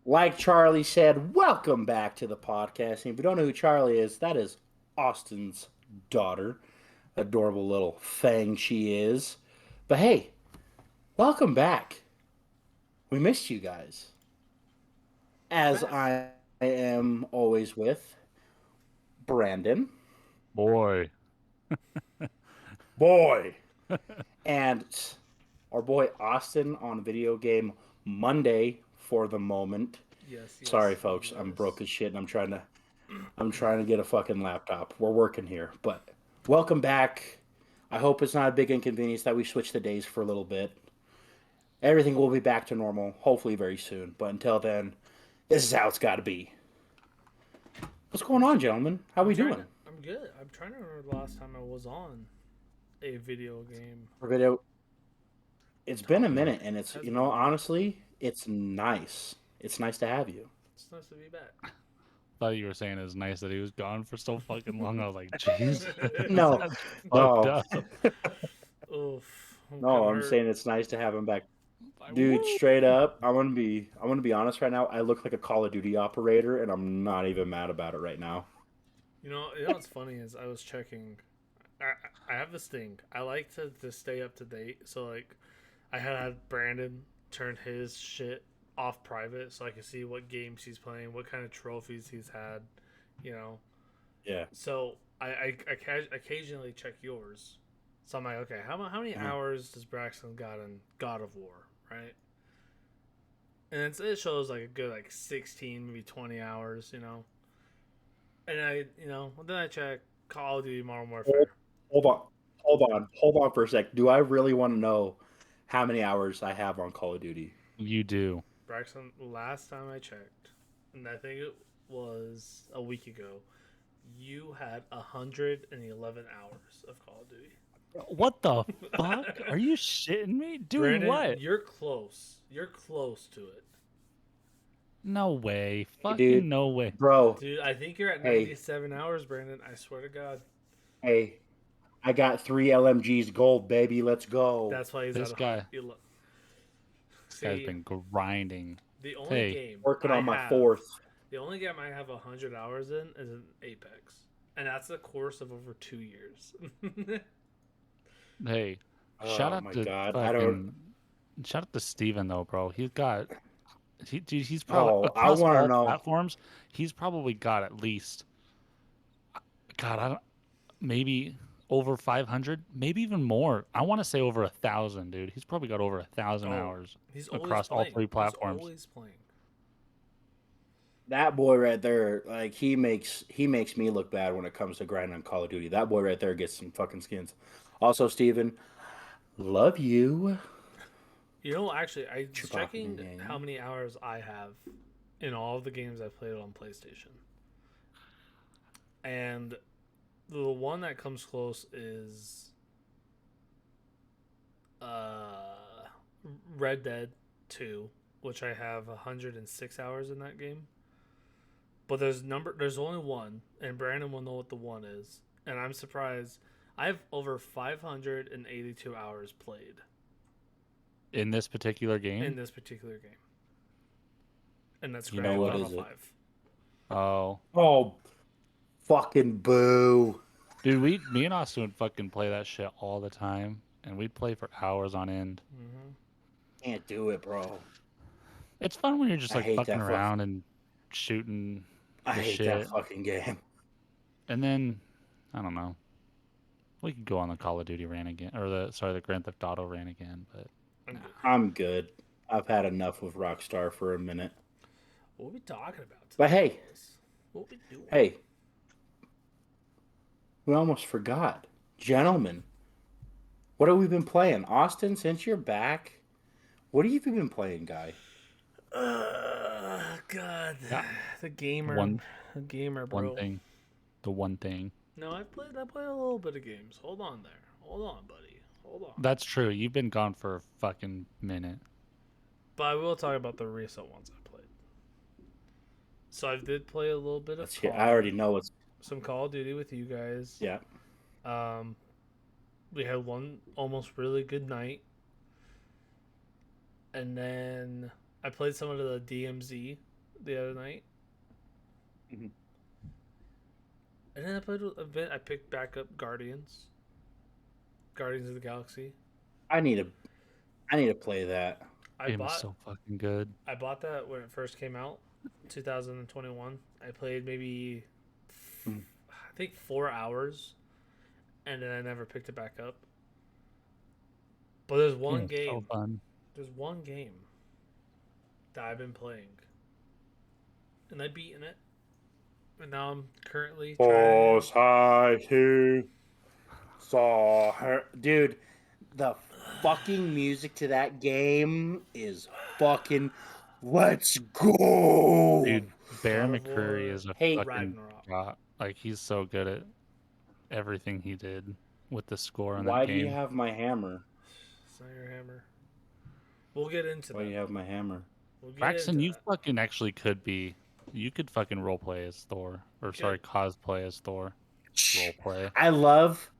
Like Charlie said, welcome back to the podcast. And if you don't know who Charlie is, that is Austin's daughter. Adorable little thing she is. But hey, welcome back. We missed you guys. We're As back. I am always with Brandon. Boy, Boy. And our boy Austin on Video Game Monday for the moment. Yes, Sorry yes, folks, I'm broke yes. as shit and I'm trying to get a fucking laptop. We're working here, but welcome back. I hope it's not a big inconvenience that we switch the days for a little bit. Everything will be back to normal, hopefully very soon. But until then, this is how it's got to be. What's going on, gentlemen? How we doing? I'm good. I'm trying to remember the last time I was on a video game For video, it's been a topic. minute, and it's Has been a minute. honestly, it's nice. It's nice to have you. It's nice to be back. thought you were saying it was nice that he was gone for so fucking long. I was like, jeez, No, that's fucked no, up. Oof, I'm kind no. of I'm hurt. saying it's nice to have him back. Like, Dude, woo. straight up, I'm gonna be honest right now. I look like a Call of Duty operator, and I'm not even mad about it right now. You know what's funny is I was checking. I, I have this thing. I like to stay up to date. So like, I had Brandon turn his shit off private so I could see what games he's playing, what kind of trophies he's had. You know, Yeah. So occasionally check yours. So I'm like, okay, how many Uh-huh. hours does Braxton got in God of War, right? And it shows like a good like 16, maybe 20 hours, And then I check Call of Duty Modern Hold, Warfare. hold on, hold on for a sec. Do I really want to know how many hours I have on Call of Duty? You do. Braxton, last time I checked, and I think it was a week ago, you had 111 hours of Call of Duty. What the fuck? Are you shitting me? Doing Brandon, what? you're close. You're close to it. No way. Hey, dude, Fucking no way. bro. Dude, I think you're at Hey, 97 hours, Brandon. I swear to God. hey. I got 3 LMGs gold, baby. Let's go. That's why he's at This a. guy, this guy's See, been grinding. the only Hey, game Working I on my have, fourth. the only game I have 100 hours in is in Apex. And that's a course of over 2 years. hey, shout Oh out my to god. I don't. fucking, shout out to Steven though, bro. Dude, he's probably Oh, I across want to all know. platforms. He's probably got at least, God, I don't, maybe over 500, maybe even more. I want to say over 1,000, dude. He's probably got over 1,000 Oh, hours he's always across all playing. three He's platforms. always playing. That boy right there, like he makes me look bad when it comes to grinding on Call of Duty. That boy right there gets some fucking skins. Also, Steven, love you. Actually, I What you was popping in checking how game? many hours I have in all of the games I've played on PlayStation. And the one that comes close is uh, Red Dead 2, which I have 106 hours in that game. But there's only one, and Brandon will know what the one is. And I'm surprised. I have over 582 hours played In this particular in game. this particular game, and that's You Oh, know Grand what what? Theft is Auto it? 5. Oh, Oh, fucking boo. dude, me and Austin would fucking play that shit all the time, and we'd play for hours on end. Mm-hmm. Can't do it, bro. It's fun when you're just I like hate fucking that fuck. around and shooting I the hate that shit, fucking game. and then I don't know. We could go on the Call of Duty rant again, or the Grand Theft Auto rant again, but I'm nah. good. I'm good. I've had enough with Rockstar for a minute. What are we talking about But today, hey, boys? What we doing? hey, we almost forgot. Gentlemen, what have we been playing? Austin, since you're back, what have you been playing, guy? God, Yeah, the gamer, one the gamer, one bro. thing, the one thing. No, I played a little bit of games. Hold on there. Hold on, buddy. Hold on. That's true. You've been gone for a fucking minute. But I will talk about the recent ones I played. So I did play a little bit of Let's hear. I already COD, know what's. some Call of Duty with you guys. Yeah. Um, we had one almost really good night, and then I played some of the DMZ. the other night, Mhm. and then I played a bit. I picked back up Guardians of the Galaxy. I need to I need to play that. I Game is bought so fucking good. I bought that when it first came out, 2021. I played maybe Mm. I think 4 hours, and then I never picked it back up. But Game is so fun. there's one game that I've been playing, and I've beaten it, and now I'm currently trying. Society saw her, dude. The fucking music to that game is fucking. Let's go. Dude, Bear God of McCreary War is a Hey, fucking Ragnarok. god. Like he's so good at everything he did with the score in that why do you game. have my hammer? It's not your hammer. We'll get into Why do that. you have my hammer? We'll get into Braxton, you that. fucking actually could be. You could fucking roleplay as Thor, or Good. sorry, cosplay as Thor. Roleplay. I love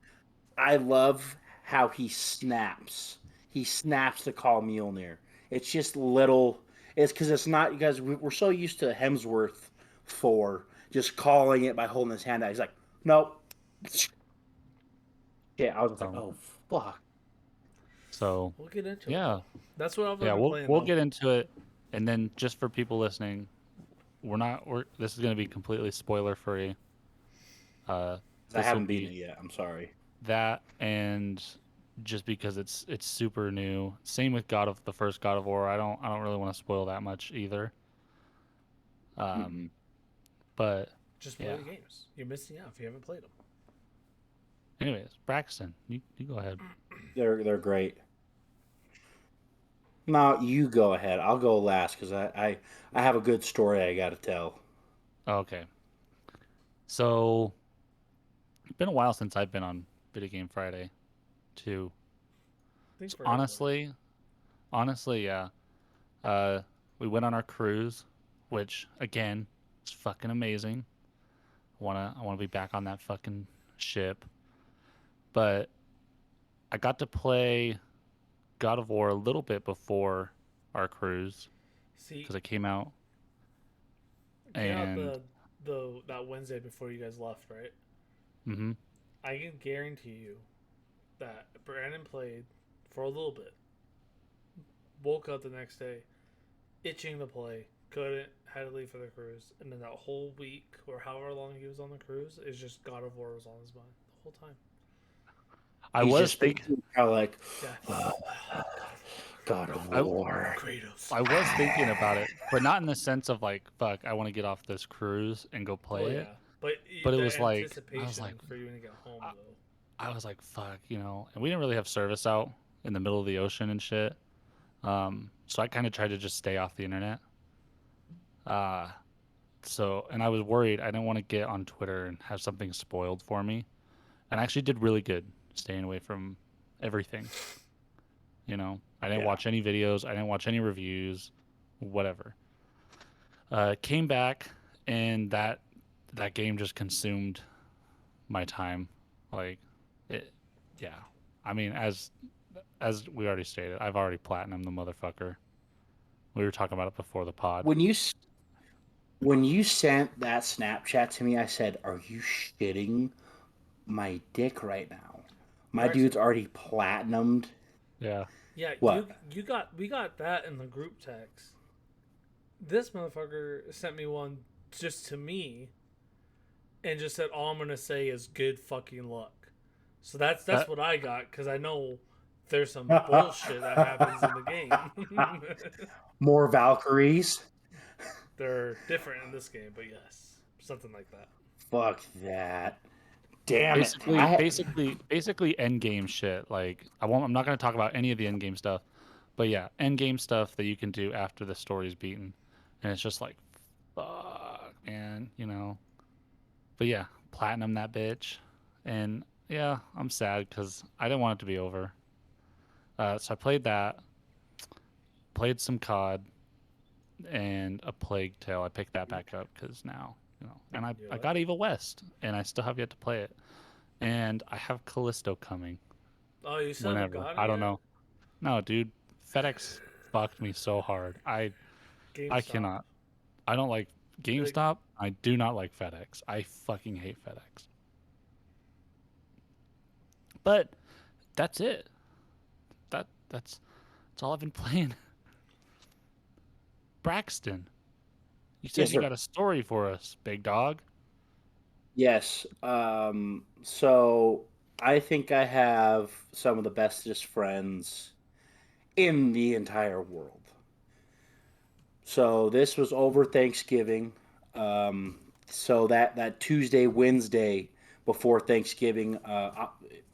I love how he snaps. He snaps to call Mjolnir. It's just little. It's because it's not because we're so used to Hemsworth for just calling it by holding his hand out. He's like, nope. Yeah, I was just like, So, oh fuck. so We'll get into it yeah, though. That's what I've yeah. been We'll playing we'll though. get into it, and then just for people listening, we're this is gonna be completely spoiler free. I This will haven't beaten be it yet. I'm sorry. that, and just because it's super new. Same with the first God of War. I don't really want to spoil that much either. Mm-mm. But Just play yeah. the games. You're missing out if you haven't played them. Anyways, Braxton, you go ahead. They're great. No, you go ahead. I'll go last because I have a good story I got to tell. Okay. So it's been a while since I've been on Video Game Friday, too. I think So for everybody. honestly, yeah. Uh, we went on our cruise, which again, is fucking amazing. I wanna be back on that fucking ship. But I got to play God of War a little bit before our cruise See, because it came out, it came out and the that Wednesday before you guys left, right? mm-hmm, I can guarantee you that Brandon played for a little bit, woke up the next day, itching to play, couldn't, had to leave for the cruise, and then that whole week or however long he was on the cruise is just God of War was on his mind the whole time. I He's was just thinking, kind of like, Yeah. oh, God of I War. Kratos. I was thinking about it, but not in the sense of like, fuck, I want to get off this cruise and go Well, play it. yeah, but But it the was like, anticipation for you to get home I, though. I was like, fuck, and we didn't really have service out in the middle of the ocean and shit. So I kind of tried to just stay off the internet. Uh, and I was worried. I didn't want to get on Twitter and have something spoiled for me. And I actually did really good staying away from everything. I didn't Yeah. watch any videos. I didn't watch any reviews, whatever. Came back, and that game just consumed my time. Like, it, yeah. I mean, as we already stated, I've already platinumed the motherfucker. We were talking about it before the pod. When when you sent that Snapchat to me, I said, "Are you shitting my dick right now?" My dude's Braxton, already platinumed. Yeah. yeah, What? we got that in the group text. This motherfucker sent me one just to me and just said all I'm gonna say is good fucking luck. So that's That what I got because I know there's some bullshit that happens in the game. More Valkyries? They're different in this game, but yes, something like that. Fuck that. Damn it. basically basically end game shit. Like I'm not going to talk about any of the end game stuff, but yeah, end game stuff that you can do after the story's beaten, and it's just like, fuck, man. But yeah, platinum that bitch, and yeah, I'm sad because I didn't want it to be over. So I played that, played some COD, and a Plague Tale. I picked that back up because now, and I You I like got it? Evil West, and I still have yet to play it, and I have Callisto coming Oh, you still haven't whenever. got I it don't yet? know. No, dude, FedEx fucked me so hard. I GameStop. cannot. I don't like Like, GameStop. I do not like FedEx. I fucking hate FedEx. But that's it. That's all I've been playing. Braxton, you Yes, said you sir. got a story for us, big dog. Yes. So I think I have some of the bestest friends in the entire world. So this was over Thanksgiving. So that Tuesday, Wednesday before Thanksgiving.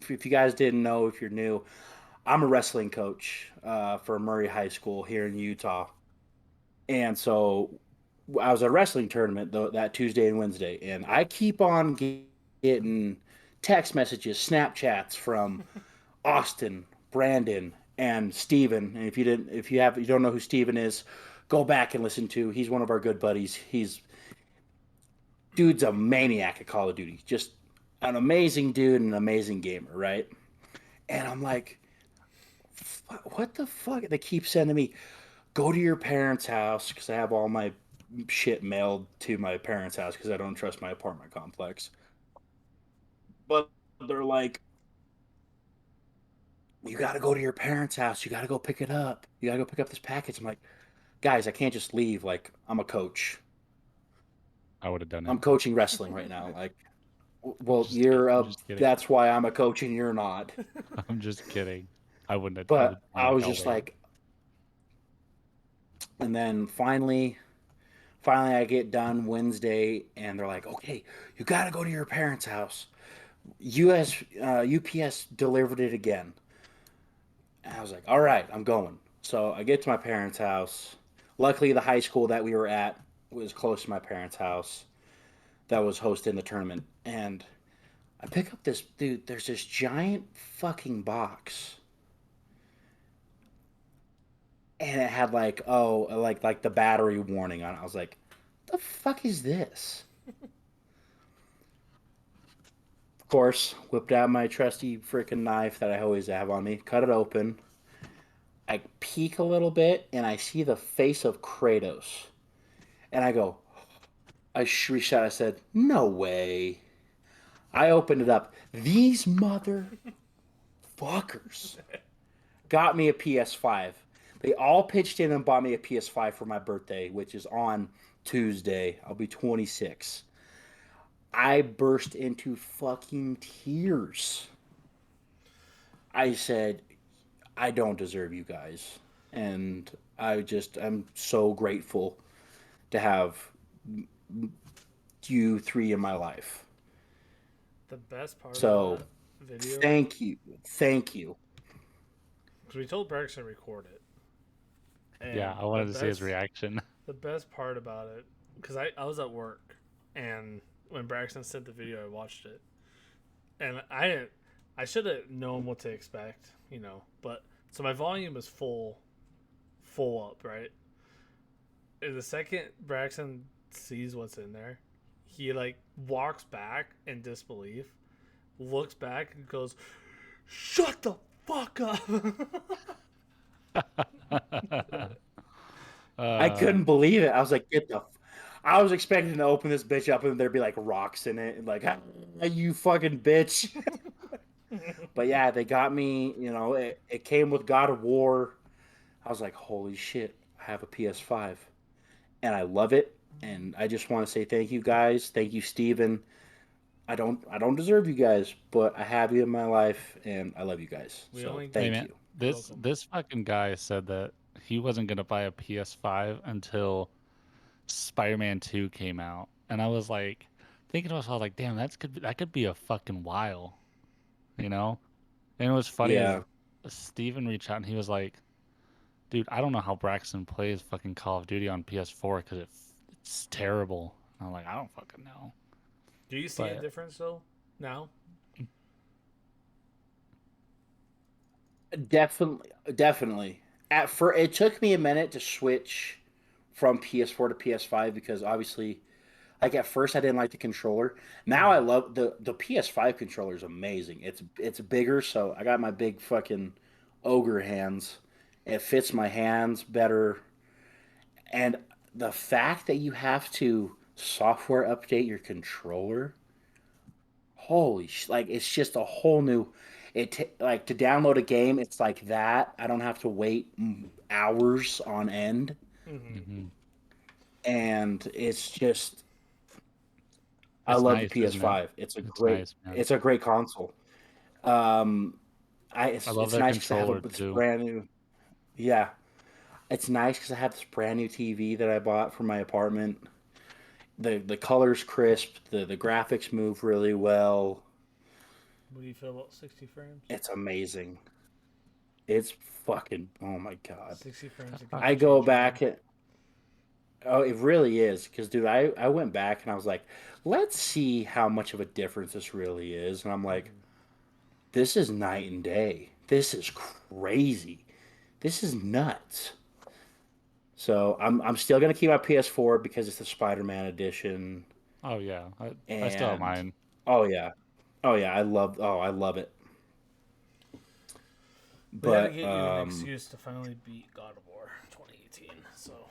If you guys didn't know, if you're new, I'm a wrestling coach for Murray High School here in Utah, and so I was at a wrestling tournament that Tuesday and Wednesday, and I keep on getting text messages, Snapchats from Austin, Brandon, and Steven. And if you don't know who Steven is, go back and listen to. He's one of our good buddies. Dude's a maniac at Call of Duty. Just an amazing dude and an amazing gamer, right? And I'm like, what the fuck? They keep sending me, go to your parents' house because I have all my shit mailed to my parents' house because I don't trust my apartment complex. But they're like, you got to go to your parents' house. You got to go pick it up. You got to go pick up this package. I'm like, guys, I can't just leave. Like, I'm a coach. I would have done it. I'm coaching wrestling right now. Like, well, Just kidding. you're I'm a. just kidding. That's why I'm a coach and you're not. I'm just kidding. I wouldn't have. I would But be I like, was I'll just wait. like, and then finally, I get done Wednesday, and they're like, okay, you got to go to your parents' house. UPS delivered it again. And I was like, all right, I'm going. So I get to my parents' house. Luckily, the high school that we were at was close to my parents' house that was hosting the tournament. And I pick up this dude. There's this giant fucking box, and it had like like the battery warning on it. I was like, the fuck is this? Of course, whipped out my trusty freaking knife that I always have on me. Cut it open. I peek a little bit, and I see the face of Kratos. And I go, I shrieked out. I said, no way. I opened it up. These motherfuckers got me a PS5. They all pitched in and bought me a PS5 for my birthday, which is on Tuesday. I'll be 26. I burst into fucking tears. I said, I don't deserve you guys. And I'm so grateful to have you three in my life. the best part of So that video, thank you. Thank you. because we told Braxton to record it, Yeah, and I wanted to see his reaction. the best part about it, because I was at work, and when Braxton sent the video, I watched it, and I should have known what to expect, but so my volume is full up, right? And the second Braxton sees what's in there, he like walks back in disbelief, looks back and goes, "Shut the fuck up!" I uh, couldn't believe it. I was like, get the. I was expecting to open this bitch up and there'd be like rocks in it and like, ah, you fucking bitch. But yeah, they got me. It came with God of War. I was like, holy shit, I have a PS5 and I love it. And I just want to say thank you guys. Thank you, Steven. I don't deserve you guys, but I have you in my life and I love you guys. we So only hey thank man, you. You're this welcome. this fucking guy said that he wasn't gonna buy a PS5 until Spider-Man 2 came out, and I was like, thinking to myself, I was like, damn, that could be a fucking while, you know. And it was funny as Yeah. Steven reached out and he was like, dude, I don't know how Braxton plays fucking Call of Duty on PS4 because it's terrible. And I'm like, I don't fucking know, Do you see a but difference though now? Definitely, definitely. It took me a minute to switch from PS4 to PS5 because obviously, like at first I didn't like the controller. Now I Mm. love the PS5 controller is amazing. It's bigger, so I got my big fucking ogre hands. It fits my hands better, and the fact that you have to software update your controller, like it's just a whole new. Like to download a game, it's like that. I don't have to wait hours on end, Mm-hmm. Hmm. and it's just I It's love the nice, isn't it? PS5. It's nice, man. It's a great console. Um, I love it's their nice because I have controller this too. brand new. Yeah, it's nice because I have this brand new TV that I bought for my apartment. The colors crisp. The graphics move really well. What do you feel about 60 frames? It's amazing. It's fucking oh my god. 60 frames a Uh, I game go changer, man. back and oh, it really is because dude, I went back and I was like, let's see how much of a difference this really is, and I'm like, Mm-hmm. this is night and day. This is crazy. This is nuts. So I'm still gonna keep my PS4 because it's the Spider-Man edition, oh yeah, I still have and mine. oh yeah, oh yeah, I love it. We got to But get you an excuse to finally beat God of War 2018. So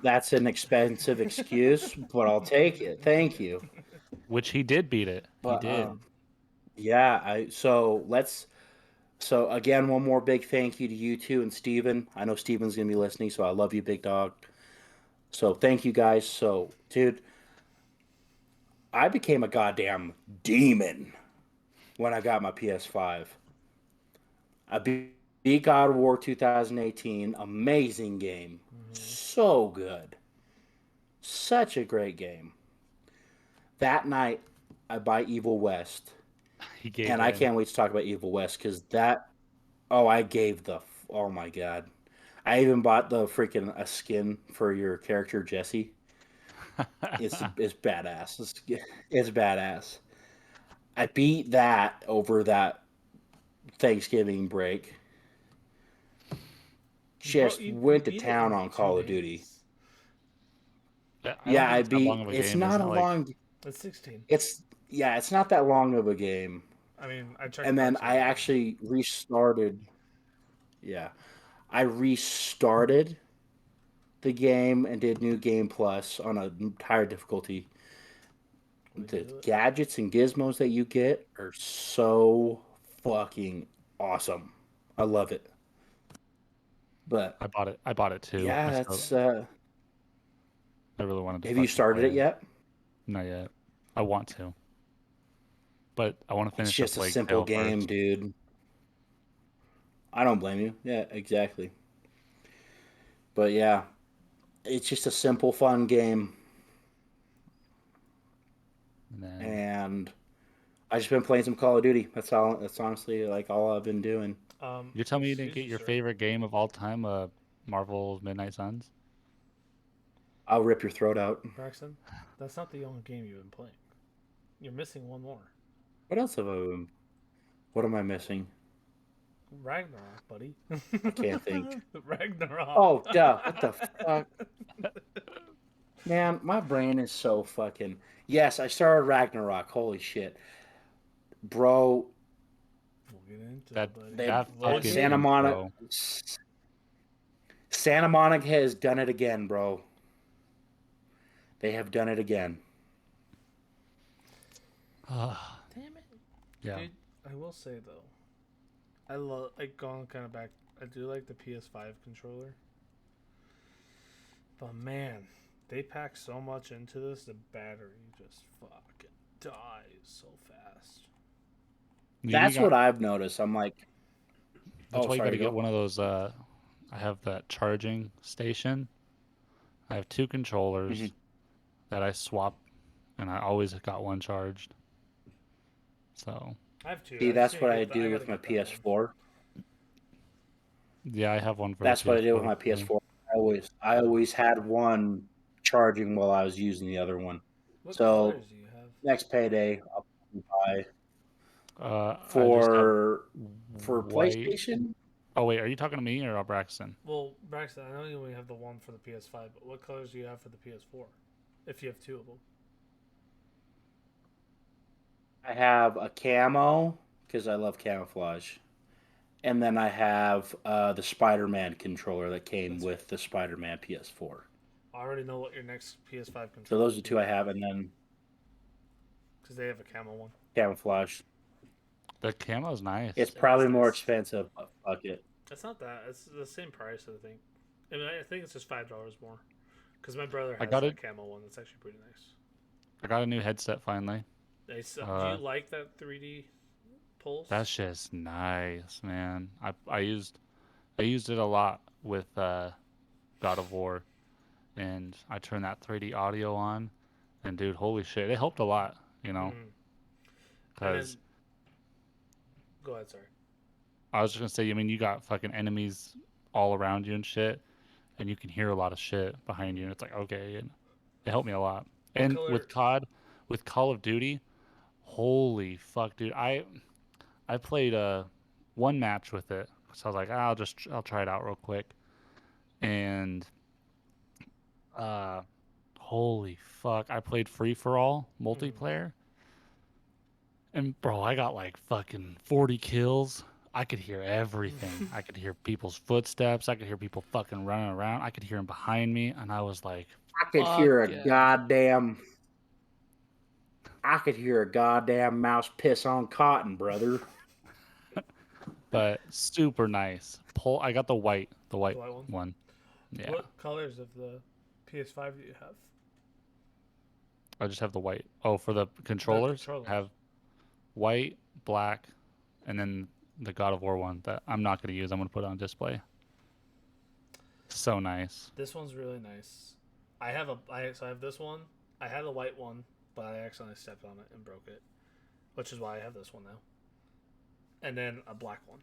that's an expensive excuse, but I'll take it. Thank you. Which he did beat it. He But did. yeah, I so let's so again one more big thank you to you two and Steven. I know Steven's gonna be listening, so I love you, big dog. So thank you guys. So dude, I became a goddamn demon when I got my PS5. I beat God of War 2018. Amazing game. mm-hmm. So good. Such a great game. That night, I buy Evil West. He gave And I in. can't wait to talk about Evil West because that. Oh, I gave the. Oh my god. I even bought the freaking a skin for your character, Jesse. It's badass. It's badass. I beat that over that Thanksgiving break. Just You went to beat it in town like on two Call of Duty. days. I don't Yeah, think I it's that long beat. of a It's game, not isn't a it? Like, long. That's 16. It's yeah, it's not that long of a game. I mean, I checked And then Dark I Souls again. actually restarted. Yeah, I restarted the game and did New Game Plus on an higher difficulty. What'd you The do it? gadgets and gizmos that you get are so fucking awesome. I love it. But I bought it. I bought it too. yeah, that's. I really wanted to Have you fucking started play it it. yet? Not yet. I want to, but I want to It's finish a just a Plague simple Tale game, first. dude. I don't blame you. Yeah, exactly. But yeah, it's just a simple, fun game, And then and I just been playing some Call of Duty. That's all. That's honestly like all I've been doing. you're telling me you didn't Excuse get you, your sir. favorite game of all time, Marvel's Midnight Suns? I'll rip your throat out. Braxton, that's not the only game you've been playing. You're missing one more. What else have I been? What am I missing? Ragnarok, buddy. I can't think. Ragnarok. Oh, duh. What the fuck? Man, my brain is so fucking. Yes, I started Ragnarok. Holy shit. Bro, We'll get into That it, buddy. they that We'll fucking get Santa into Monica. it. intro. Santa Monica has done it again, bro. They have done it again. Damn it. Yeah, Dude, I will say, though, I love, like, going kind of back, I do like the PS5 controller. But man, they pack so much into this, the battery just fucking dies so fast. you That's got. what I've noticed. I'm like, That's oh, why you got sorry, to you get go. one of those. I have that charging station. I have two Hmm. controllers that I swap, and I always got one charged. So I have two. See, I just that's need to what I get I do gotta with my get that one. PS4. yeah, I have one for the That's what I did with PS4 my too. PS4. I always had one charging while I was using the other one. What So colors do you have? next payday, I'll buy I just have for white. PlayStation. Oh wait, are you talking to me or Braxton? Well, Braxton, I know you only have the one for the PS5, but what colors do you have for the PS4? If you have two of them. I have a camo because I love camouflage, and then I have the Spider-Man controller that came That's right. with the Spider-Man PS4. I already know what your next PS5 So controller those will are be two I have, and then because they have a camo one. camouflage. The camo's It's nice. It is probably more nice. expensive, but fuck it. It's not that. It's the same price, I think. I mean, I think it's just $5 more. Because my brother I has got that it. camo one. That's actually pretty nice. I got a new headset finally. Do you Uh, like that 3D pulse? that's just nice, man. I used it a lot with God of War, and I turned that 3D audio on, and dude, holy shit, it helped a lot. You know, Mm. And because then go ahead. Sorry. I was just gonna say, I mean, you got fucking enemies all around you and shit, and you can hear a lot of shit behind you, and it's like okay, and it helped me a lot. What And color? with COD, with Call of Duty, holy fuck, dude, I played one match with it, so I was like, I'll try it out real quick, and uh, holy fuck, I played free for all Mm. multiplayer, and bro, I got like fucking 40 kills. I could hear everything. I could hear people's footsteps. I could hear people fucking running around. I could hear them behind me, and I was like, I could "Fuck hear a yeah!" goddamn. I could hear a goddamn mouse piss on cotton, brother. But super nice. Pull. I got the The white white one. one. Yeah, What colors of the PS5 do you have? I just have the white. Oh, for the The controllers, I controllers. have white, black, and then the God of War one that I'm not going to use. I'm going to put on display. So nice. This one's really nice. I have this one. I had a white one, but I accidentally stepped on it and broke it, which is why I have this one now. And then a black one.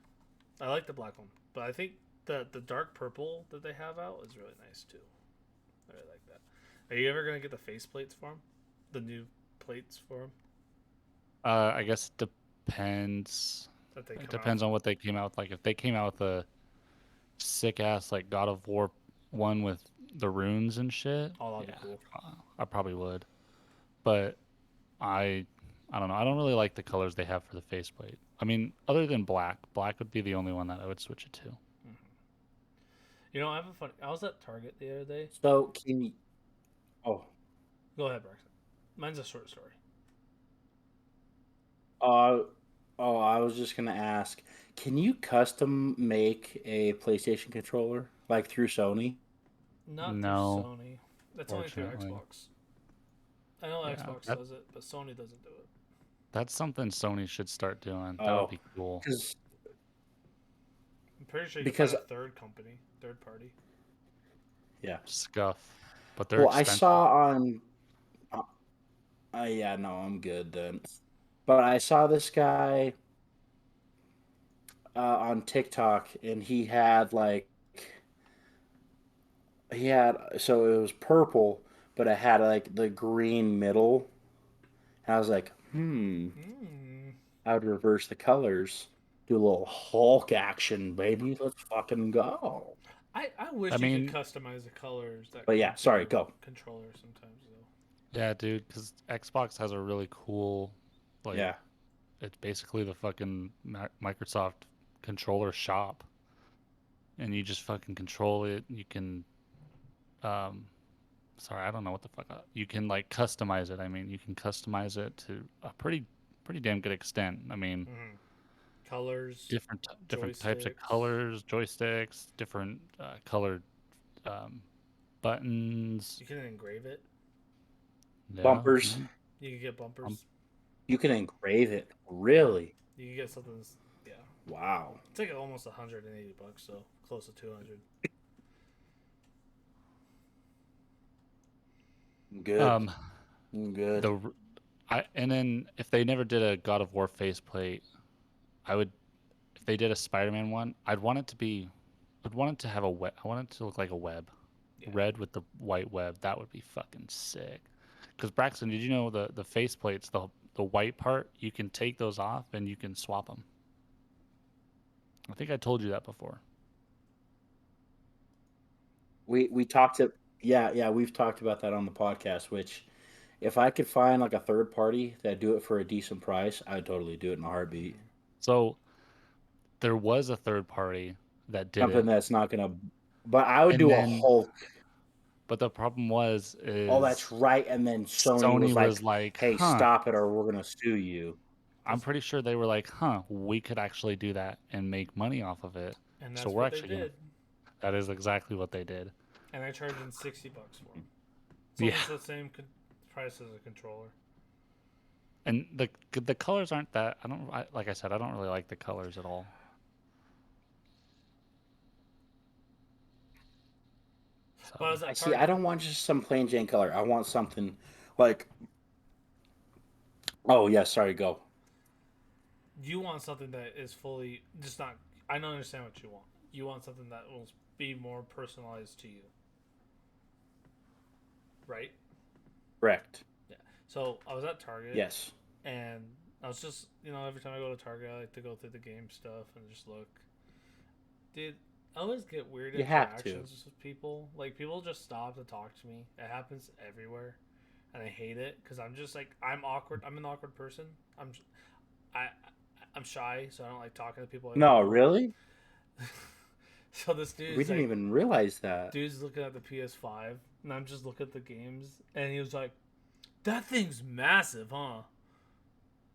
I like the black one, but I think the dark purple that they have out is really nice too. I really like that. Are you ever gonna get the face plates for them? The new plates for them I guess it depends. that they It come out depends on what they came out with. Like if they came out with a sick ass like God of War one with the runes and shit, Oh, that'd be yeah, cool. I probably would. But I I don't know. I don't really like the colors they have for the faceplate. I mean, other than black, black would be the only one that I would switch it to. Mm-hmm. You know, I have a funny. I was at Target the other day. So can you? Oh, Go ahead, Braxton. Mine's a short story. uh, oh, I was just gonna ask. Can you custom make a PlayStation controller like through Sony? Not through No, Sony. That's only through fortunately. Xbox. I know Yeah, Xbox does it, but Sony doesn't do it. that's something Sony should start doing. That would Oh, be cool. because I'm pretty sure you can find because a third company, third party. yeah. Scuff, but they're Well, I expensive. saw on. Uh, yeah, no, I'm good then. But I saw this guy on TikTok, and he had so it was purple, but it had like the green middle. And I was like, Hmm. I would reverse the colors, do a little Hulk action, baby. Let's fucking go. I I wish you could mean, customize the colors that But come yeah, with sorry, the go. controller sometimes though. yeah, dude, because Xbox has a really cool, like, Yeah, it's basically the fucking Microsoft controller shop, and you just fucking control it. You can, um, sorry, I don't know what the fuck. You can like customize it. I mean, you can customize it to a pretty damn good extent. I mean, Mm-hmm. Colors, different types of joysticks. colors, joysticks, different colored um, buttons. You can engrave it. Yeah, bumpers. You can get um, bumpers. You can engrave it. Mm-hmm. Really? You can get something. Yeah, Wow. it's like almost $180, so close to 200. Good. um, Good. the and then if they never did a God of War faceplate, I would. If they did a Spider-Man one, I'd want it to have a web. I want it to look like a web, Yeah. red with the white web. That would be fucking sick. Because Braxton, did you know the faceplates, the white part, you can take those off and you can swap them. I think I told you that before. We talked to yeah, we've talked about that on the podcast, which if I could find like a third party that do it for a decent price, I would totally do it in a heartbeat. Mm-hmm. So there was a third party that did Something it, that's not gonna. But I would and do a then Hulk. but the problem was Oh, that's is right. And then Sony Sony was was like, like, "Hey, huh. stop it, or we're gonna sue you." I'm This, pretty sure they were like, huh, we could actually do that and make money off of it. and So that's we're what they actually gonna. did. That is exactly what they did. And I charged them $60 for them. It's Yeah, almost the same price as a controller. and the colors aren't that. Like I said, I don't really like the colors at all. But I So was I at see. I Target. don't want just some plain Jane color. I want something like. Oh yeah, sorry. Go. You want something that is fully just not. I don't understand what you want. You want something that will be more personalized to you, right? Correct. Yeah. So I was at Target, Yes. and I was just every time I go to Target, I like to go through the game stuff and just look. Dude, I always get weird You have to. interactions with people. Like people just stop to talk to me. It happens everywhere, and I hate it because I'm just like I'm awkward. I'm an awkward person. I I'm shy, so I don't like talking to people I don't No, know. really. So this We dude's didn't like, even realize that. dude's looking at the PS5, and I'm just looking at the games, and he was like, "That thing's massive, huh?"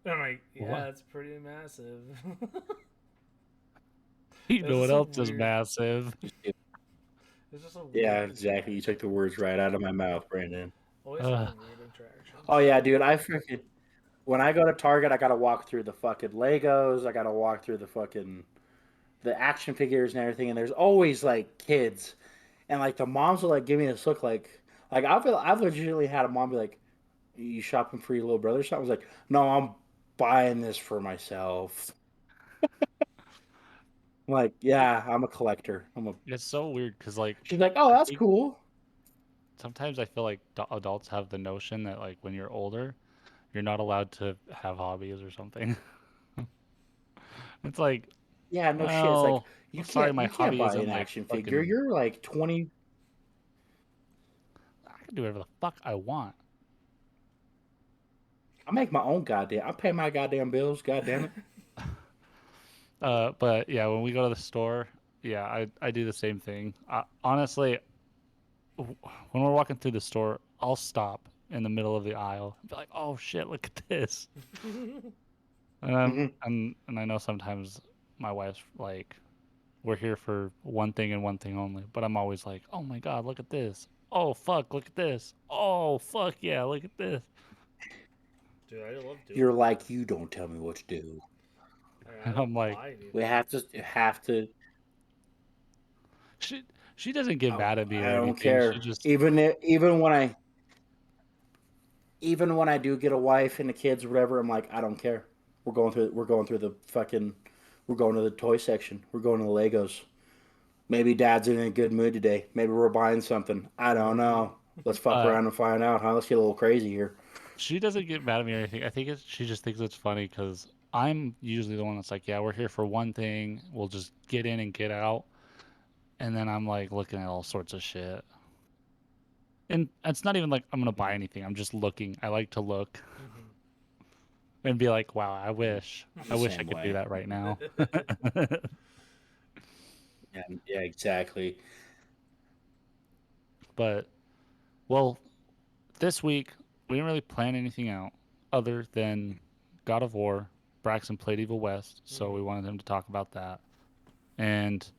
And I'm like, "Yeah, what? it's pretty massive." You It was know what just a else is weird. massive? It's just a Yeah, weird exactly. You took the interaction. words right out of my mouth, Brandon. Always Uh, having weird Oh interactions. yeah, dude. I freaking when I go to Target, I gotta walk through the fucking Legos. I gotta walk through the fucking the action figures and everything. And there's always like kids, and like the moms will like give me this look like I've legitimately had a mom be like, "You shopping for your little brother?" So I was like, "No, I'm buying this for myself." I'm like, It, yeah, I'm a collector. I'm a. it's so weird because like She's like, "Oh, I that's think cool." sometimes I feel like adults have the notion that like when you're older, you're not allowed to have hobbies or something. It's like, Yeah, no shit. It's like well, sorry, my you can't hobby buy isn't an like action figure. fucking. You're like 20. I can do whatever the fuck I want. I make my own goddamn. I pay my goddamn bills. God damn it. But yeah, when we go to the store, yeah, I do the same thing. Honestly, when we're walking through the store, I'll stop in the middle of the aisle and be like, "Oh shit, look at this!" Hmm. And I know sometimes my wife's like, "We're here for one thing and one thing only," but I'm always like, "Oh my god, look at this! Oh fuck, look at this! Oh fuck yeah, look at this!" Dude, I love You're doing that. like, you don't tell me what to do. I And don't I'm like, buy We anything. have to. she she doesn't get Oh, mad at me I or don't anything. She care. just Even when I do get a wife and the kids or whatever, I'm like, I don't care. We're going through the fucking. We're going to the toy section. We're going to the Legos. Maybe Dad's in a good mood today. Maybe we're buying something. I don't Mm-hmm. know. Let's fuck uh around and find out, huh? Let's get a little crazy here. she doesn't get mad at me or anything. I think she just thinks it's funny because I'm usually the one that's like, yeah, we're here for one thing. We'll just get in and get out. And then I'm like looking at all sorts of shit. And it's not even like I'm gonna buy anything. I'm just looking. I like to look Mm-hmm. and be like, wow, I'm I the wish I same could do way. that right now. Yeah, yeah, exactly. But well, this week we didn't really plan anything out other than God of War. Braxton played Evil West, so we Mm-hmm. wanted him to talk about that. And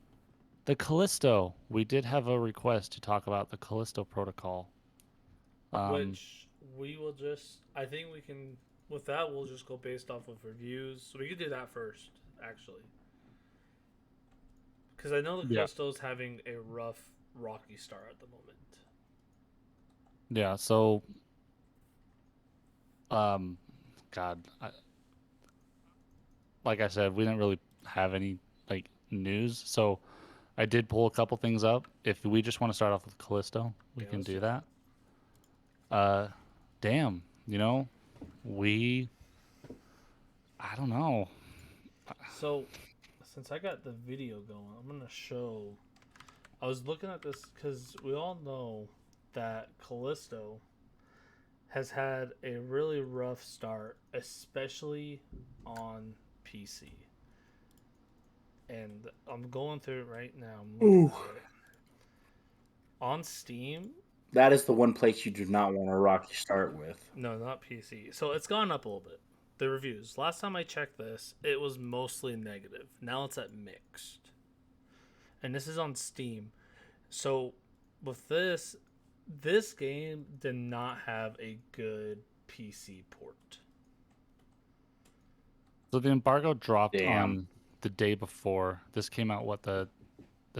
the Callisto, we did have a request to talk about the Callisto Protocol. Um, Which we will just. I think we can. With that, we'll just go based off of reviews. So we could do that first, actually, because I know the yeah, Callisto's having a rough, rocky start at the moment. yeah. So, um, God, like I said, we didn't really have any like news. So I did pull a couple things up. If we just want to start off with Callisto, we Yeah, can let's do do that. that. Uh, damn, we, I don't know. So, since I got the video going, I'm gonna show. I was looking at this because we all know that Callisto has had a really rough start, especially on PC. and I'm going through it right now. I'm looking Ooh. at it on Steam. That is the one place you do not want a rocky start with. No, not PC. So it's gone up a little bit. The reviews. Last time I checked this, it was mostly negative. Now it's at mixed, and this is on Steam. So with this game did not have a good PC port. So the embargo dropped Damn. on the day before. This came out what the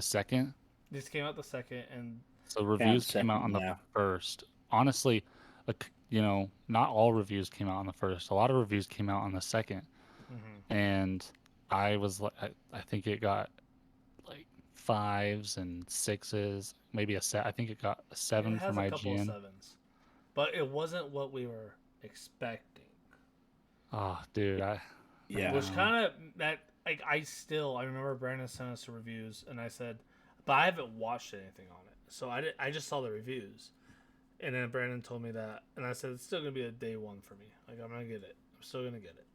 second? This came out the second, and So Yeah, reviews came out second, on the yeah. first. Honestly, you know, not all reviews came out on the first. A lot of reviews came out on the second. And I was like, I think it got like fives and sixes, maybe a set. I think it got a it 7 from has a couple of IGN. sevens, but it wasn't what we were expecting. Oh, dude, Yeah. Which kind of that like I remember Brandon sent us the reviews, and I said, but I haven't watched anything on it, so I just saw the reviews, and then Brandon told me that, and I said it's still gonna be a day one for me. Like I'm gonna get it. I'm still gonna get it.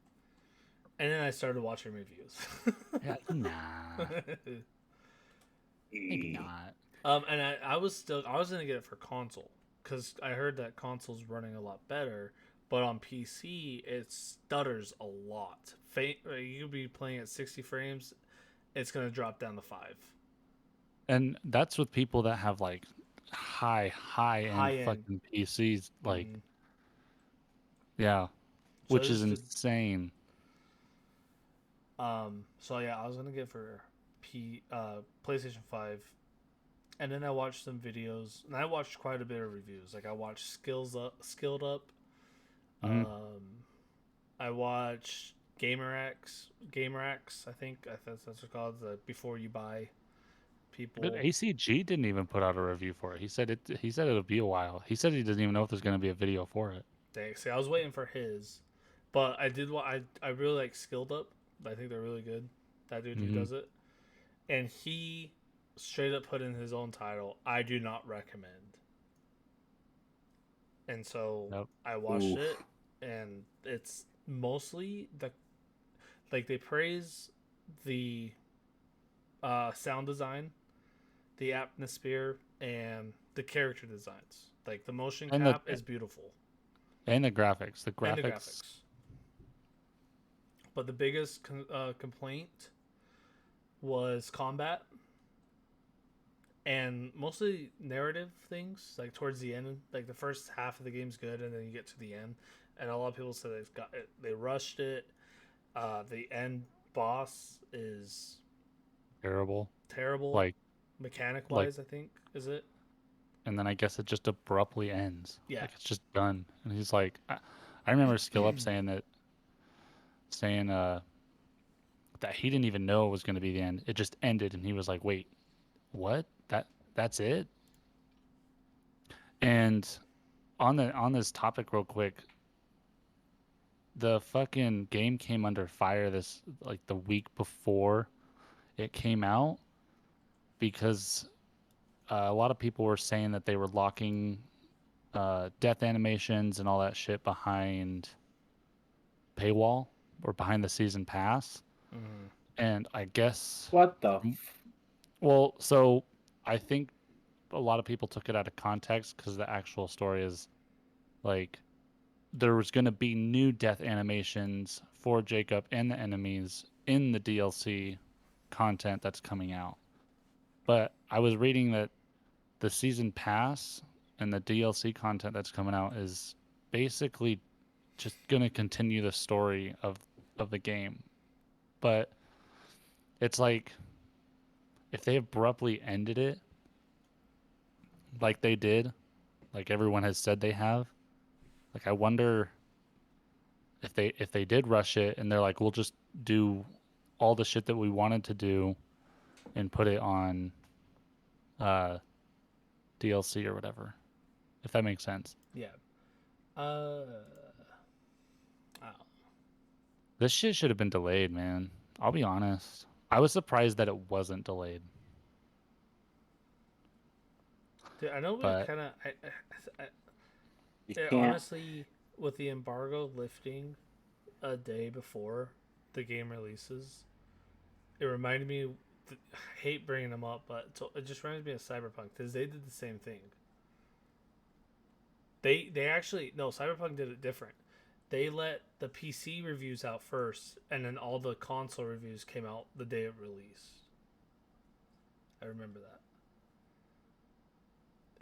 And then I started watching reviews. yeah, nah, maybe not. And I was gonna get it for console because I heard that console's running a lot better, but on PC it stutters a lot. You could be playing at 60 frames, it's gonna drop down to 5. And that's with people that have like high end High end. fucking PCs, like Mm-hmm. yeah, So which is insane. So yeah, I was gonna get for PlayStation 5, and then I watched some videos, and I watched quite a bit of reviews. Like I watched Skilled Up. Mm-hmm. I watched GamerX. I think that's what it's called. The before you buy people. But ACG didn't even put out a review for it. He said it. He said it'll be a while. He said he doesn't even know if there's going to be a video for it. Thanks. See, I was waiting for his, but I did. I really like Skilled Up. I think they're really good. That dude who does it, and he straight up put in his own title. I do not recommend. And so Nope. I watched Oof. it, and it's mostly they praise the sound design, the atmosphere, and the character designs. Like the motion And cap is beautiful, and the graphics. The and the graphics. graphics. But the biggest complaint was combat and mostly narrative things. Like towards the end, like the first half of the game's good, and then you get to the end, and a lot of people said they rushed it. The end boss is Terrible. terrible, mechanic wise. I think is it. And then I guess it just abruptly ends. Yeah. Like it's just done. And he's like, I remember Skill Up saying that he didn't even know it was going to be the end. It just ended, and he was like, "Wait, what? That's it?" And on this topic, real quick, the fucking game came under fire this like the week before it came out because a lot of people were saying that they were locking death animations and all that shit behind paywall or behind the season pass. Mm-hmm. And I guess, What the? well, so I think a lot of people took it out of context because the actual story is like there was going to be new death animations for Jacob and the enemies in the DLC content that's coming out. But I was reading that the season pass and the DLC content that's coming out is basically just going to continue the story of the game. But it's like if they abruptly ended it like they did, like everyone has said they have, like I wonder if they did rush it and they're like, we'll just do all the shit that we wanted to do and put it on DLC or whatever, if that makes sense. Yeah. Oh. This shit should have been delayed, man. I'll be honest. I was surprised that it wasn't delayed. Dude, I know we But kind of. You can't. Honestly, with the embargo lifting a day before the game releases, it reminded me. I hate bringing them up, but it just reminds me of Cyberpunk because they did the same thing. They actually no Cyberpunk did it different. They let the PC reviews out first, and then all the console reviews came out the day it released. I remember that.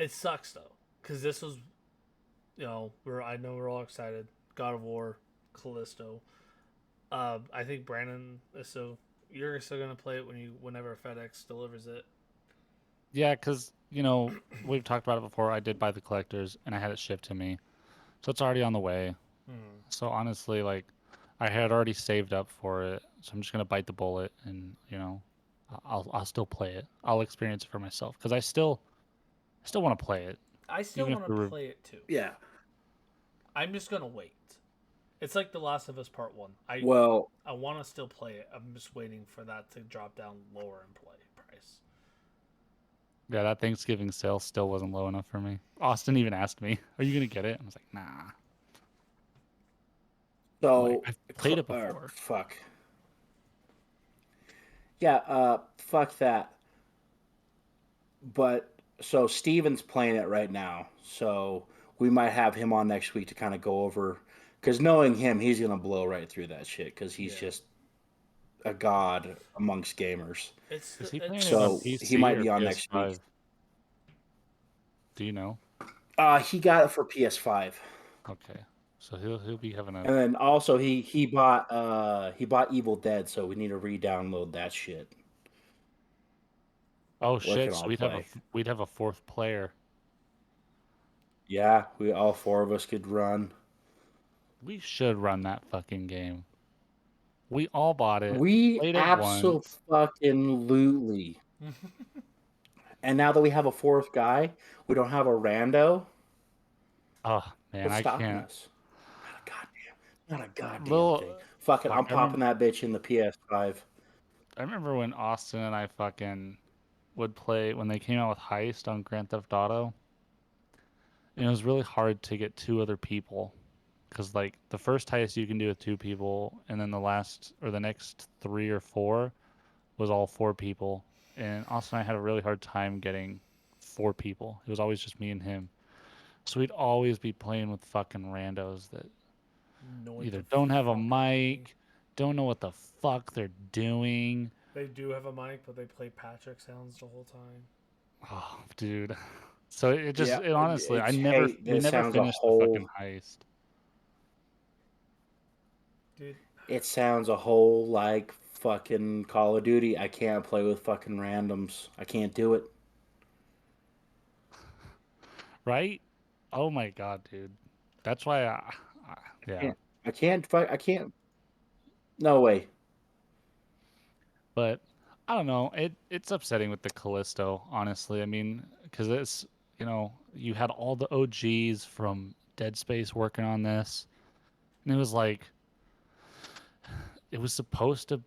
It sucks though, because this was, I know we're all excited. God of War, Callisto. I think Brandon is so. You're still gonna play it whenever FedEx delivers it. Yeah, because we've talked about it before. I did buy the collectors, and I had it shipped to me, so it's already on the way. Hmm. So honestly, like, I had already saved up for it, so I'm just gonna bite the bullet, and I'll still play it. I'll experience it for myself because I still want to play it, I still even if want to the play it too. Yeah. I'm just gonna wait. It's like The Last of Us Part One. Well, I want to still play it. I'm just waiting for that to drop down lower in play price. yeah, that Thanksgiving sale still wasn't low enough for me. Austin even asked me, "Are you gonna get it?" I was like, "Nah." Like, so I've played it before. fuck. Yeah, fuck that. But so Steven's playing it right now. So we might have him on next week to kind of go over cuz knowing him, he's going to blow right through that shit cuz he's Yeah, just a god amongst gamers. Is he playing it on So he PC might or be on next week. PS5? Do you know? He got it for PS5. Okay, so he'll be having a. And then also he bought Evil Dead, so we need to re-download that shit. Oh We can shit! So all we'd have a play. f- we'd have a fourth player. Yeah, we all four of us could run. We should run that fucking game. We all bought it, We played it once. absolutely. And now that we have a fourth guy, we don't have a rando. Oh man, What's I stopping can't. us? Not a goddamn thing. Little Fuck it, fuck. I'm popping that bitch in the PS5. I remember when Austin and I fucking would play when they came out with Heist on Grand Theft Auto, and it was really hard to get two other people because like the first heist you can do with two people, and then the last or the next three or four was all four people. And Austin and I had a really hard time getting four people. It was always just me and him. So we'd always be playing with fucking randos that know what either the don't have a fuck they're doing. mic, don't know what the fuck they're doing. They do have a mic, but they play Patrick sounds the whole time. Oh, dude. So Yeah, it honestly, it's hey, we this never sounds a finished the fucking whole heist. Dude, it sounds a whole like fucking Call of Duty. I can't play with fucking randoms. I can't do it. Right? Oh my god, dude. That's why I yeah. Can't. I can't. No way. But I don't know. It's upsetting with the Callisto, honestly. I mean, because you had all the OGs from Dead Space working on this, and it was like it was supposed to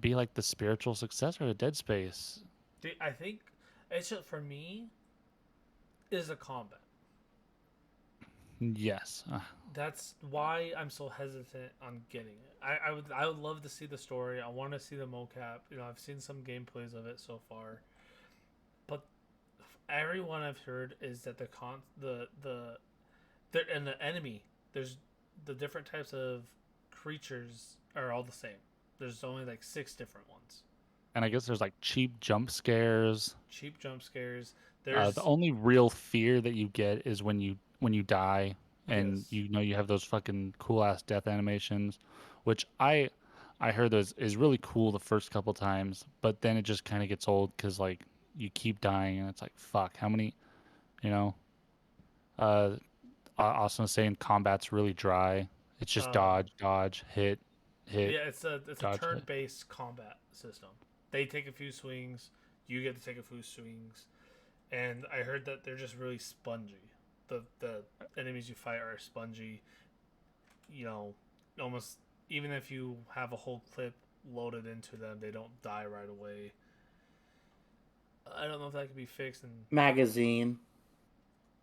be like the spiritual successor to Dead Space. dude, I think it's just for me is the combat. Yes. That's why I'm so hesitant on getting it. I would love to see the story. I want to see the mocap. I've seen some gameplays of it so far, but everyone I've heard is that and the enemy. There's the different types of creatures are all the same. There's only like six different ones. And I guess there's like cheap jump scares. Cheap jump scares. The There's only real fear that you get is when you die and yes. you have those fucking cool ass death animations, which I heard is really cool the first couple times, but then it just kind of gets old because like you keep dying and it's like fuck how many you know. Uh, Austin was saying combat's really dry. It's just Um, dodge, dodge, hit, yeah, it's a dodge, turn hit. based combat system. They take a few swings. You get to take a few swings, and I heard that they're just really spongy. The enemies you fight are spongy. You know, almost even if you have a whole clip loaded into them, they don't die right away. I don't know if that could be fixed. And Magazine.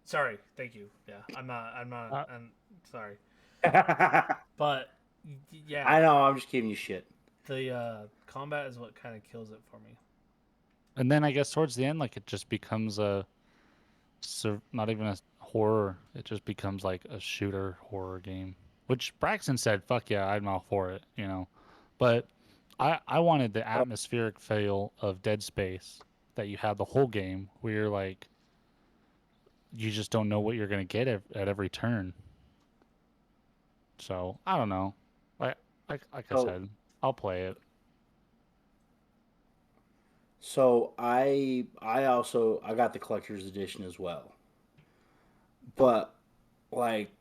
sorry, thank you. Yeah, I'm not. I'm not. I'm sorry, I but yeah, know. I'm just giving you shit. The combat is what kind of kills it for me. And then I guess towards the end, like it just becomes not even a horror. It just becomes like a shooter horror game. Which Braxton said, "Fuck yeah, I'm all for it," you know. But I wanted the Oh, atmospheric feel of Dead Space that you have the whole game, where you're like, you just don't know what you're gonna get at every turn. So I don't know. Like like I so said, I'll play it. I got the collector's edition as well. But like,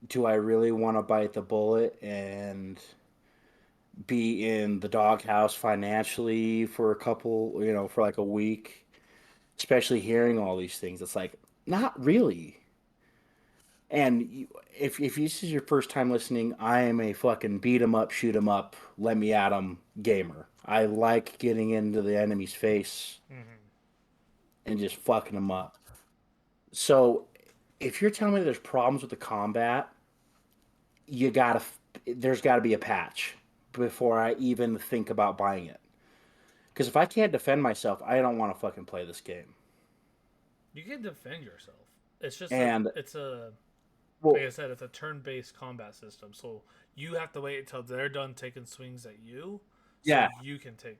do I really want to bite the bullet and be in the doghouse financially for a couple, for like a week? Especially hearing all these things, it's like not really. And if this is your first time listening, I am a fucking beat 'em up, shoot 'em up, let me at 'em gamer. I like getting into the enemy's face Mm-hmm. and just fucking them up. So if you're telling me there's problems with the combat, you gotta there's got to be a patch before I even think about buying it. Because if I can't defend myself, I don't want to fucking play this game. You can defend yourself. It's just And it's a like well, I said, it's a turn-based combat system. So you have to wait until they're done taking swings at you, so yeah, you can take.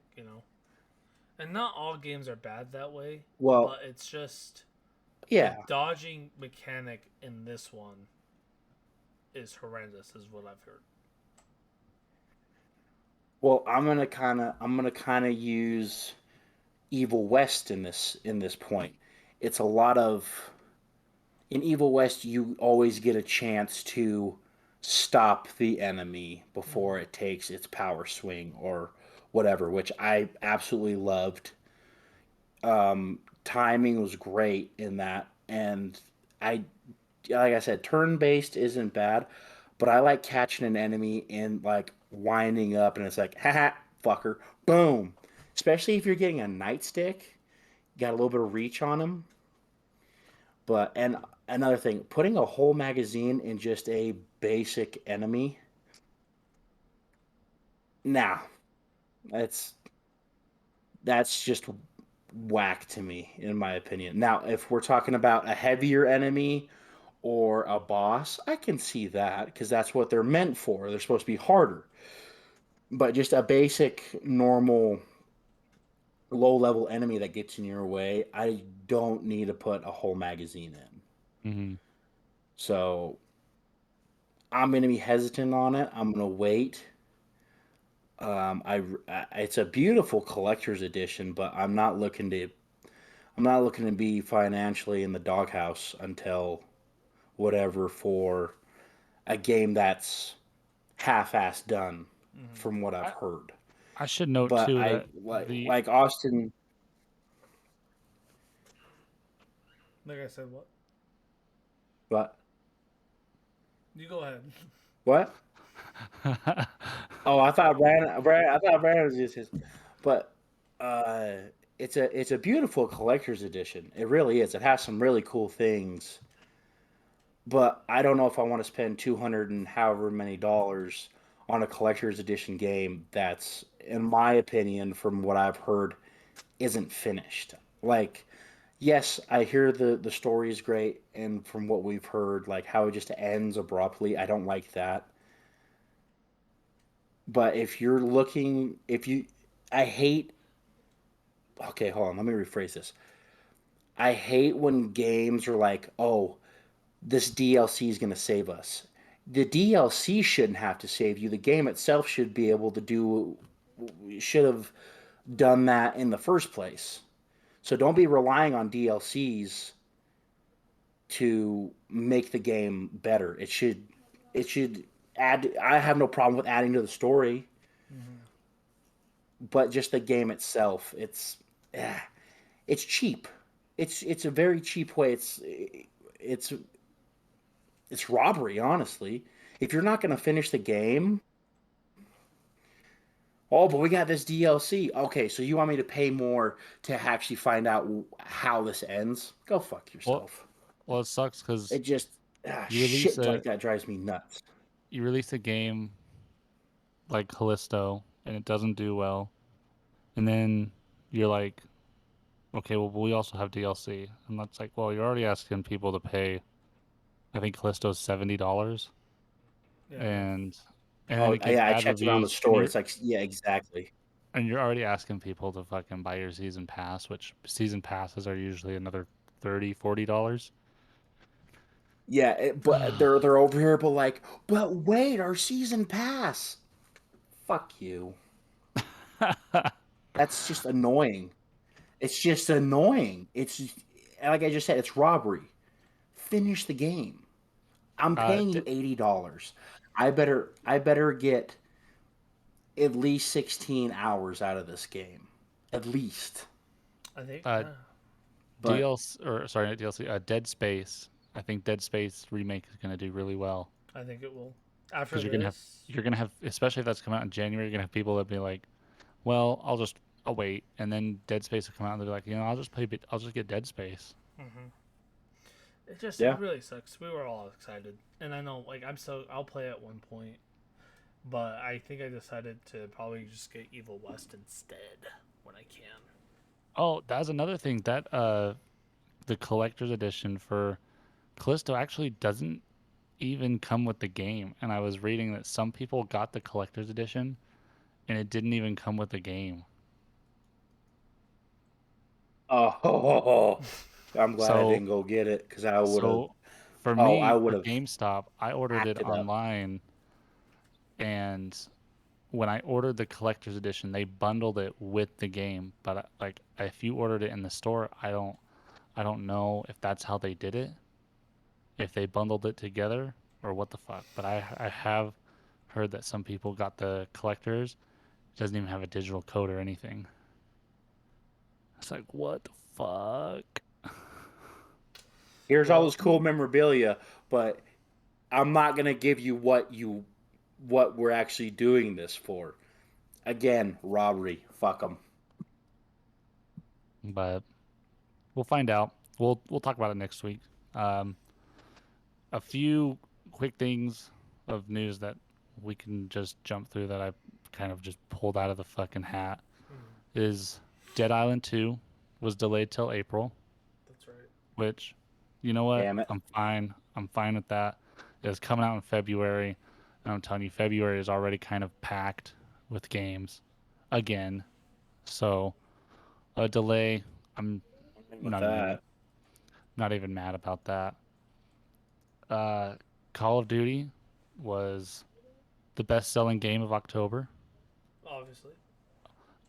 And not all games are bad that way, well, but it's just the yeah. dodging mechanic in this one is horrendous, is what I've heard. Well, I'm gonna kind of use Evil West in this point. It's a lot of in Evil West you always get a chance to stop the enemy before Mm-hmm. it takes its power swing or whatever, which I absolutely loved. Timing was great in that, and I like I said, turn based isn't bad, but I like catching an enemy and like winding up, and it's like, haha, fucker, boom. Especially if you're getting a nightstick, you got a little bit of reach on him. But and another thing, putting a whole magazine in just a basic enemy, nah, that's that's just whack to me, in my opinion. Now, if we're talking about a heavier enemy or a boss, I can see that because that's what they're meant for. They're supposed to be harder. But just a basic, normal, low level enemy that gets in your way, I don't need to put a whole magazine in. Hmm. So I'm going to be hesitant on it. I'm going to wait. It's a beautiful collector's edition, but I'm not looking to be financially in the doghouse until whatever for a game that's half-assed done, Mm-hmm. from what I've I heard. I should note But too I that like the like Austin. Like I said, what? What? You go ahead. What? Oh, I thought Brandon was just his. But uh, it's a beautiful collector's edition. It really is. It has some really cool things. But I don't know if I want to spend 200 and however many dollars on a collector's edition game that's, in my opinion, from what I've heard, isn't finished. Like, yes, I hear the story is great, and from what we've heard, like how it just ends abruptly, I don't like that. But if you, I hate. Okay, hold on. Let me rephrase this. I hate when games are like, oh, this DLC is going to save us. The DLC shouldn't have to save you. The game itself should be able to should have done that in the first place. So don't be relying on DLCs to make the game better. It should add. I have no problem with adding to the story, Mm-hmm. but just the game itself, eh, it's cheap. It's a very cheap way. It's it's robbery, honestly. If you're not going to finish the game, oh, but we got this DLC. Okay, so you want me to pay more to actually find out how this ends? Go fuck well, yourself. well, it sucks because It just you release shit a like that drives me nuts. you release a game like Callisto and it doesn't do well, and then you're like, okay, well, we also have DLC, and that's like, well, you're already asking people to pay. I think Callisto's $70, Yeah, and then Oh it gets yeah, I bad checked around the reviews, and store. It's like, yeah, exactly. you're already asking people to fucking buy your season pass, which season passes are usually another $30, $40. Yeah, but they're over here, but like, but wait, our season pass. Fuck you. That's just annoying. It's just annoying. Like I just said, it's robbery. Finish the game. I'm uh, paying you $80. I better get at least 16 hours out of this game. At least. I think. uh, But DLC or sorry, not DLC, Dead Space. I think Dead Space remake is gonna do really well I think it will. After because this, you're gonna have, especially if that's come out in January, you're gonna have people that be like, well, I'll wait, and then Dead Space will come out, and they're like, I'll just get Dead Space. it yeah, really sucks. We were all excited, and I know like I'll play at one point, but I think I decided to probably just get Evil West instead when I can. Oh, that's another thing that the collector's edition for Callisto actually doesn't even come with the game, and I was reading that some people got the collector's edition, and it didn't even come with the game. oh, I'm glad I So didn't go get it because I would have. So for Oh, I me, would for have GameStop, I ordered it acted up. online, and when I ordered the collector's edition, they bundled it with the game. But like, if you ordered it in the store, I don't know if that's how they did it, if they bundled it together or what the fuck. But I have heard that some people got the collector's. It doesn't even have a digital code or anything. It's like, what the fuck? Here's all Well, this cool memorabilia, but I'm not gonna give you what we're actually doing this for. Again, robbery. Fuck them. But we'll find out. We'll talk about it next week. Um, a few quick things of news that we can just jump through that I kind of just pulled out of the fucking hat is Dead Island 2 was delayed till April, that's right. which, you know what? Damn it. I'm fine. I'm fine with that. It's coming out in February, and I'm telling you, February is already kind of packed with games again. So a delay, I'm With not even that, not even mad about that. Uh, Call of Duty was the best-selling game of October. Obviously,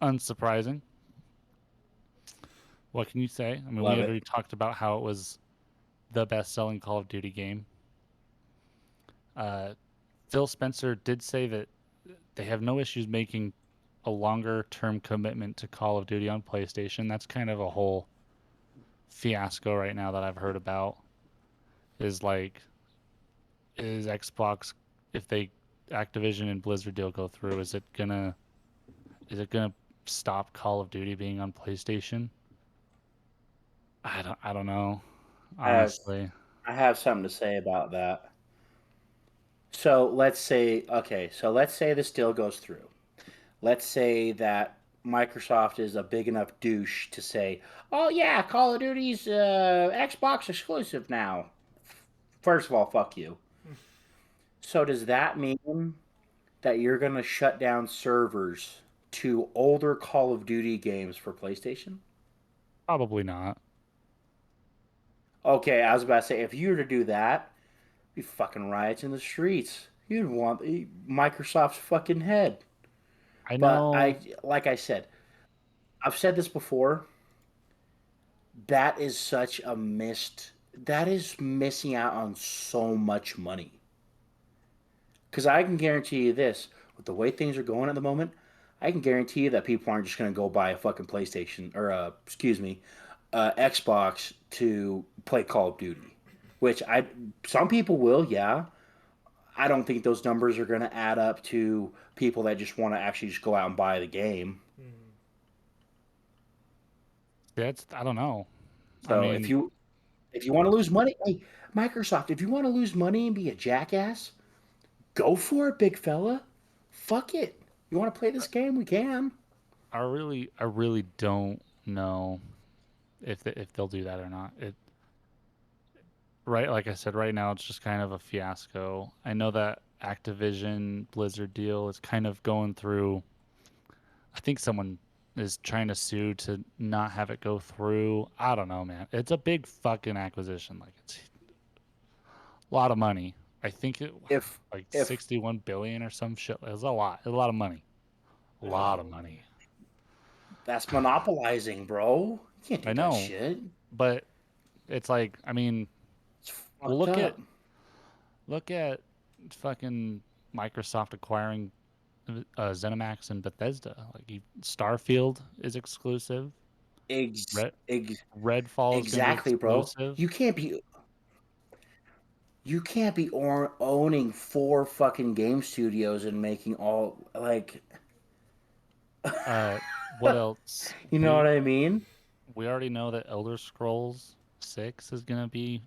Unsurprising. What can you say? I mean, we love it. already talked about how it was the best-selling Call of Duty game. Uh, Phil Spencer did say that they have no issues making a longer-term commitment to Call of Duty on PlayStation. That's kind of a whole fiasco right now that I've heard about. Is like, is Xbox, if they Activision and Blizzard deal go through, is it gonna stop Call of Duty being on PlayStation? I don't know, I have honestly. I have something to say about that. So let's say this deal goes through. Let's say that Microsoft is a big enough douche to say, "Oh yeah, Call of Duty's Xbox exclusive now." First of all, fuck you. So does that mean that you're gonna shut down servers to older Call of Duty games for PlayStation? Probably not. Okay, I was about to say if you were to do that, be fucking riots in the streets. You'd want Microsoft's fucking head. I But know. like I said, I've said this before. That is such a missed. That is missing out on so much money. Because I can guarantee you this, with the way things are going at the moment, I can guarantee you that people aren't just going to go buy a fucking PlayStation or excuse me, Xbox to play Call of Duty. Which some people will, yeah. I don't think those numbers are going to add up to people that just want to actually just go out and buy the game. That's, I don't know. I So if mean, you want to lose money, hey Microsoft, if you want to lose money and be a jackass, go for it, big fella. Fuck it. You want to play this game? We can. I really don't know if they'll do that or not. It right, like I said, right now it's just kind of a fiasco. I know that Activision Blizzard deal is kind of going through. I think someone is trying to sue to not have it go through. I don't know, man. It's a big fucking acquisition. Like it's a lot of money. I think it If like if 61 billion or some shit. It's a lot. It's a lot of money. A lot of Holy. money. that's monopolizing, bro. You can't I do that know, shit. but it's like I mean, It's well, fucked up. look at fucking Microsoft acquiring ZeniMax and Bethesda. Starfield is exclusive. Ex, Red ex, Redfall is going to be exactly, bro. exclusive. You can't be owning four fucking game studios and making all like Uh, what else? you know what I mean? We already know that Elder Scrolls 6 is going to be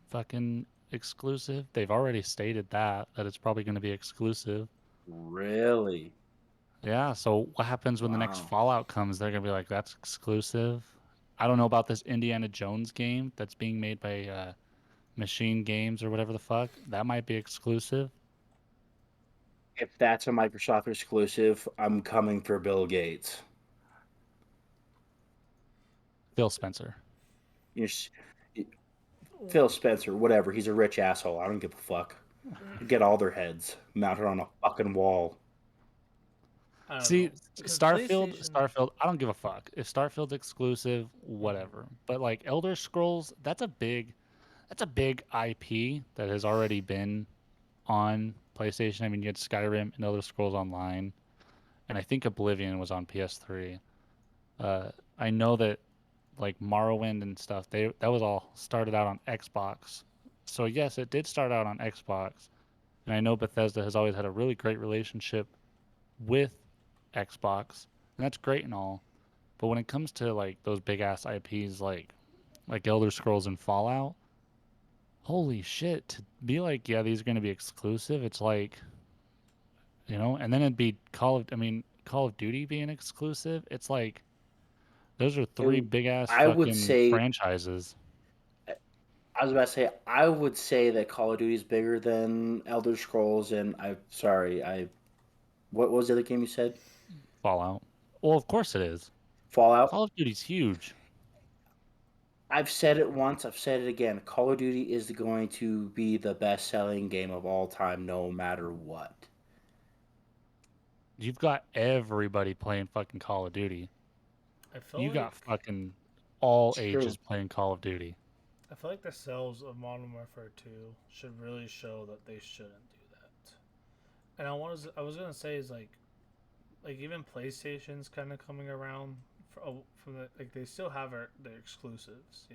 fucking exclusive. They've already stated that it's probably going to be exclusive. Really? Yeah, so what happens when the next Wow. Fallout comes? They're going to be like that's exclusive. I don't know about this Indiana Jones game that's being made by Machine Games or whatever the fuck. That might be exclusive. If that's a Microsoft exclusive, I'm coming for Bill Gates. Phil Spencer. You Phil Spencer, whatever. He's a rich asshole. I don't give a fuck. Get all their heads mounted on a fucking wall. I don't See, know because PlayStation. Starfield, I don't give a fuck. If Starfield's exclusive, whatever. But like Elder Scrolls, that's a big IP that has already been on PlayStation. I mean, you had Skyrim and Elder Scrolls Online, and I think Oblivion was on PS3. I know that like Morrowind and stuff, that was all started out on Xbox. So yes, it did start out on Xbox, and I know Bethesda has always had a really great relationship with Xbox, and that's great and all. But when it comes to like those big ass IPs like Elder Scrolls and Fallout, holy shit, to be like, yeah, these are going to be exclusive. It's like, and then it'd be Call of Duty being exclusive. It's like those are three It, big ass I would fucking say, franchises. I was about to say, I would say that Call of Duty is bigger than Elder Scrolls, and what was the other game you said? Fallout. Well, of course it is. Fallout. Call of Duty's huge. I've said it once, I've said it again. Call of Duty is going to be the best selling game of all time, no matter what. You've got everybody playing fucking Call of Duty. I feel You got like fucking all It's ages true. playing Call of Duty. I feel like the sales of Modern Warfare 2 should really show that they shouldn't do that. And I was gonna say is like even PlayStation's kind of coming around from the like they still have their exclusives,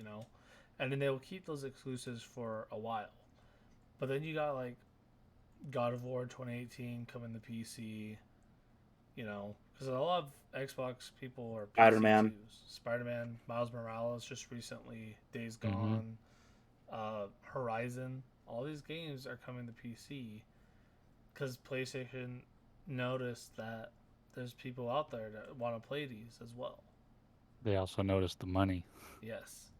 and then they will keep those exclusives for a while. But then you got like God of War 2018 coming to PC, because a lot of Xbox people are Spider PC Man. too. Spider Man, Miles Morales just recently, Days Mm-hmm. Gone, Horizon. All these games are coming to PC because PlayStation noticed that there's people out there that want to play these as well. They also noticed the money. Yes.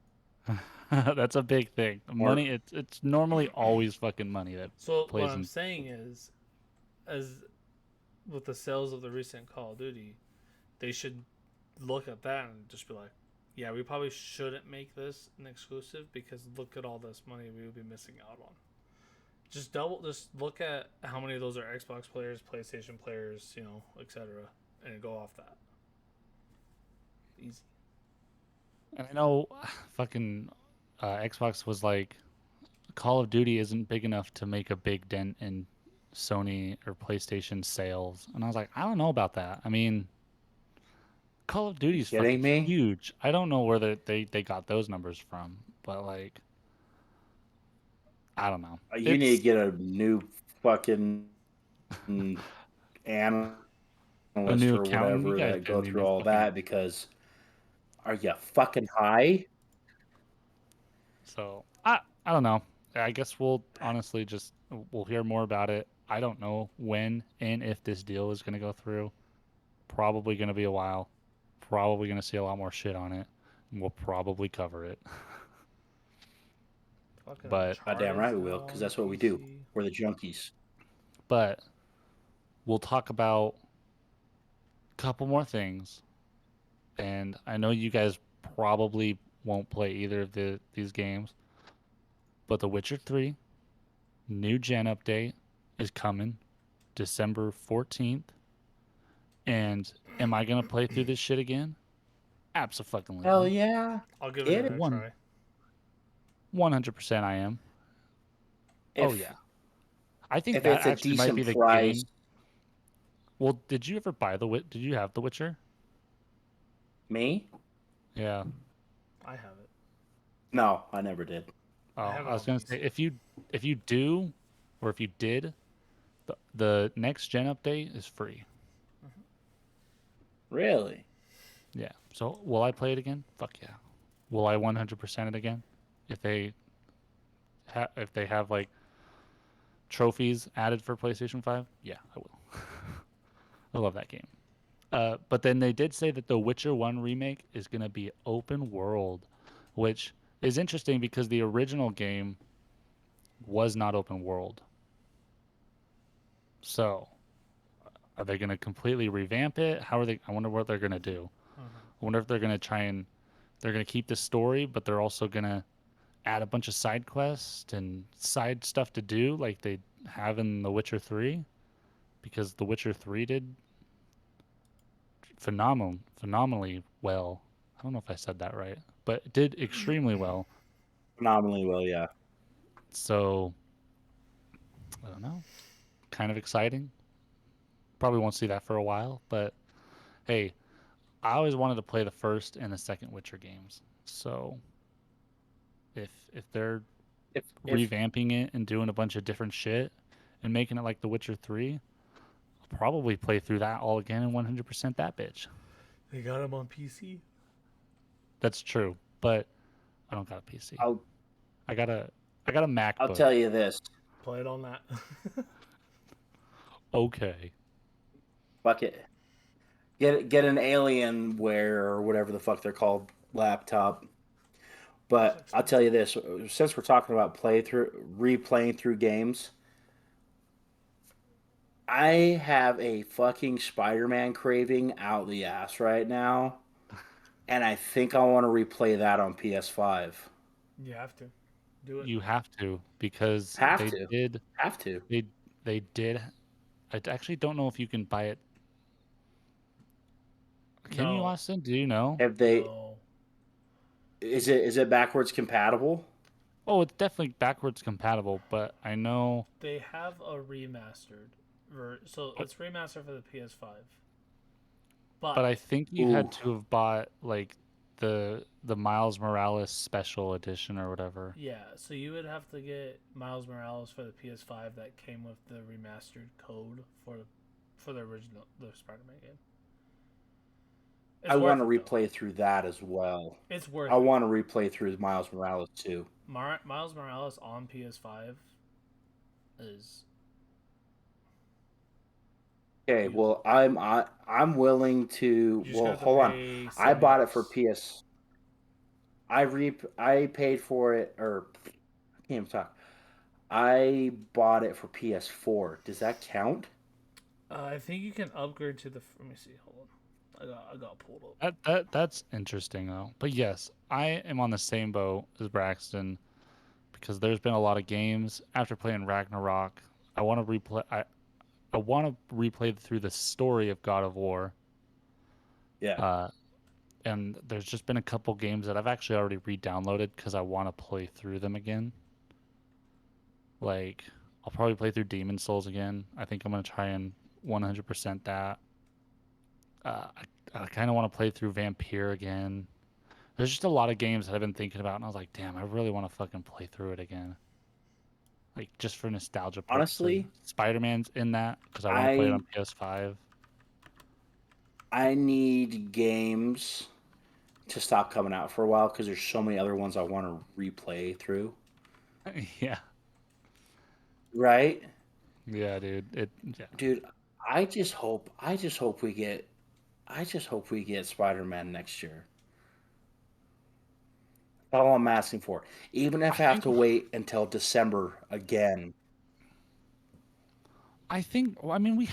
That's a big thing. Or Money. It's normally always fucking money that So what plays I'm in. saying is, as with the sales of the recent Call of Duty, they should look at that and just be like, yeah, we probably shouldn't make this an exclusive because look at all this money we would be missing out on. Just look at how many of those are Xbox players, PlayStation players, etc., and go off that. Easy. And I know, fucking Xbox was like, Call of Duty isn't big enough to make a big dent in Sony or PlayStation sales, and I was like, I don't know about that. I mean, Call of you Duty's fucking kidding me? huge. I don't know where they got those numbers from, but like, I don't know. You need to It's get a new fucking analyst a new or accountant. You whatever guys that gonna go need through new all fucking. that because are you fucking high? So I don't know. I guess we'll honestly just we'll hear more about it. I don't know when and if this deal is going to go through. Probably going to be a while. Probably going to see a lot more shit on it. And we'll probably cover it. Fucking But Goddamn Uncharted's right we will, now because on that's what we do. PC. We're the junkies. we'll talk about a couple more things. And I know you guys probably won't play either of these games, but The Witcher 3 new gen update is coming December 14th. And am I going to play through this shit again? Hell Absolutely. yeah. I'll give it Get it. another One try. 100% I am. Oh If yeah. I think if that it's a actually might be decent the price, game. Well, did you ever buy Did you have The Witcher? me? Yeah. I have it. No, I never did. I Oh, have I it was on gonna say PC. if you do, or if you did, the next gen update is free. Really? Yeah. So will I play it again? Fuck yeah. Will I 100% it again? If they if they have like trophies added for PlayStation 5, yeah, I will. I love that game. But then they did say that the Witcher 1 remake is going to be open world, which is interesting because the original game was not open world. So, are they going to completely revamp it? How are they? I wonder what they're going to do. I wonder if they're going to try and they're going to keep the story, but they're also going to add a bunch of side quests and side stuff to do like they have in The Witcher 3 because The Witcher 3 did phenomenally well. I don't know if I said that right, but it did extremely well. Phenomenally well, yeah. So I don't know. Kind of exciting. Probably won't see that for a while, but hey, I always wanted to play the first and the second Witcher games. So if they're If revamping it and doing a bunch of different shit and making it like The Witcher 3, I'll probably play through that all again and 100% that bitch. They got them on PC. That's true, but I don't got a PC. I'll I got a I got a I'll MacBook. tell you this. Play it on that. Okay. Fuck it. Get an Alienware or whatever the fuck they're called laptop. It's But I'll tell expensive. you this, since we're talking about replaying through games, I have a fucking Spider-Man craving out the ass right now, and I think I want to replay that on PS5. You have to do it. You have to because Have to. Have to. they they did. I actually don't know if you can buy it. Can you, No, Austin? Do you know? Have they no. is it backwards compatible? Oh, it's definitely backwards compatible, but I know. They have a remastered so it's remastered for the PS5. But But I think you Ooh, had to have bought like the Miles Morales special edition or whatever. yeah, so you would have to get Miles Morales for the PS5 that came with the remastered code for the original the Spider-Man game. I It's want worth to it though. replay through that as well. It's I worth it. want to replay through Miles Morales too. Miles Morales on PS5 is Okay, beautiful. well I'm willing to. You just Well, have to hold on. pay I bought it for $70. PS. I paid for it, or I can't even talk. I bought it for PS4. Does that count? I think you can upgrade to the. Let me see. Hold on. I got pulled up. That's interesting though. But yes, I am on the same boat as Braxton because there's been a lot of games after playing Ragnarok. I want to replay. I want to replay through the story of God of War. Yeah. Uh, and there's just been a couple games that I've actually already re-downloaded because I want to play through them again. Like I'll probably play through Demon Souls again. I think I'm gonna try and 100% that. I kind of want to play through Vampire again. There's just a lot of games that I've been thinking about, and I was like, damn, I really want to fucking play through it again. Like just for nostalgia purposes. Honestly, Spider Man's in that because I want to play it I on PS5. I need games to stop coming out for a while because there's so many other ones I want to replay through. Yeah, Right? Yeah, dude. Yeah. Dude, I just hope we get, I just hope we get Spider-Man next year. That's all I'm asking for. Even I if I have think to wait until December again. well, I mean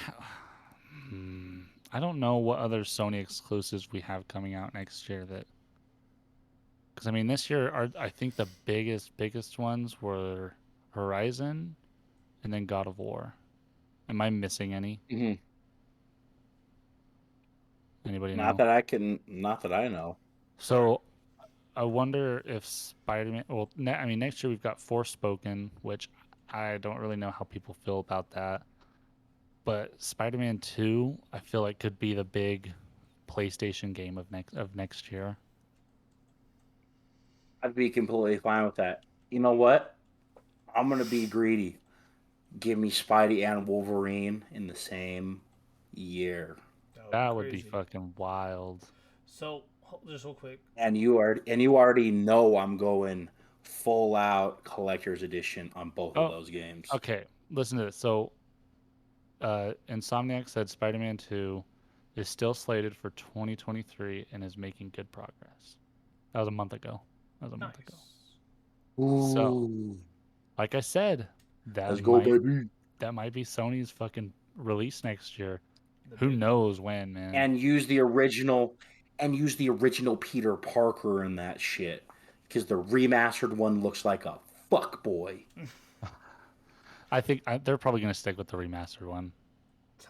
I don't know what other Sony exclusives we have coming out next year that because I mean this year I think the biggest ones were Horizon and then God of War. Am I missing any? Hmm. Anybody Not know? that I can, not that I know. Sorry. So I wonder if Spider-Man. Well, I mean, next year we've got Forspoken, which I don't really know how people feel about that. But Spider-Man 2, I feel like could be the big PlayStation game of next year. I'd be completely fine with that. You know what? I'm gonna be greedy. Give me Spidey and Wolverine in the same year. That would be That would be crazy. fucking wild. So, just real quick. And you already know I'm going full out collector's edition on both of Oh, those games. okay. Listen to this. So, Insomniac said Spider-Man 2 is still slated for 2023 and is making good progress. That was a month ago. That was a month ago. Nice. So, Ooh, like I said, let's go, baby! that might be Sony's fucking release next year. The Who big one. knows when, man? And use the original, and use the original Peter Parker in that shit, because the remastered one looks like a fuck boy. I think they're probably gonna stick with the remastered one.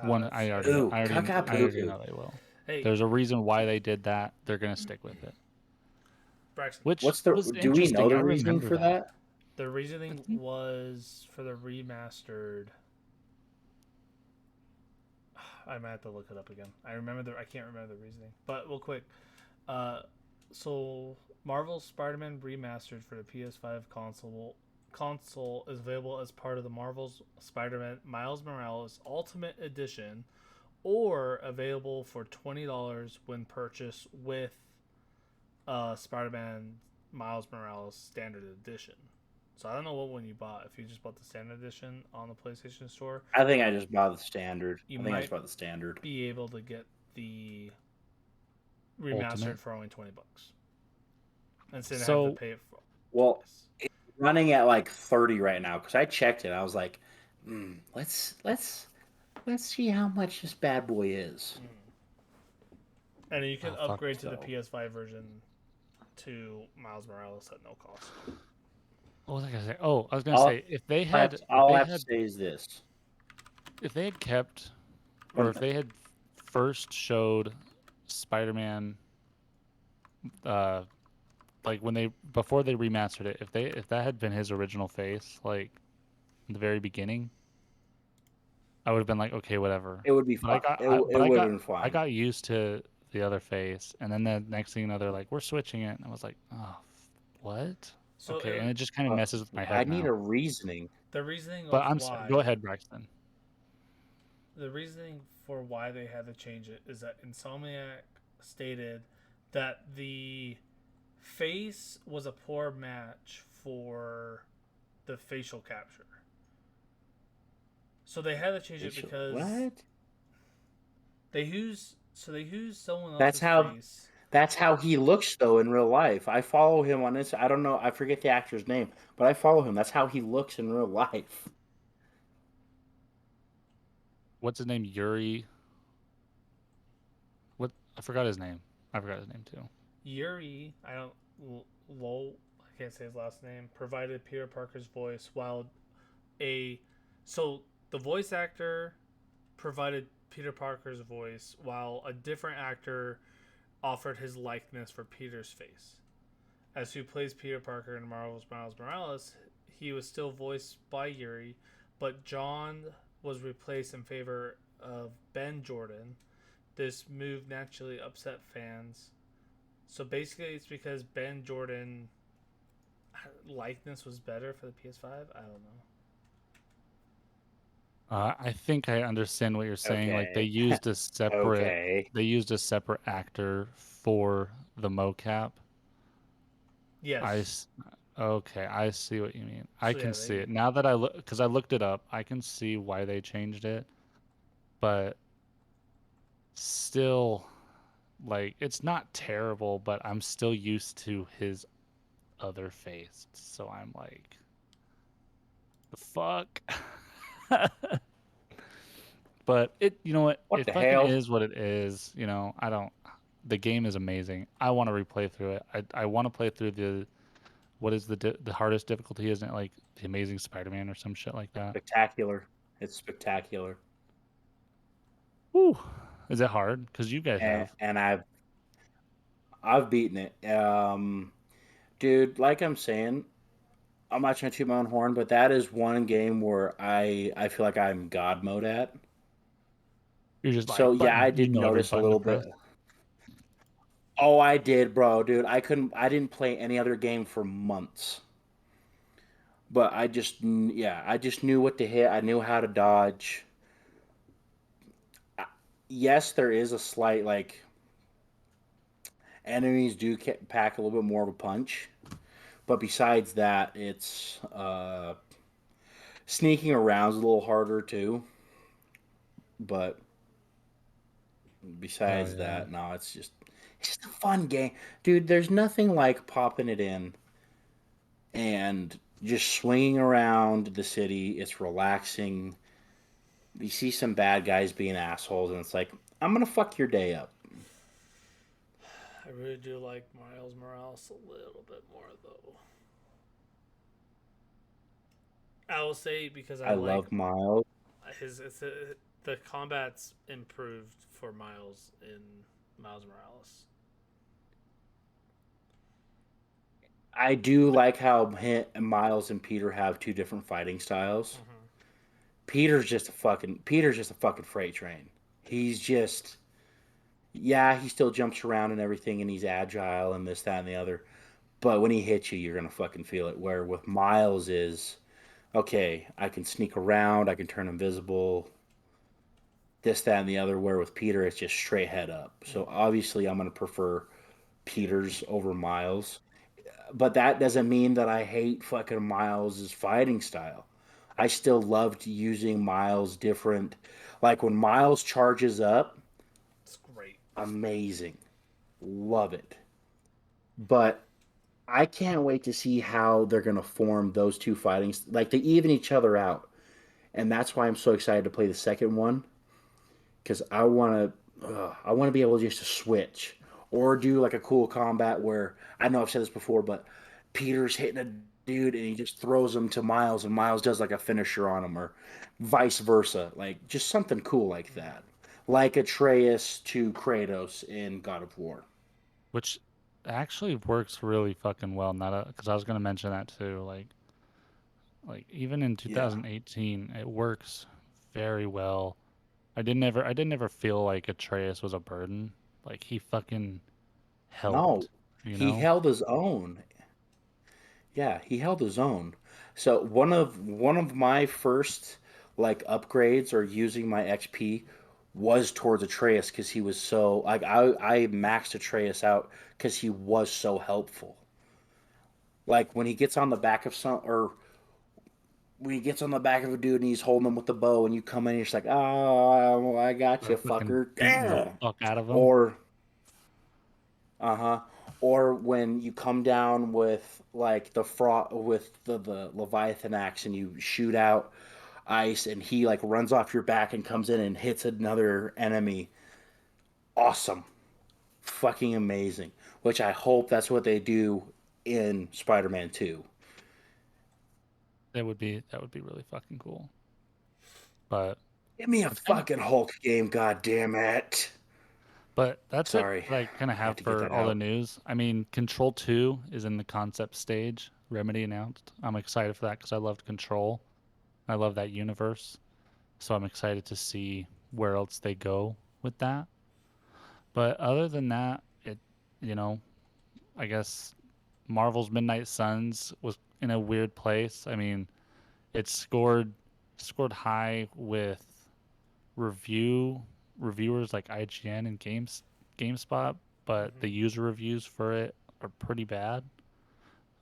One, That's I already know. Ooh, caca I poo already poo. know they will. Hey, There's a reason why they did that. They're gonna stick with it, Braxton. which What's the? was Do we know interesting. the I reasoning remember for that. that? The I reasoning think was for the remastered. I might have to look it up again. I can't remember the reasoning. But real quick, uh, so Marvel's Spider-Man remastered for the PS5 console is available as part of the Marvel's Spider-Man Miles Morales Ultimate Edition, or available for $20 when purchased with Spider-Man Miles Morales Standard Edition. So I don't know what one you bought. If you just bought the Standard Edition on the PlayStation Store, I think I just bought the standard. you I think I might just bought the standard. be able to get the Ultimate. remastered for only $20, instead of have to So pay it for Well, twice. it's running at like 30 right now because I checked it. I was like, let's see how much this bad boy is. And you can oh fuck. upgrade to the So PS5 version to Miles Morales at no cost. What was I gonna say? Oh, I was gonna all say all I have to say is this. if they had kept or When, if they had first showed Spider-Man uh like when they before they remastered it, if that had been his original face, like in the very beginning, I would have been like, okay, whatever. it would be fine. It would have been I fine. got used to the other face, and then the next thing you know, they're like, we're switching it, and I was like, oh, what? So Okay, and it just kind of Uh, messes with my I head need now. a reasoning. the reasoning But of I'm sorry. Go why ahead, Braxton. the reasoning for why they had to change it is that Insomniac stated that the face was a poor match for the facial capture. So they had to change it because What? they used someone That's else's how face. that's how he looks though in real life. I follow him on this. I don't know. I forget the actor's name, but I follow him. That's how he looks in real life. What's his name? Yuri. What? I forgot his name. I forgot his name too. Yuri, I don't Lol, I can't say his last name, provided Peter Parker's voice, while a so the voice actor provided Peter Parker's voice while a different actor offered his likeness for Peter's face. As who plays Peter Parker in Marvel's Miles Morales, he was still voiced by Yuri, but John was replaced in favor of Ben Jordan. This move naturally upset fans. So basically, it's because Ben Jordan likeness was better for the PS5. I don't know. I think I understand what you're saying. Like Okay. Okay. they used a separate actor for the mocap. I Yes, s- Okay, I see what you mean. I So can yeah, see they it now that I look because I looked it up. I can see why they changed it, but still, like, it's not terrible. But I'm still used to his other face, so I'm like, the fuck. But you know what? What It the fucking hell? is what it is. I don't. The game is amazing. I want to replay through it. I want to play through what is the hardest difficulty? Isn't it like the Amazing Spider-Man or some shit like that? Spectacular. It's spectacular. Woo! Is it hard? Because you guys And have. I've beaten it. Dude, like I'm saying, I'm not trying to toot my own horn, but that is one game where I feel like I'm God mode at. You're just So like yeah, button. I You did know every notice a button to little bit. press. Oh, I did, bro, dude. I didn't play any other game for months. But yeah, I just knew what to hit. I knew how to dodge. Yes, there is a slight like enemies do pack a little bit more of a punch, but besides that, it's sneaking around is a little harder too. But Oh besides yeah. that, no, it's just a fun game, dude. There's nothing like popping it in and just swinging around the city. It's relaxing. You see some bad guys being assholes, and it's like, I'm gonna fuck your day up. I really do like Miles Morales a little bit more though. I will say because I I like love Miles. his the combat's improved for Miles in Miles Morales. I do Like, like how Miles and Peter have two different fighting styles. mm-hmm. Peter's just a fucking freight train. He's just yeah, he still jumps around and everything, and he's agile and this, that, and the other. But when he hits you, you're gonna fucking feel it. Where with Miles is okay, I can sneak around, I can turn invisible, this, that, and the other. Where with Peter, it's just straight head up. So Mm-hmm. obviously, I'm gonna prefer Peter's over Miles. But that doesn't mean that I hate fucking Miles's fighting style. I still loved using Miles different. Like when Miles charges up, It's great. amazing, love it. But I can't wait to see how they're gonna form those two fighting. Like they even each other out, and that's why I'm so excited to play the second one because I want to be able just to switch or do like a cool combat where I know I've said this before, but Peter's hitting a dude and he just throws him to Miles and Miles does like a finisher on him or vice versa, like just something cool like Mm-hmm. that, like Atreus to Kratos in God of War. Which actually works really fucking well. Not because I was gonna mention that too. Like even in Yeah. 2018, it works very well. I didn't ever feel like Atreus was a burden. Like he fucking No, helped, you he know? held his own. Yeah, he held his own. So one of my first like upgrades or using my XP was towards Atreus because he was so like I maxed Atreus out because he was so helpful. Like when he gets on the back of some or when he gets on the back of a dude and he's holding him with the bow and you come in and you're just like, oh, I got you, Start fucking fucker. beating the Yeah. fuck out of him. Or uh-huh. Or when you come down with like the frog with the Leviathan axe and you shoot out ice and he like runs off your back and comes in and hits another enemy. Awesome. Fucking amazing. Which I hope that's what they do in Spider-Man 2. That would be really fucking cool. But Give me a it's kind of fucking Hulk game, god damn it. but that's it Sorry. that I kind of I had have to get for that all the out. news. I mean, Control 2 is in the concept stage. Remedy announced. I'm excited for that because I loved Control. I love that universe. So I'm excited to see where else they go with that. But other than that, you know, I guess Marvel's Midnight Suns was in a weird place. I mean, it scored high with review reviewers like IGN and GameSpot, but the Mm-hmm. user reviews for it are pretty bad.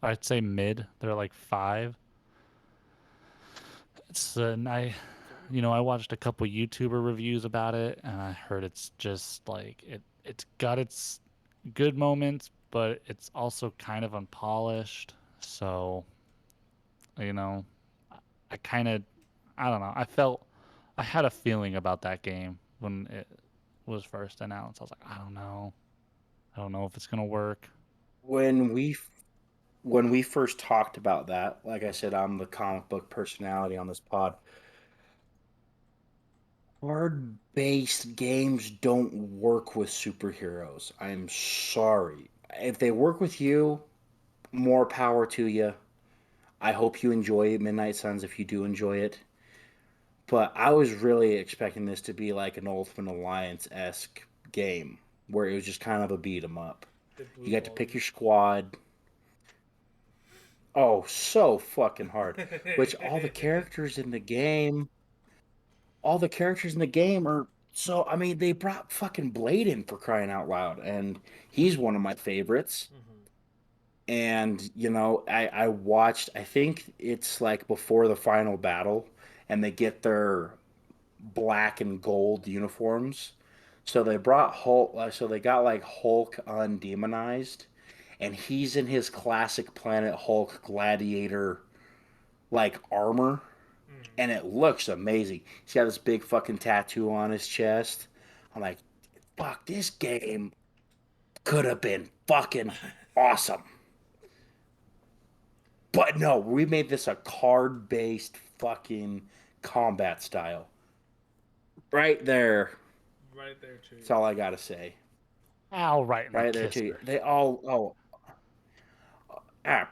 I'd say mid. They're like 5. And I watched a couple YouTuber reviews about it, and I heard it's just like it's got its good moments, but it's also kind of unpolished. So, you know, I kind of, I don't know. I had a feeling about that game when it was first announced. I was like, I don't know. I don't know if it's gonna work. When we first talked about that, like I said, I'm the comic book personality on this pod. Card-based games don't work with superheroes. I'm sorry. If they work with you, more power to you. I hope you enjoy Midnight Suns if you do enjoy it. But I was really expecting this to be like an Ultimate Alliance esque game where it was just kind of a beat 'em up. They You blue got to balled pick your squad. Oh, so fucking hard. Which all the characters in the game are so. I mean, they brought fucking Blade in for crying out loud, and he's one of my favorites. hmm And I watched. I think it's like before the final battle, and they get their black and gold uniforms. So they brought Hulk. So they got like Hulk undemonized, and he's in his classic Planet Hulk gladiator like armor, hmm and it looks amazing. He's got this big fucking tattoo on his chest. I'm like, fuck, this game could have been fucking awesome. But no, we made this a card based fucking combat style. Right there. Right there, That's tree. all I gotta say. Ow, right in the Right there too. kisser. They all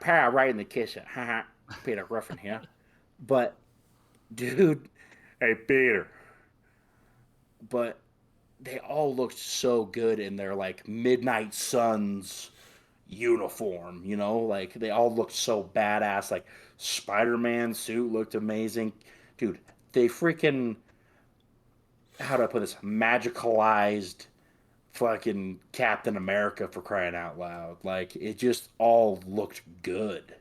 pow right in the kisser. Haha. Peter Griffin here. But dude, hey Peter. But they all looked so good in their like Midnight Suns uniform, like they all looked so badass. Like Spider-Man suit looked amazing. Dude, they freaking, how do I put this, magicalized fucking Captain America for crying out loud. Like it just all looked good.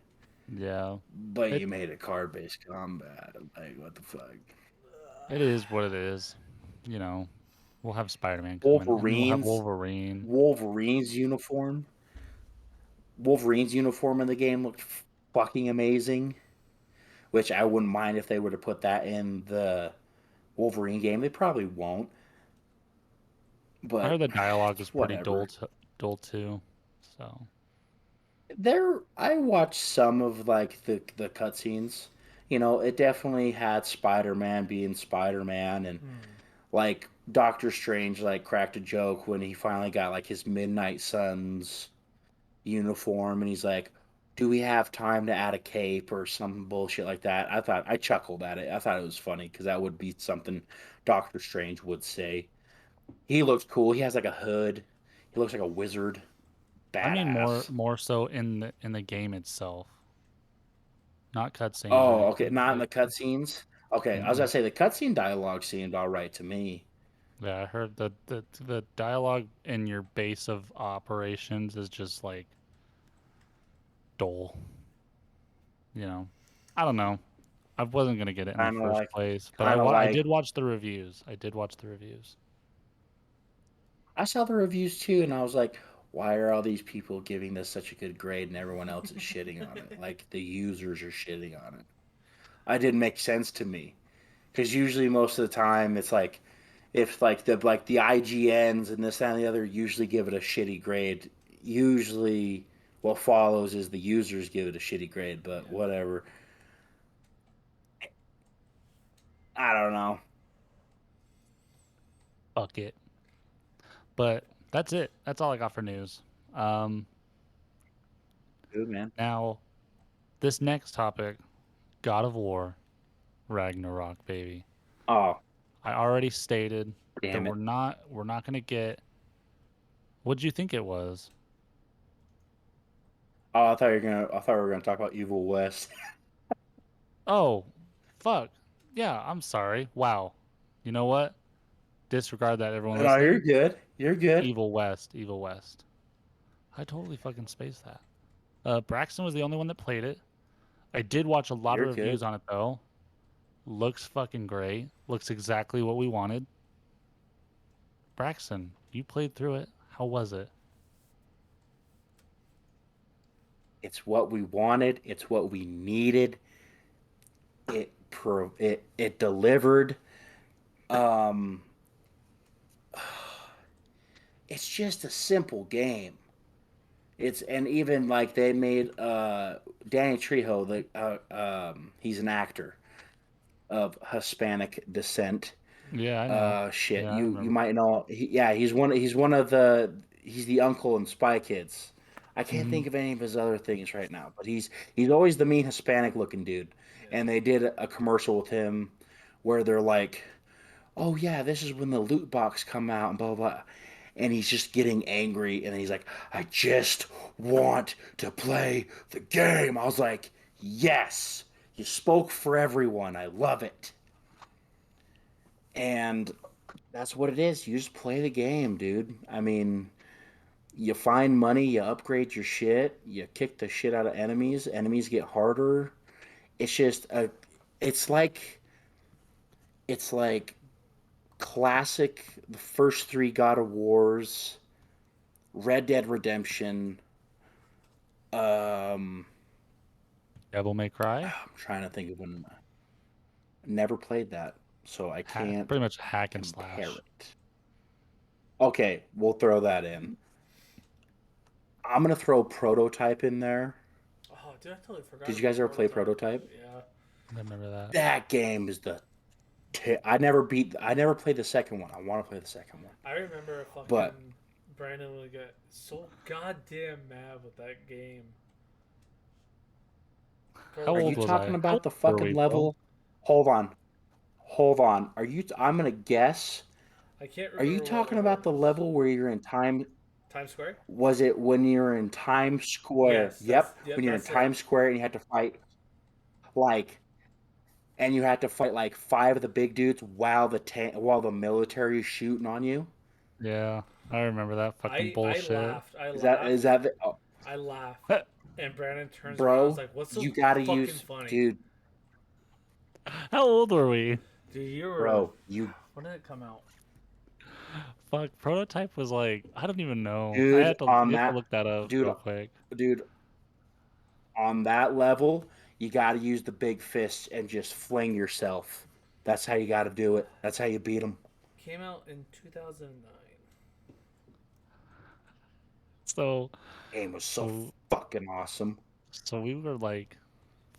Yeah, But it you made it card-based combat. Like what the fuck? it is what it is. You know, we'll have Spider-Man coming, and we'll have Wolverine's Wolverine. Wolverine's uniform. Wolverine's uniform in the game looked fucking amazing, which I wouldn't mind if they were to put that in the Wolverine game. They probably won't, I heard but the dialogue is pretty whatever. dull too. So I watched some of like the cutscenes. It definitely had Spider-Man being Spider-Man, and Mm. like Doctor Strange like cracked a joke when he finally got like his Midnight Suns uniform, and he's like, "Do we have time to add a cape or some bullshit like that?" I chuckled at it. I thought it was funny because that would be something Doctor Strange would say. He looks cool. He has like a hood. He looks like a wizard. I mean more Badass. more so in the game itself, not cutscenes or Oh, okay. anything. Not in the cutscenes. Okay, I was gonna Mm-mm. say the cutscene dialogue seemed all right to me. Yeah, I heard the dialogue in your base of operations is just like dull. You know, I don't know. I wasn't gonna get it in the Kind of first like, place, but kind of I like. did watch the reviews. I did watch the reviews. I saw the reviews too, and I was like, why are all these people giving this such a good grade and everyone else is shitting on it? Like the users are shitting on it. It didn't make sense to me because usually most of the time it's like if like the IGNs and this that, and the other usually give it a shitty grade. Usually, what follows is the users give it a shitty grade, but Yeah. whatever. I don't know. Fuck it. But that's it. That's all I got for news. Um, Good man. Now this next topic, God of War, Ragnarok, baby. Oh, I already stated that damn it. we're not gonna get. What'd you think it was? Oh, I thought we were gonna talk about Evil West. Oh, fuck. Yeah, I'm sorry. Wow. You know what? Disregard that, everyone No, you're listening. good. You're good. Evil West, Evil West. I totally fucking spaced that. Braxton was the only one that played it. I did watch a lot of You're reviews good. on it though. Looks fucking great. Looks exactly what we wanted. Braxton, you played through it. How was it? It's what we wanted. It's what we needed. It delivered. Um, it's just a simple game. It's and even like they made Danny Trejo, he's an actor of Hispanic descent. Yeah, I know. Shit, Yeah, I you remember. might know. Yeah, he's the uncle in Spy Kids. I can't Hmm. think of any of his other things right now, but he's always the mean Hispanic looking dude. Yeah. And they did a commercial with him where they're like, "Oh yeah, this is when the loot box come out and blah blah." Blah. And he's just getting angry, and he's like, "I just want to play the game." I was like, "Yes, you spoke for everyone. I love it." And that's what it is. You just play the game, dude. I mean, you find money, you upgrade your shit, you kick the shit out of enemies. Enemies get harder. It's just a, it's like, it's like classic. The first three God of Wars, Red Dead Redemption. Um, Devil May Cry. I'm trying to think of when. Never played that, so I can't Pretty much hack and compare slash. it. Okay, we'll throw that in. I'm gonna throw Prototype in there. Oh, dude, I totally forgot Did you about guys ever play Prototype. Prototype? Yeah. I remember that. That game is I never played the second one. I want to play the second one. I remember But fucking Brandon would get so goddamn mad with that game. For How are like, you old was talking I? How about old the were fucking we, bro? level? Hold on. Hold on. I'm going to guess. I can't Are you remember what talking level about it the was. level where you're in time? Times Square? Was it when you're in Times Square? Yes, that's Yep, yep, when you're in that's it. Times Square and you had to fight like and you had to fight like five of the big dudes while the military is shooting on you. Yeah, I remember that fucking I bullshit. laughed. I Is laughed. that the, oh, I laughed. And Brandon turns around and is bro? like, "What's so You got to fucking use funny?" dude, How old were we? Dude, you were. bro. You When did it come out? Fuck, Prototype was like I don't even know. I dude had to on you have to that look that up dude real quick. dude on that level, you got to use the big fists and just fling yourself. That's how you got to do it. That's how you beat them. Came out in 2009. So Game was so so fucking awesome. so we were like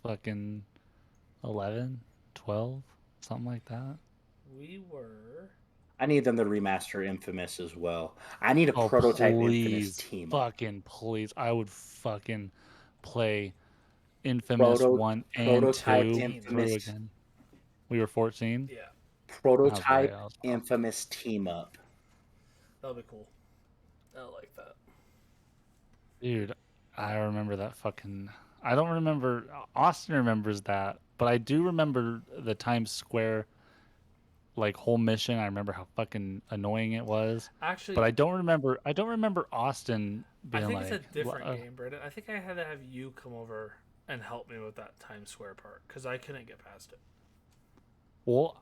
fucking 11, 12, something like that. We were. I need them to remaster Infamous as well. I need a Oh, prototype Infamous please, team up. fucking please. I would fucking play Infamous Proto 1 We were and prototype 2 14. through Infamous again. We were 14. Yeah, I was right. prototype I was wrong. Infamous team up. that'll be cool. I like that. Dude, I remember that fucking. I don't remember. Austin remembers that, but I do remember the Times Square like whole mission. I remember how fucking annoying it was, but Actually, I don't remember. I don't remember Austin I being think it's a like, different game, Brandon. I think I had to have you come over and help me with that Times Square part because I couldn't get past it. well,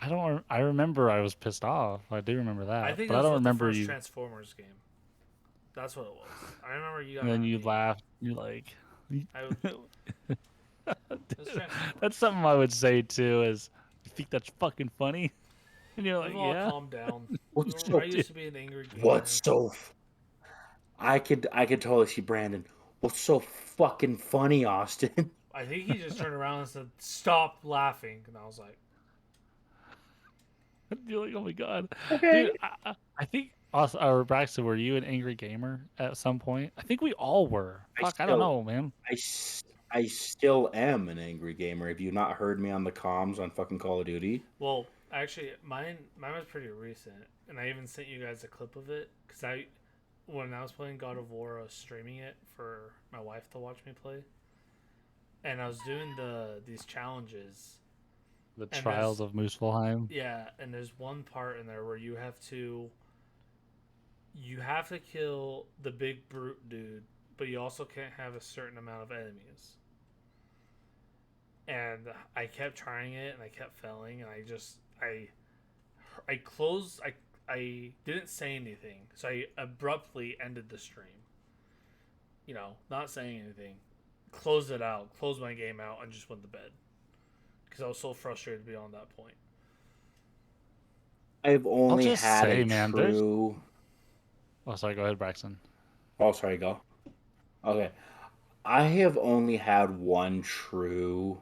I don't. I remember I was pissed off. I do remember I that, think it but I was don't with the remember first you. Transformers game. That's what it was. I remember you got And then mad at you me. laughed. You're like, I It was that's Transformers. something I would say too. Is you think that's fucking funny? And you're We've like, all yeah. calmed down. What's I so used to be an angry what's gamer. so I could totally see Brandon. What's so fucking funny, Austin? I think he just turned around and said, "Stop laughing," and I was like, You're like, oh my god, dude. Okay. I think us or Braxton, were you an angry gamer at some point? I think we all were. I Fuck, I don't still know, man. I still am an angry gamer. Have you not heard me on the comms on fucking Call of Duty? "Well, actually, mine was pretty recent, and I even sent you guys a clip of it because when I was playing God of War, I was streaming it for my wife to watch me play, and I was doing these challenges, The and there's Trials of Muspelheim. yeah, and there's one part in there where you have to kill the big brute dude but you also can't have a certain amount of enemies. And I kept trying it, and I kept failing, and I closed. I didn't say anything, so I abruptly ended the stream. Not saying anything. Closed it out, closed my game out, and just went to bed because I was so frustrated beyond that point. I've I'll only just had say, a man, true. Oh, sorry. Go ahead, Braxton. Oh, sorry, go. Okay. I have only had one true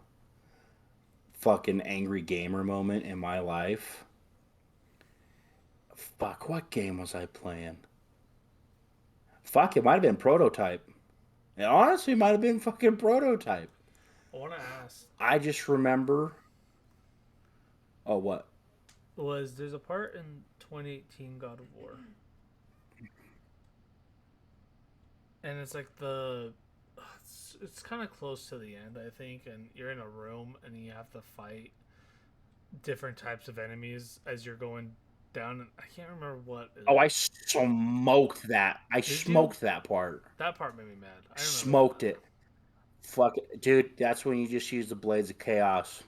fucking angry gamer moment in my life. Fuck, what game was I playing? Fuck, it might have been Prototype. It honestly might have been fucking Prototype. I want to ask: I just remember. Oh, what? there's a part in 2018 God of War, and it's like it's kind of close to the end, I think, and you're in a room and you have to fight different types of enemies as you're going down. I can't remember what it Oh, I is. smoked that. I Did you? smoked that part. That part made me mad. I remember Smoked that. it. Fuck it. Dude, that's when you just use the Blades of Chaos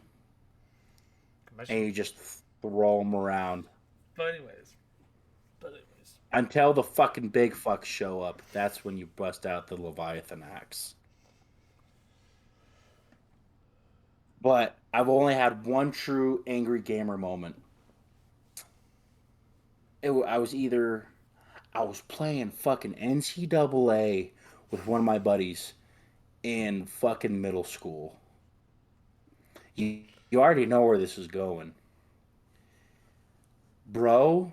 and Imagine. you just throw them around. But anyways, but anyways, Until the fucking big fucks show up. That's when you bust out the Leviathan axe. But I've only had one true angry gamer moment. I was playing fucking NCAA with one of my buddies in fucking middle school. You already know where this is going. Bro,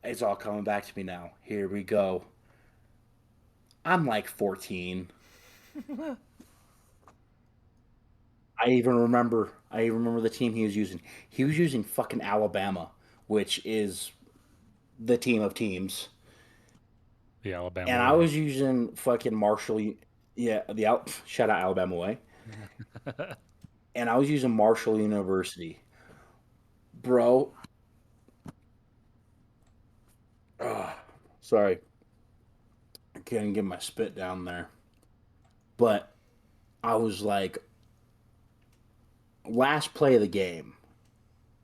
it's all coming back to me now. Here we go. I'm like 14. I even remember the team he was using. He was using fucking Alabama, which is the team of teams. The Alabama And I way. was using fucking Marshall. Yeah, shout out Alabama way. And I was using Marshall University, bro. Sorry, I couldn't get my spit down there. But I was like, last play of the game,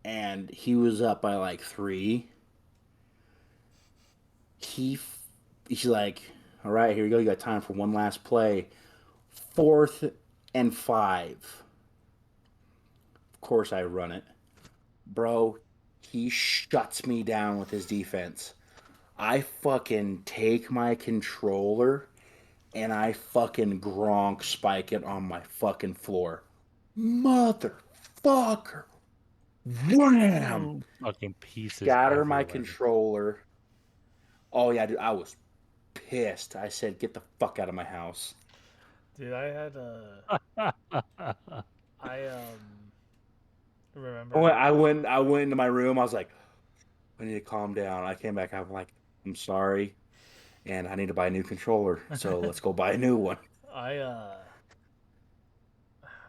and he was up by like three. He he's like, all right, here we go. You got time for one last play. 4th and 5. Of course, I run it, bro. He shuts me down with his defense. I fucking take my controller and I fucking Gronk spike it on my fucking floor. Motherfucker. Wham! You fucking pieces Scatter my everywhere. controller. Oh, yeah, dude, I was pissed. I said, get the fuck out of my house. dude, I I remember. went, I went, I went into my room. I was like, I need to calm down. I came back. I'm like, I'm sorry, and I need to buy a new controller. So let's go buy a new one. I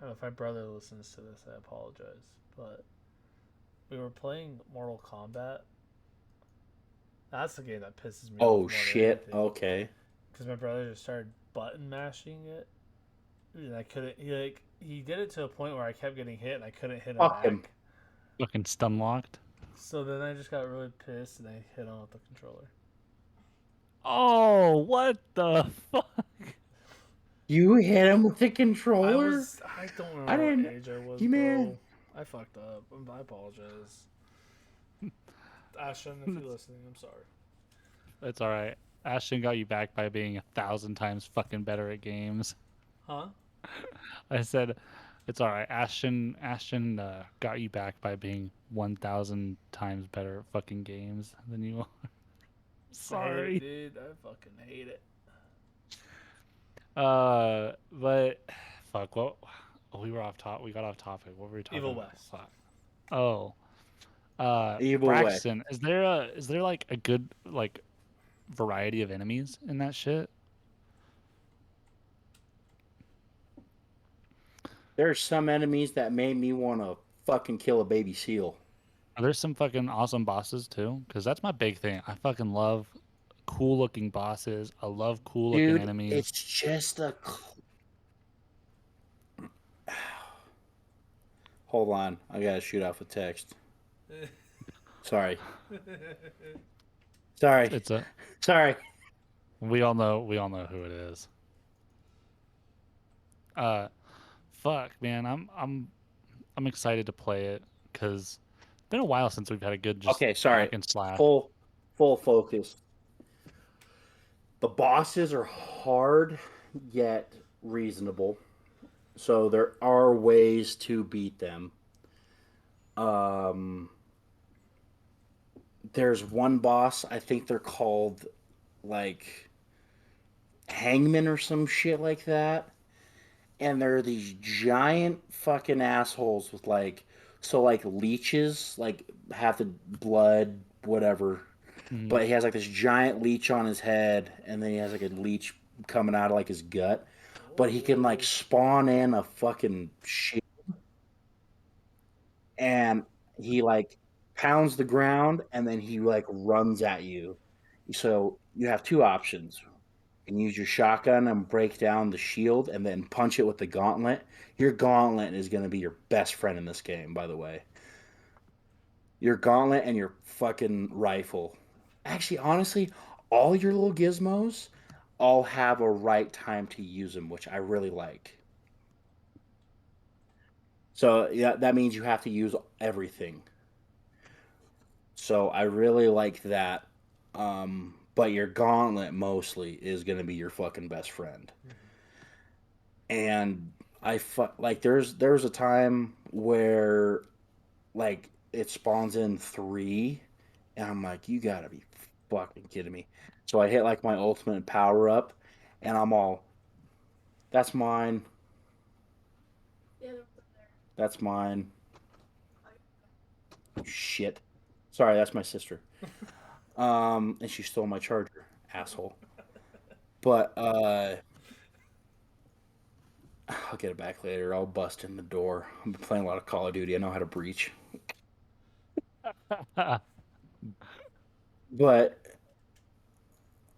if my brother listens to this, I apologize. But we were playing Mortal Kombat. That's the game that pisses me off Oh more than shit. anything. Okay. Because my brother just started button mashing it, and I couldn't. He did it to a point where I kept getting hit, and I couldn't hit him Fuck him. back. Fucking stun locked. So then I just got really pissed, and I hit him with the controller. Oh, what the fuck? You hit him with the controller? I don't I remember what didn't. age I was, You man. bro. I fucked up. I apologize. Ashton, if you're listening, I'm sorry. It's all right. Ashton got you back by being 1,000 times fucking better at games. Huh? I said, it's all right. Ashton got you back by being 1,000 times better at fucking games than you are. I hate it, Sorry. dude. I fucking hate it. But fuck. What? Oh, we were off top. We got off topic. What were we talking Evil about? West. Fuck. Oh. Evil West. Braxton, is there like a good like variety of enemies in that shit? There's some enemies that made me want to fucking kill a baby seal. Are there some fucking awesome bosses too? Because that's my big thing. I fucking love cool looking bosses. I love cool looking Dude, it's enemies. just a. Hold on, I gotta shoot off a text. Sorry, sorry, It's a sorry. we all know who it is. Uh, fuck, man, I'm excited to play it because it's been a while since we've had a good just Okay, sorry. hack and slash. Full, full focus. The bosses are hard yet reasonable, so there are ways to beat them. Um, there's one boss. I think they're called like Hangman or some shit like that, and they're these giant fucking assholes with like like leeches, like have the blood, whatever. Mm, But he has like this giant leech on his head, and then he has like a leech coming out of like his gut. But he can like Oh. spawn in a fucking shit, and he like pounds the ground, and then he like runs at you. So you have two options. You can use your shotgun and break down the shield, and then punch it with the gauntlet. Your gauntlet is going to be your best friend in this game, by the way. Your gauntlet and your fucking rifle. Actually, honestly, all your little gizmos all have a right time to use them, which I really like. So yeah, that means you have to use everything. So I really like that. But your gauntlet mostly is gonna be your fucking best friend. Mhm. And like there's a time where like it spawns in three, and I'm like, you gotta be fucking kidding me. So I hit like my ultimate power up, and I'm all, that's mine, that's mine. Shit. Sorry, that's my sister. And she stole my charger, asshole. But I'll get it back later. I'll bust in the door. I've been playing a lot of Call of Duty. I know how to breach. But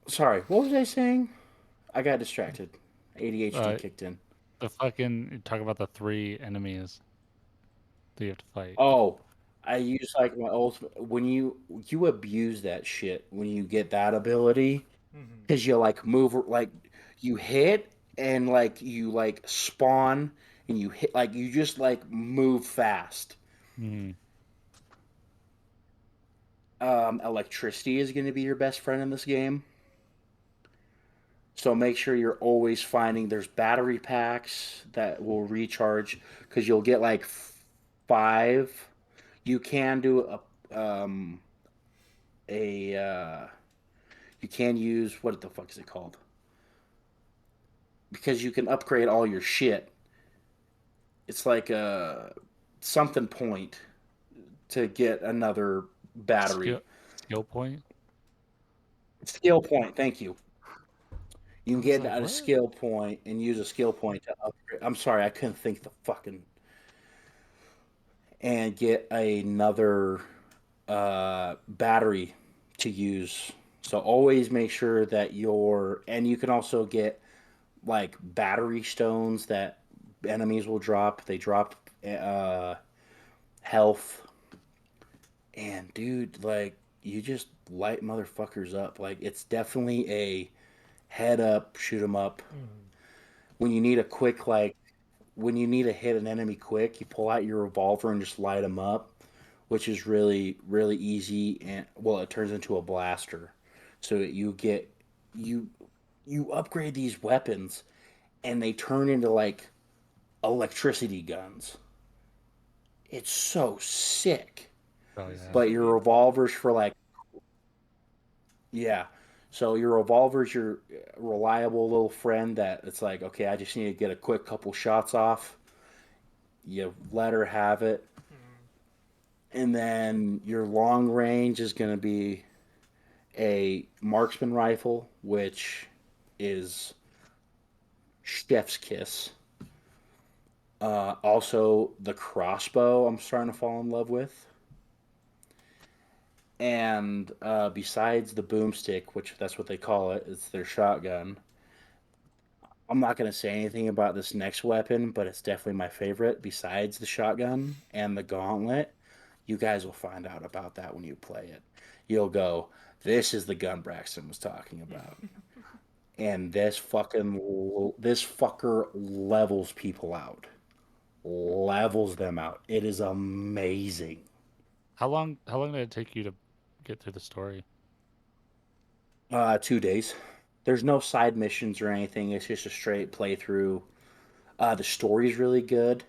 sorry, what was I saying? I got distracted. ADHD uh, kicked in. the fucking you talk about the three enemies that you have to fight. Oh, I use like my ultimate when you abuse that shit when you get that ability Mhm. because you like move like you hit and like you like spawn and you hit like you just like move fast. Mm, Electricity is going to be your best friend in this game. So make sure you're always finding there's battery packs that will recharge because you'll get like five. You can do a you can use what the fuck is it called? Because you can upgrade all your shit. It's like a something point to get another battery. skill point. Skill point, thank you. You I can was get like, a what? skill point and use a skill point to upgrade. I'm sorry, I couldn't think the fucking and get another battery to use. So always make sure that and you can also get like battery stones that enemies will drop. They drop health, and dude, like you just light motherfuckers up. Like it's definitely a head up, shoot 'em up. Mhm. When you need a quick like when you need to hit an enemy quick, you pull out your revolver and just light them up, which is really easy. And well, it turns into a blaster, so you get you you upgrade these weapons and they turn into like electricity guns. It's so sick. Oh This yeah. is But the your game. revolvers for like yeah. So your revolver's your reliable little friend that it's like, okay, I just need to get a quick couple shots off. You let her have it. Mhm. And then your long range is going to be a marksman rifle, which is chef's kiss. Also, the crossbow I'm starting to fall in love with. And besides the boomstick, which that's what they call it, it's their shotgun. I'm not going to say anything about this next weapon, but it's definitely my favorite. Besides the shotgun and the gauntlet, you guys will find out about that when you play it. You'll go, this is the gun Braxton was talking about. And this fucker levels people out. Levels them out. It is amazing. How long did it take you to get through the story? 2 days. There's no side missions or anything. It's just a straight playthrough. The story's really good,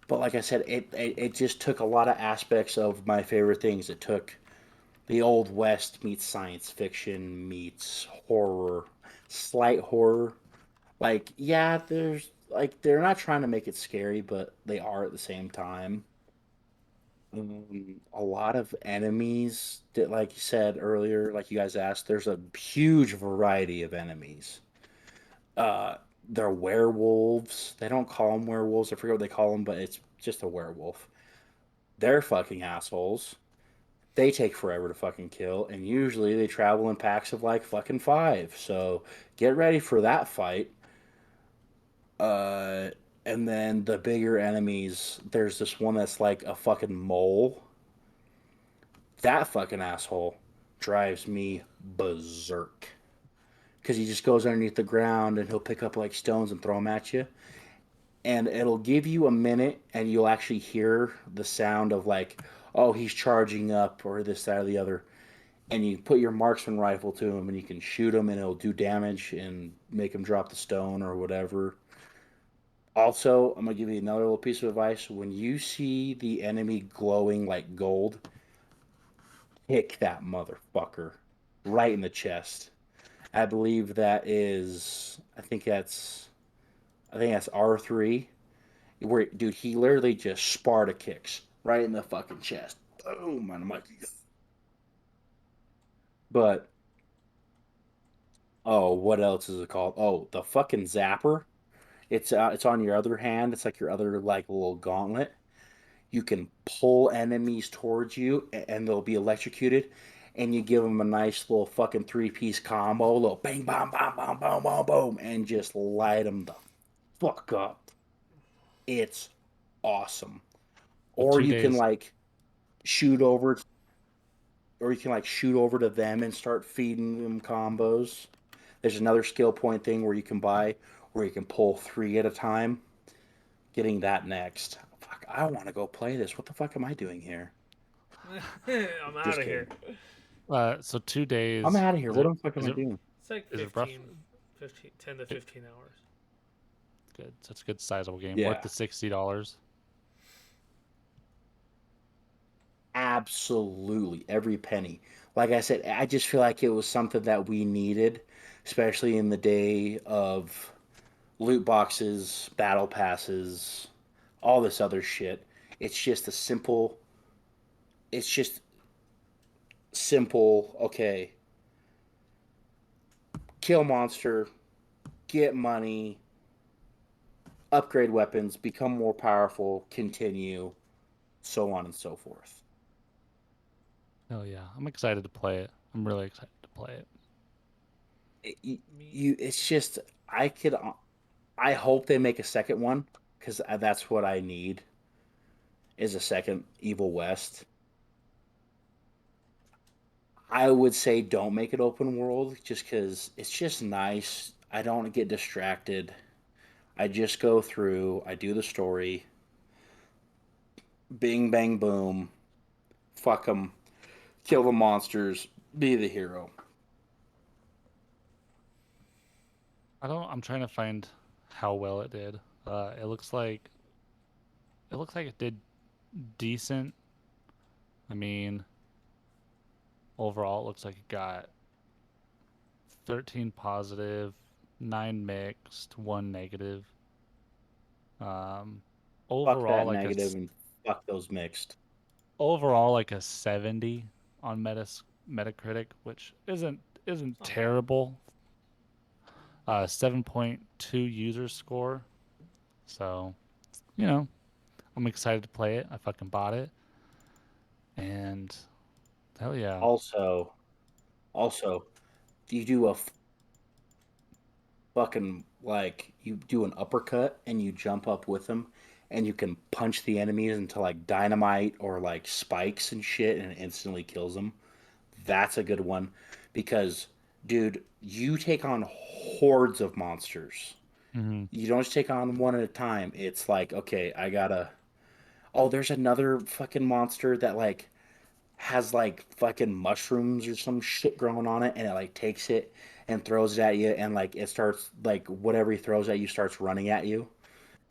but like I said, it just took a lot of aspects of my favorite things. It took the old west meets science fiction meets horror, slight horror. Like yeah, there's like they're not trying to make it scary, but they are at the same time. A lot of enemies that, like you said earlier, like you guys asked, there's a huge variety of enemies. Uh, they're werewolves. They don't call them werewolves. I forget what they call them, but it's just a werewolf. They're fucking assholes. They take forever to fucking kill, and usually they travel in packs of like fucking five. So get ready for that fight. Uh, and then the bigger enemies, there's this one that's like a fucking mole. That fucking asshole drives me berserk because he just goes underneath the ground and he'll pick up like stones and throw them at you. And it'll give you a minute and you'll actually hear the sound of like, oh, he's charging up or this, that, or the other. And you put your marksman rifle to him and you can shoot him and it'll do damage and make him drop the stone or whatever. Also, I'm gonna give you another little piece of advice. When you see the enemy glowing like gold, kick that motherfucker right in the chest. I believe that is. I think that's R3. Where dude, he literally just Sparta kicks right in the fucking chest. Boom! And I'm like, but oh, what else is it called? Oh, the fucking zapper. It's on your other hand. It's like your other like little gauntlet. You can pull enemies towards you, and they'll be electrocuted. And you give them a nice little fucking three-piece combo, little bang, bam, bam, bam, bam, bam, boom, and just light them the fuck up. It's awesome. Well, Or two you can days. like shoot over or you can like shoot over to them and start feeding them combos. There's another skill point thing where you can buy where you can pull three at a time. Getting that next. Fuck, I want to go play this. What the fuck am I doing here? I'm out Just of here. kidding. So two I'm days. out of here. Is What it? the fuck am Is I it? doing? It's like Is it rough? 10 to It, 15 hours. good. Such a good sizable game. Worth Yeah, the $60. absolutely. Every penny. Like I said, I just feel like it was something that we needed, especially in the day of loot boxes, battle passes, all this other shit. It's just a simple it's just simple, okay, kill monster, get money, upgrade weapons, become more powerful, continue, so on and so forth. Hell yeah! I'm excited to play it. I'm really excited to play it. It, Me. you it's just I could I hope they make a second one cuz that's what I need is a second Evil West. I would say don't make it open world just cuz it's just nice. I don't get distracted. I just go through, I do the story, bing bang boom, fuck them, kill the monsters, be the hero. I don't. I'm trying to find how well it did. It looks like it did decent. I mean, overall, it looks like it got 13 positive, 9 mixed, 1 negative. Um, Fuck overall, that like negative and fuck those mixed. a 70 on Metacritic, which isn't It's not bad. terrible. 7.2 user score. So you know, I'm excited to play it. I fucking bought it, and Hell yeah. Also, also, you do a fucking like you do an uppercut and you jump up with them and you can punch the enemies into like dynamite or like spikes and shit and it instantly kills them. That's a good one because dude, you take on hordes of monsters. Hmm. You don't just take on one at a time. It's like, okay, I gotta. Oh, there's another fucking monster that like has like fucking mushrooms or some shit growing on it, and it like takes it and throws it at you, and like it starts like whatever he throws at you starts running at you,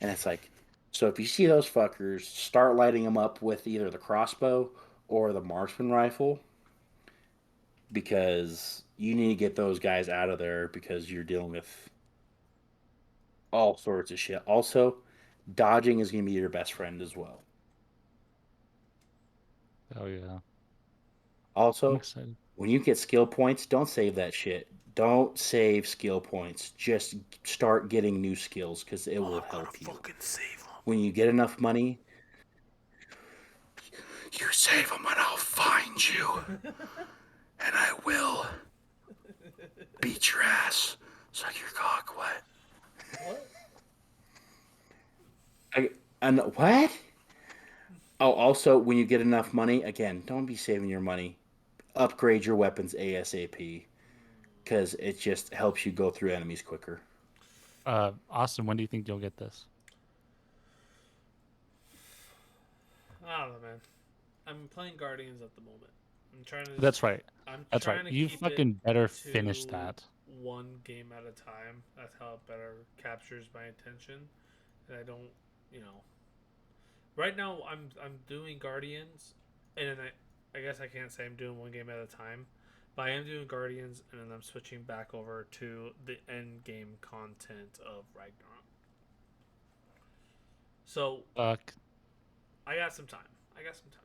and it's like, so if you see those fuckers, start lighting them up with either the crossbow or the marksman rifle because you need to get those guys out of there because you're dealing with all sorts of shit. Also, dodging is going to be your best friend as well. Hell yeah. I'm Also, excited. when you get skill points, don't save that shit. Don't save skill points. Just start getting new skills because it Oh, will I'm gonna help you. fucking save When you get enough money, you save them and I'll find you him. and I will beat your ass. Suck your cock. What? What? I, and what? Oh, also, when you get enough money, again, don't be saving your money. Upgrade your weapons ASAP because it just helps you go through enemies quicker. Austin, when do you think you'll get this? I don't know, man. I'm playing Guardians at the moment. I'm trying to That's right. I'm That's right. trying to You keep it fucking better finish to that. one game at a time. That's how it better captures my attention. And I don't, you know. Right now I'm doing Guardians and then I guess I can't say I'm doing one game at a time. But I am doing Guardians and then I'm switching back over to the end game content of Ragnarok. So Fuck. I got some time. I got some time.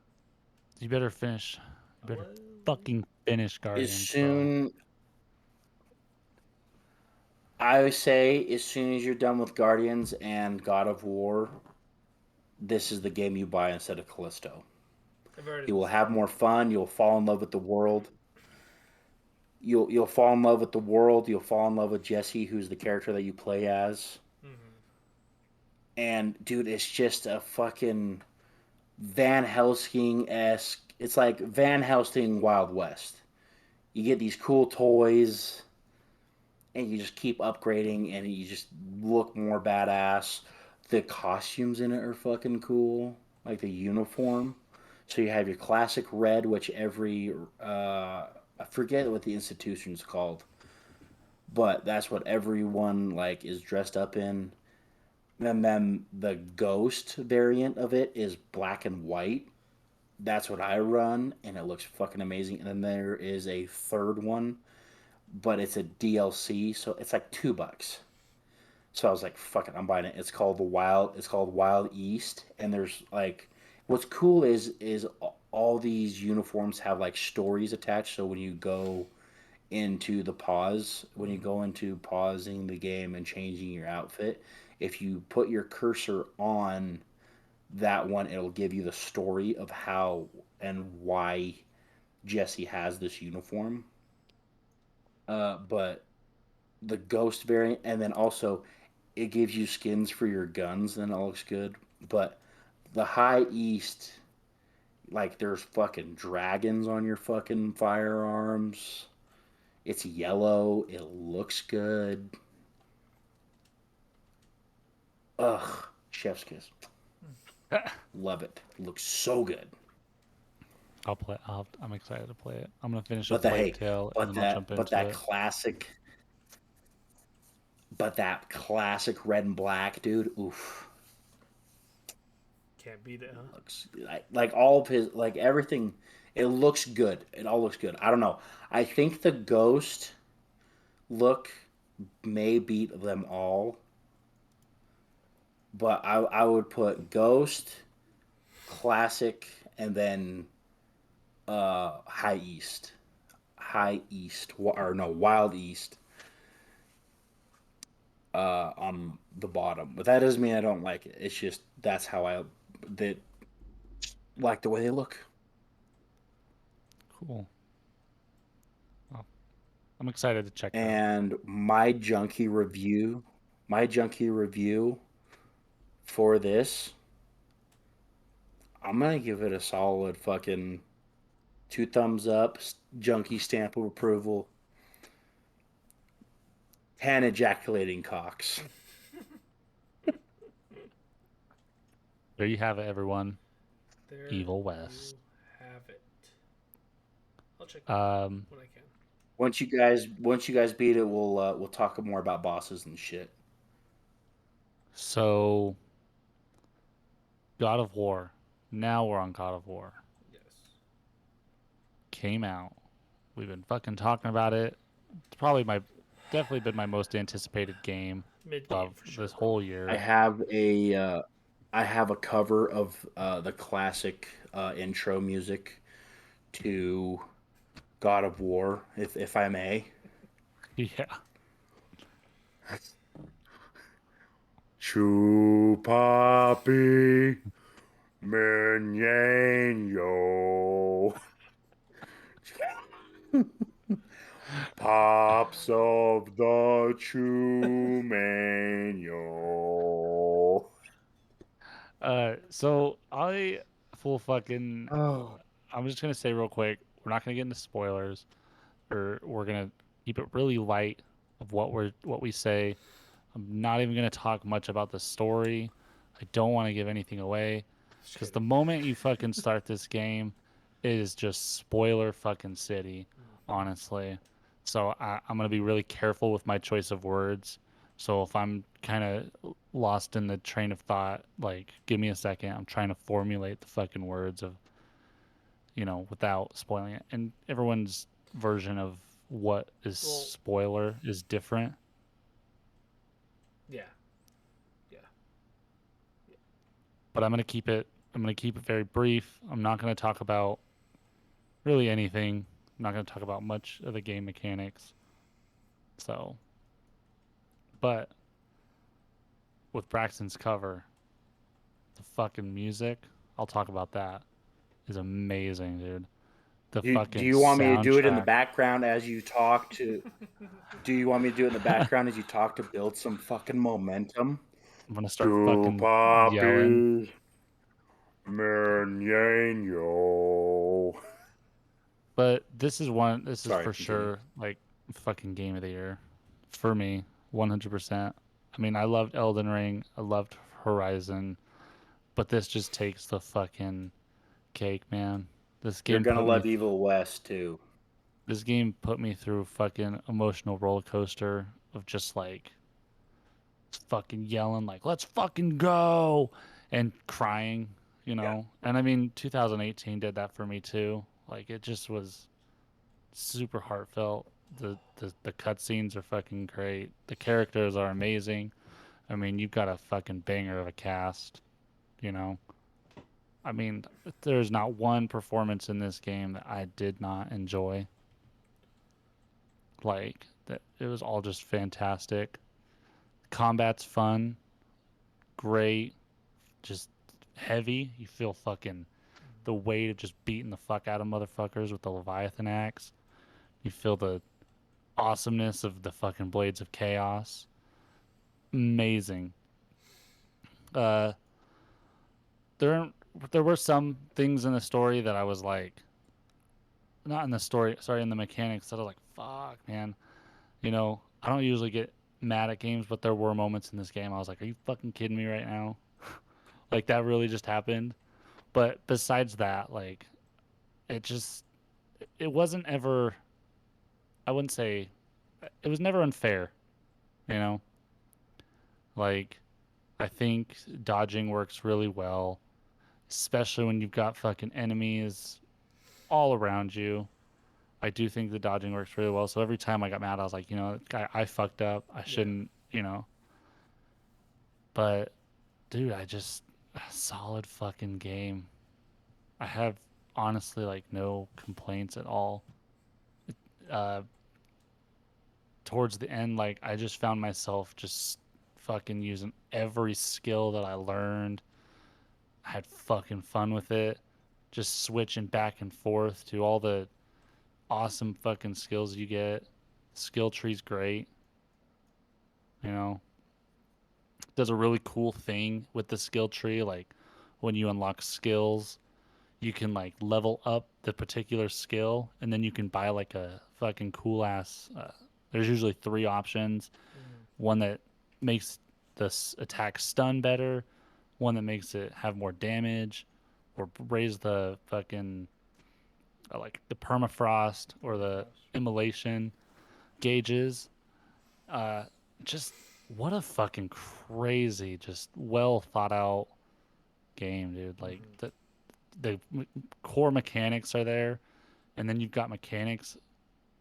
You better finish. You I better will. fucking finish As Guardians, bro. soon I would say as soon as you're done with Guardians and God of War, this is the game you buy instead of Callisto. I've already You will have started. more fun. You'll fall in love with the world. You'll fall in love with the world. You'll fall in love with Jesse, who's the character that you play as. Mm-hmm. And dude, it's just a fucking Van Helsing esque. It's like Van Helsing Wild West. You get these cool toys, and you just keep upgrading, and you just look more badass. The costumes in it are fucking cool, like the uniform. So you have your classic red, which every I forget what the institution's called, but that's what everyone like is dressed up in. And then the ghost variant of it is black and white. That's what I run, and it looks fucking amazing. And then there is a third one, but it's a DLC, so it's like $2. So I was like, "Fuck it, I'm buying it." It's called the Wild. It's called Wild East, and there's like, what's cool is all these uniforms have like stories attached. So when you go into pausing the game and changing your outfit, if you put your cursor on that one, it'll give you the story of how and why Jesse has this uniform. But the ghost variant, and then also it gives you skins for your guns, and it looks good. But the High East, like there's fucking dragons on your fucking firearms. It's yellow. It looks good. Ugh, chef's kiss. Love it. It looks so good. I'll play. I'm excited to play it. I'm gonna finish But up the Plague hey, Tale and but then I'll that jump but into that it. classic but that classic red and black dude. Oof. Can't beat it, huh? Looks like all of his like everything. It looks good. It all looks good. I don't know. I think the ghost look may beat them all, but I would put ghost, classic, and then high east, or no wild east on the bottom. But that doesn't mean I don't like it. It's just that's how I they like the way they look. Cool. Well, I'm excited to check it out. And my junkie review for this, I'm gonna give it a solid fucking two thumbs up, junkie stamp of approval, 10 ejaculating cocks. There you have it, everyone. There Evil West. you have it. I'll check it Um, when I can. Once you guys beat it, we'll talk more about bosses and shit. so God of War. Now we're on God of War. Yes. Came out. We've been fucking talking about it. It's probably definitely been my most anticipated game Mid game of for sure. this whole I year. have a cover of the classic intro music to God of War, if I may. Yeah. Chupapi Menyo. Pops of the Chumenyo. So I full fucking. Oh, I'm just gonna say real quick. We're not gonna get into spoilers, or we're gonna keep it really light of what we say. I'm not even gonna talk much about the story. I don't want to give anything away Just because the kidding. moment you fucking start this game, it is just spoiler fucking city, honestly. So I'm gonna be really careful with my choice of words. So if I'm kind of lost in the train of thought, like give me a second. I'm trying to formulate the fucking words of, without spoiling it. And everyone's version of what is Well, spoiler is different. yeah, yeah, But I'm gonna keep it very brief. I'm not gonna talk about really anything. I'm not gonna talk about much of the game mechanics. So, but with Braxton's cover, the fucking music, I'll talk about that, is amazing, dude. The do fucking you want me to do it in the soundtrack. background as you talk to? Do you want me to do it in the background as you talk to build some fucking momentum? I'm gonna start fucking yelling. Chupapi Menyo. But this is Sorry, for continue. sure like fucking game of the year for me, 100%. I mean, I loved Elden Ring, I loved Horizon, but this just takes the fucking cake, man. This You're game gonna put me love Evil West too. this game put me through fucking emotional roller coaster of just like fucking yelling like let's fucking go and crying, Yeah. And I mean 2018 did that for me too. Like it just was super heartfelt. The cutscenes are fucking great. The characters are amazing. I mean, you've got a fucking banger of a cast, you know. I mean, there's not one performance in this game that I did not enjoy. Like that, it was all just fantastic. Combat's fun, great, just heavy. You feel fucking the weight of just beating the fuck out of motherfuckers with the Leviathan axe. You feel the awesomeness of the fucking blades of chaos. Amazing. Uh, there there were some things in the story that I was like, not in the story, sorry, in the mechanics that I was like, fuck, man. I don't usually get mad at games, but there were moments in this game I was like, are you fucking kidding me right now? Like that really just happened. But besides that, like it just it wasn't ever. I wouldn't say it was never unfair. You know, like I think dodging works really well, especially when you've got fucking enemies all around you. I do think the dodging works really well. So every time I got mad, I was like, I fucked up. I yeah. shouldn't. But dude, I just a solid fucking game. I have honestly like no complaints at all. Uh, Towards the end, like I just found myself just fucking using every skill that I learned. I had fucking fun with it, just switching back and forth to all the awesome fucking skills you get. Skill tree's great. You know, does a really cool thing with the skill tree. Like when you unlock skills, you can like level up the particular skill, and then you can buy like a fucking cool ass. There's usually three options. Mm. One that makes this attack stun better. One that makes it have more damage, or raise the fucking like the permafrost or the Permafrost. immolation gauges. Uh, just what a fucking crazy, just well thought out game, dude. Like Mm-hmm. the core mechanics are there, and then you've got mechanics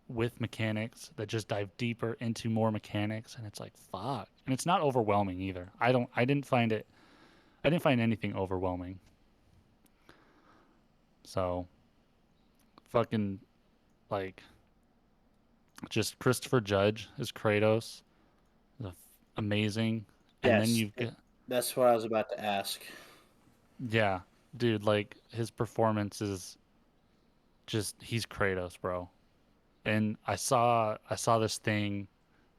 with mechanics that just dive deeper into more mechanics, and it's like fuck. And it's not overwhelming either. I didn't find it. I didn't find anything overwhelming. So fucking like just Christopher Judge as Kratos is amazing, and then Yes, you've got that's what I was about to ask. yeah, dude, like his performance is just he's Kratos, bro. And I saw this thing.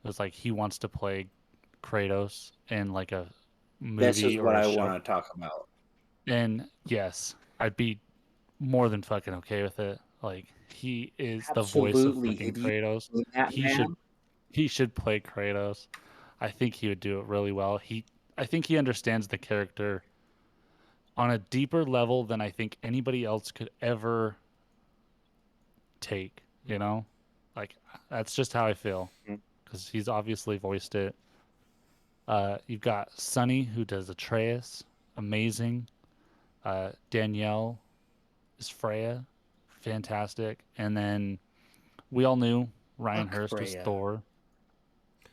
It was like he wants to play Kratos in like a This is movie what or a I show. want to talk about. And yes, I'd be more than fucking okay with it. Like he is the voice of Absolutely. fucking Have you Kratos. seen that He should man? he should play Kratos. I think he would do it really well. I think he understands the character on a deeper level than I think anybody else could ever take, you Mm-hmm. know? Like that's just how I feel Mm. cuz he's obviously voiced it. You've got Sonny who does Atreus, amazing. Danielle is Freya, fantastic. And then we all knew Ryan Fuck Hurst was Freya. Thor.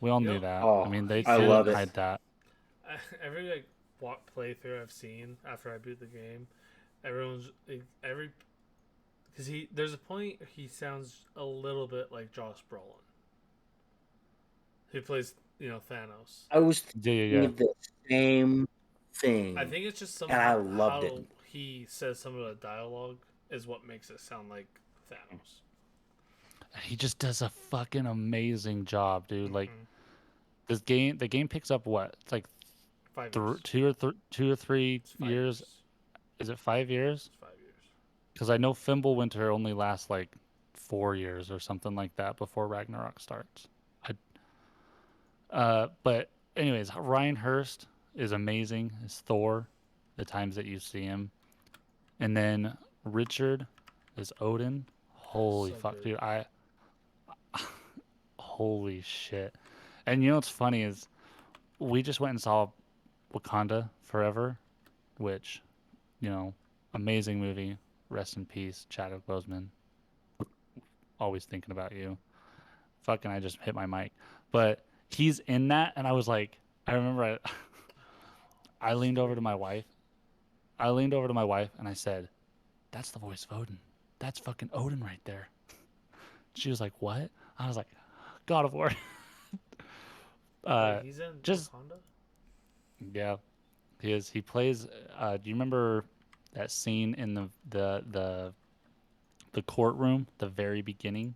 We all You knew know, that. I Oh, mean, he I they didn't love it. says hide that. every like playthrough I've seen after I beat the game, everyone's every because he there's a point he sounds a little bit like Josh Brolin, who plays Thanos. I was Yeah, yeah, yeah. thinking the same I thing, think it's just and I somehow loved it. how he says some of the dialogue is what makes it sound like Thanos. He just does a fucking amazing job, dude. Like Mm-hmm. the game picks up what? It's like 5 years. 2 or 3 It's five years. years. Is it 5 years? It's 5 years. Because I know Fimbulwinter only lasts like 4 years or something like that before Ragnarok starts. But anyways, Ryan Hurst is amazing as Thor, the times that you see him, and then Richard is Odin. Holy So fuck, good. dude! Holy shit. And you know what's funny is we just went and saw Wakanda Forever, which amazing movie. Rest in peace, Chadwick Boseman. Always thinking about you. Fucking, I just hit my mic, but he's in that, and I was like, I remember I leaned over to my Spoilers. wife. I leaned over to my wife and I said, "That's the voice of Odin. That's fucking Odin right there." She was like, "What?" I was like, "God of War." Wait, uh, he's in just Wakanda? yeah, he is. He plays. Do you remember that scene in the courtroom, the very beginning,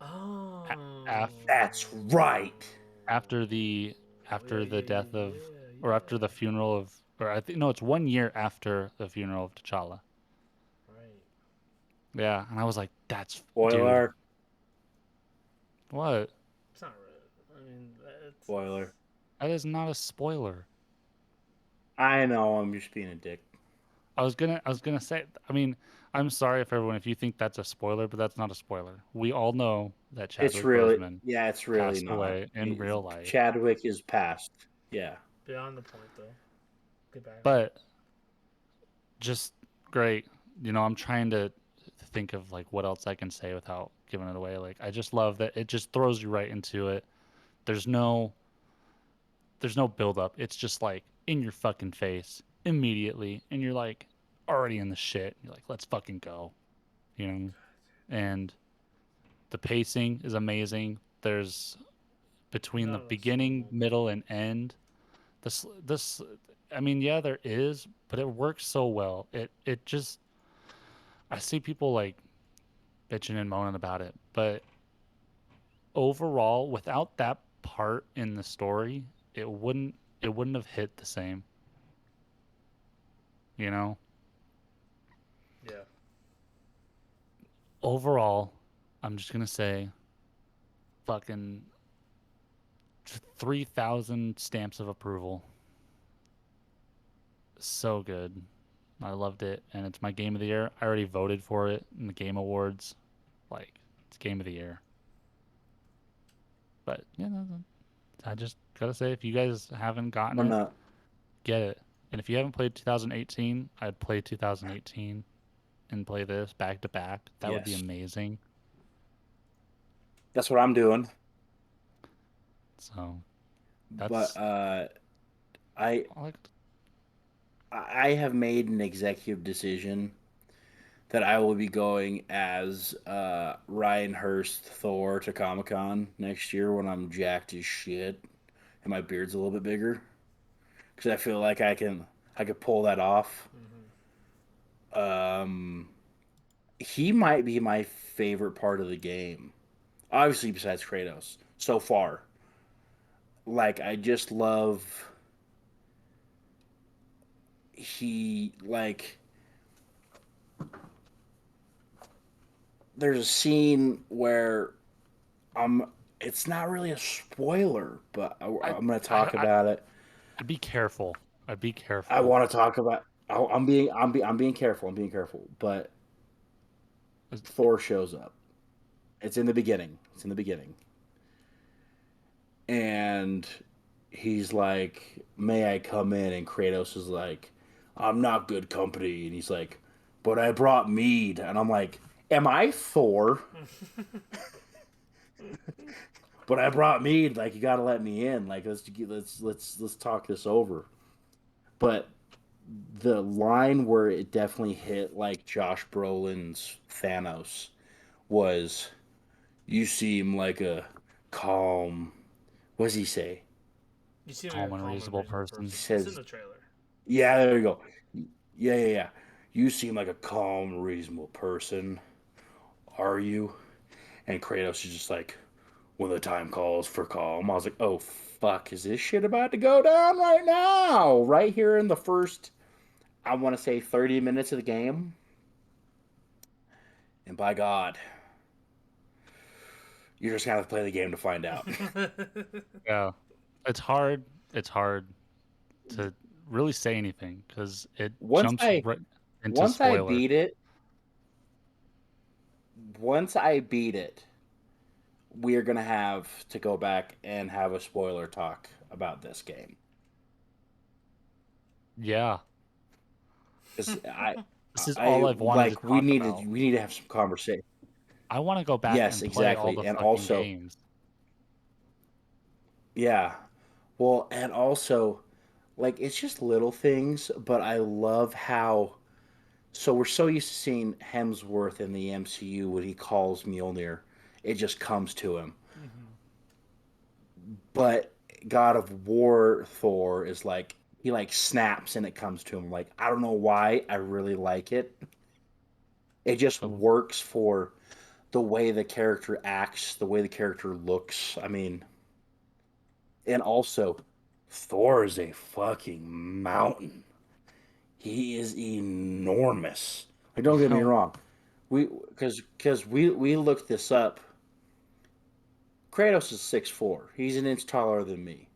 Oh. after That's right. after the Yeah, after the yeah, death yeah, of, yeah, or after the yeah. funeral of, or I think no, it's 1 year after the funeral of T'Challa. Right. Yeah, and I was like, "That's dude, Spoiler. what? It's not really. I mean, it's Spoiler. That is not a spoiler." I know. I'm just being a dick. I was gonna say. I mean, I'm sorry if everyone if you think that's a spoiler, but that's not a spoiler. We all know that It's Chadwick really, Boseman yeah, it's really passed not. away in real life. Chadwick is past. Yeah. beyond the point, though. Get back on. But just great. I'm trying to think of like what else I can say without giving it away. Like I just love that it just throws you right into it. There's no there's no build up. It's just like in your fucking face immediately, and you're like already in the shit. You're like, let's fucking go, you know. And the pacing is amazing. There's between the Not a beginning, single middle, and end. This, I mean, yeah, there is, but it works so well. It just, I see people like bitching and moaning about it. But overall, without that part in the story, it wouldn't have hit the same. You know. Yeah. Overall, I'm just gonna say, fucking 3,000 stamps of approval. So good. I loved it, and it's my game of the year. I already voted for it in the Game Awards. Like, it's game of the year. But yeah, I just gotta say, if you guys haven't gotten I'm it, not. get it. And if you haven't played 2018, I'd play 2018 and play this back to back. That would be Yes, amazing. that's what I'm doing. So But that's I I like. I have made an executive decision that I will be going as Ryan Hurst Thor to Comic Con next year when I'm jacked as shit and my beard's a little bit bigger because I feel like I could pull that off. Hmm. Um, he might be my favorite part of the game, obviously besides Kratos so far. Like I just love he like there's a scene where I'm it's not really a spoiler, but I, I'm going to I, talk I, about it. I'd be careful. I'd be I careful. want to talk about. I'm being careful. I'm being careful. But Thor shows up. It's in the beginning. It's in the beginning, and he's like, "May I come in?" And Kratos is like, "I'm not good company." And he's like, "But I brought mead." And I'm like, "Am I Thor?" But I brought mead. Like you got to let me in. Like let's talk this over. But the line where it definitely hit like Josh Brolin's Thanos was, "You seem like a calm." What does he say? You seem like a Calm and calm and reasonable reasonable person. person. He It's in says, the trailer. "Yeah, there you go. Yeah. You seem like a calm, reasonable person. Are you?" And Kratos is just like, "When the time calls for calm." I was like, "Oh fuck, is this shit about to go down right now? Right here in the first, I want to say 30 minutes of the game." And by God, you're just gonna have to play the game to find out. Yeah, it's hard. It's hard to really say anything because it once jumps I right into once I spoiler. beat it, once I beat it, we are gonna have to go back and have a spoiler talk about this game Yeah, because this is all I I've wanted to like talk about. we need to have some conversation. I want to go back Yes, and play all exactly, the and fucking also games. yeah, well, and also like it's just little things, but I love how. So we're so used to seeing Hemsworth in the MCU when he calls Mjolnir, it just comes to him. Hmm. But God of War Thor is like he like snaps and it comes to him. Like I don't know why I really like it. It just So works for the way the character acts, the way the character looks. I mean, and also Thor is a fucking mountain. He is enormous. Like don't get me how wrong. We looked this up. Kratos is 6'4". He's an inch taller than me.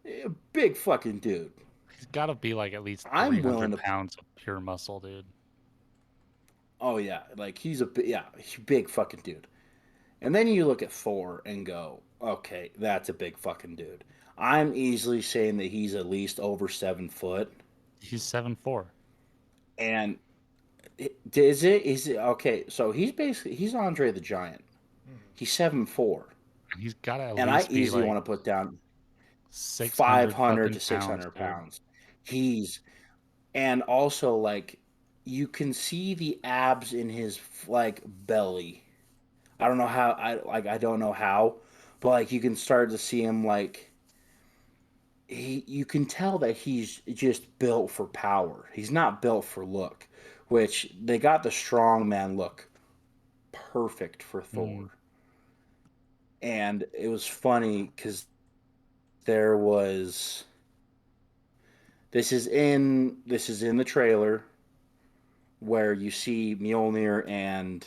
A big fucking dude. he's got to be like at least I'm willing 300 to. pounds of pure muscle, dude. Oh yeah, like he's a big fucking dude. And then you look at Thor and go, okay, that's a big fucking dude. I'm easily saying that he's at least over 7 foot. He's 7'4", And is it okay? So he's Andre the Giant. Hmm. He's 7'4", and he's got to at and I least be easily like want to put down 600 500 fucking to six pounds, hundred dude. pounds. He's and also like you can see the abs in his like belly. I don't know how I don't know how, but like you can start to see him like you can tell that he's just built for power. He's not built for look, which they got the strong man look perfect for Mm. Thor. And it was funny because there was this is in the trailer where you see Mjolnir, and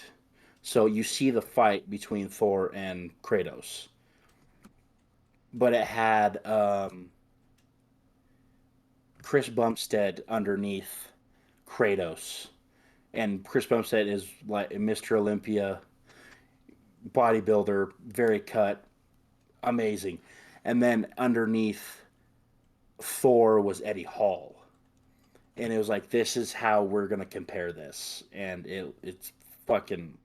so you see the fight between Thor and Kratos. But it had Chris Bumstead underneath Kratos, and Chris Bumstead is like Mr. Olympia, bodybuilder, very cut, amazing. And then underneath Thor was Eddie Hall, and it was like, this is how we're gonna compare this, and it's fucking.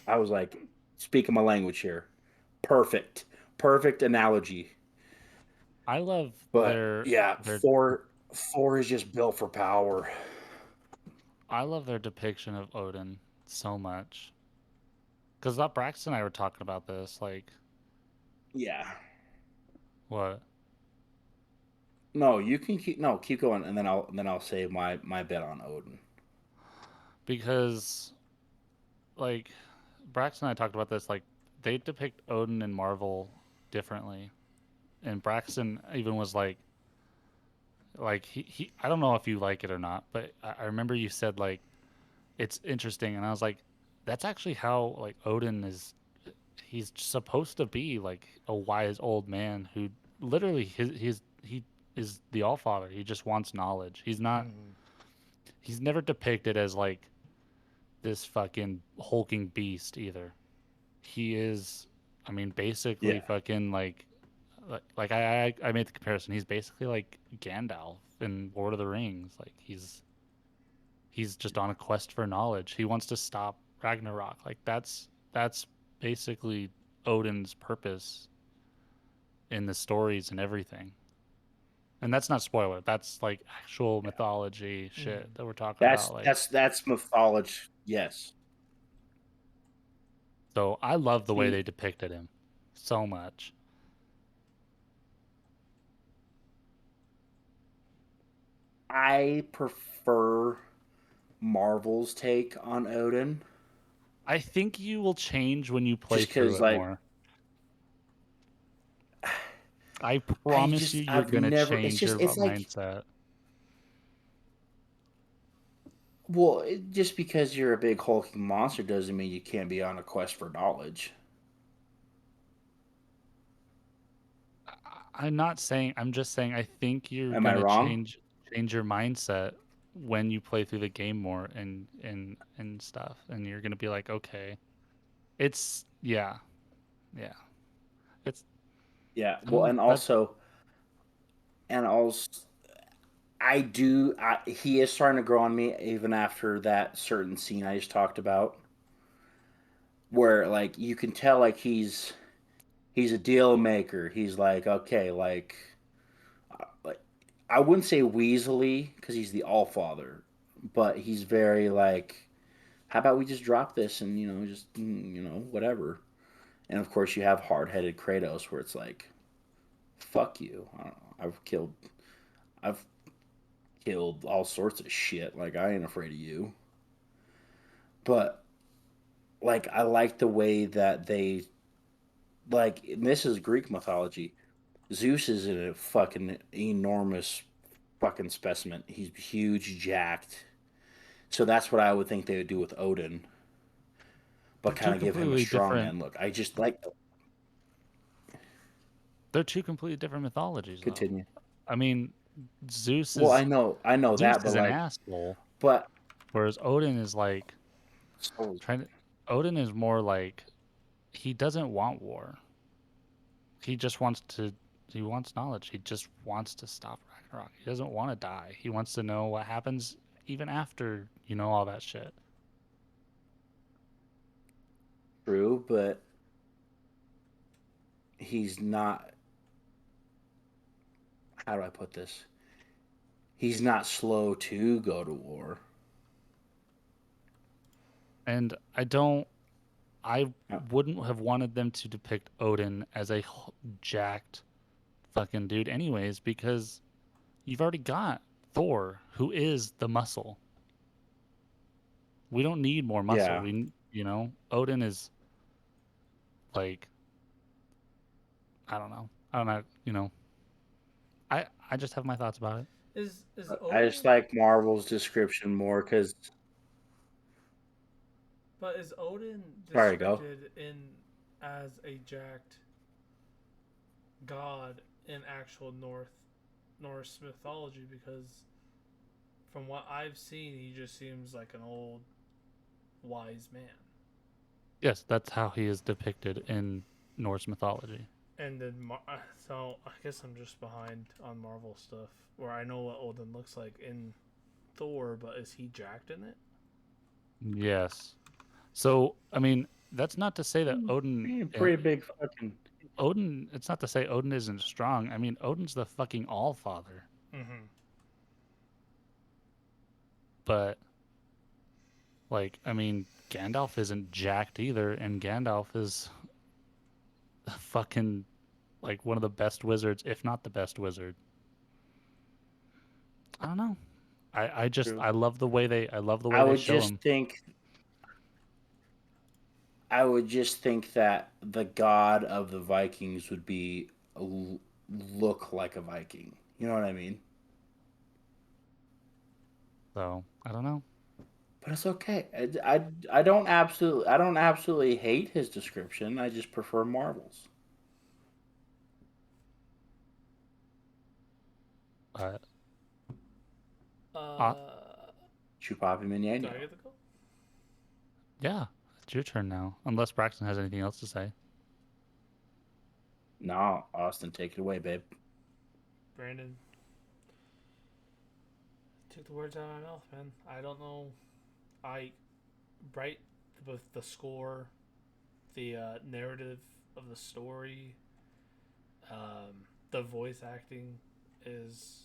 I was like, speaking my language here, perfect, perfect analogy. I love But their yeah, their Thor is just built for power. I love their depiction of Odin so much. Because that Braxton and I were talking about this, like Yeah. what? No, you can keep going, and then I'll say my bet on Odin. Because like Braxton and I talked about this, like they depict Odin in Marvel differently. And Braxton even was like he I don't know if you like it or not, but I remember you said like it's interesting, and I was like, that's actually how like Odin is. He's supposed to be like a wise old man who literally he is the All Father. He just wants knowledge. He's not. Mm. He's never depicted as like this fucking hulking beast either. He is. I mean, basically Yeah. fucking like I made the comparison. He's basically like Gandalf in Lord of the Rings. Like he's just on a quest for knowledge. He wants to stop Ragnarok. Like that's basically Odin's purpose in the stories and everything. And that's not spoiler. That's like actual Yeah. mythology shit Mm. that we're talking That's about. Like, that's that's mythology. Yes. so I love the way See, they depicted him so much. I prefer Marvel's take on Odin, I think you will change when you play just through because, it like, more. I I promise you, just you're I've gonna never. change your It's like, mindset. well, just because you're a big hulking monster doesn't mean you can't be on a quest for knowledge. I'm not saying. I'm just saying. I think you're Am I gonna wrong? change your mindset when you play through the game more and stuff, and you're gonna be like, okay, it's yeah. It's Yeah. I Well, don't know. and That also, and also, I do. He is starting to grow on me, even after that certain scene I just talked about, where like you can tell like he's a deal maker. He's like, okay, like I wouldn't say weaselly because he's the All Father, but he's very like, how about we just drop this and just whatever. And of course, you have hard headed Kratos, where it's like, fuck you. I don't know. I've killed all sorts of shit. Like, I ain't afraid of you. But like, I like the way that they like. And this is Greek mythology. Zeus is a fucking enormous fucking specimen. He's huge, jacked. So that's what I would think they would do with Odin, but they're kind two of give him a completely different. strongman look. I just like. They're two completely different mythologies, though. Continue. I mean, Zeus Well, is I know Zeus that, but is an like, asshole, but whereas Odin is like so trying to. Odin is more like he doesn't want war. He just wants to. He wants knowledge. He just wants to stop Ragnarok. He doesn't want to die. He wants to know what happens even after all that shit. true, but he's not. How do I put this? He's not slow to go to war. And I don't. I Uh, wouldn't have wanted them to depict Odin as a jacked fucking dude, anyways, because you've already got Thor, who is the muscle. We don't need more muscle. Yeah. Odin is like, I don't know. I don't know. I just have my thoughts about it. Is I just Odin? like Marvel's description more because. But is Odin Sorry, go. descripted in as a jacked god in actual Norse mythology? Because from what I've seen, he just seems like an old wise man. Yes, that's how he is depicted in Norse mythology. And then so I guess I'm just behind on Marvel stuff, where I know what Odin looks like in Thor, but is he jacked in it? Yes. So, I mean, that's not to say that Pretty big fucking. Odin, it's not to say Odin isn't strong. I mean, Odin's the fucking all father. Mm-hmm. But like, I mean, Gandalf isn't jacked either, and Gandalf is fucking like one of the best wizards, if not the best wizard. I don't know. I just True. I love the way I they would show just him. think. I would just think that the god of the Vikings would be look like a Viking. You know what I mean? So I don't know. But it's okay. I don't absolutely hate his description. I just prefer Marvel's. But uh, Uh, Chupapi do I Mignano. get the go? yeah, it's your turn now. Unless Braxton has anything else to say. No, Austin, take it away, babe. Brandon took the words out of my mouth, man. I don't know. I right with the score, the narrative of the story, the voice acting is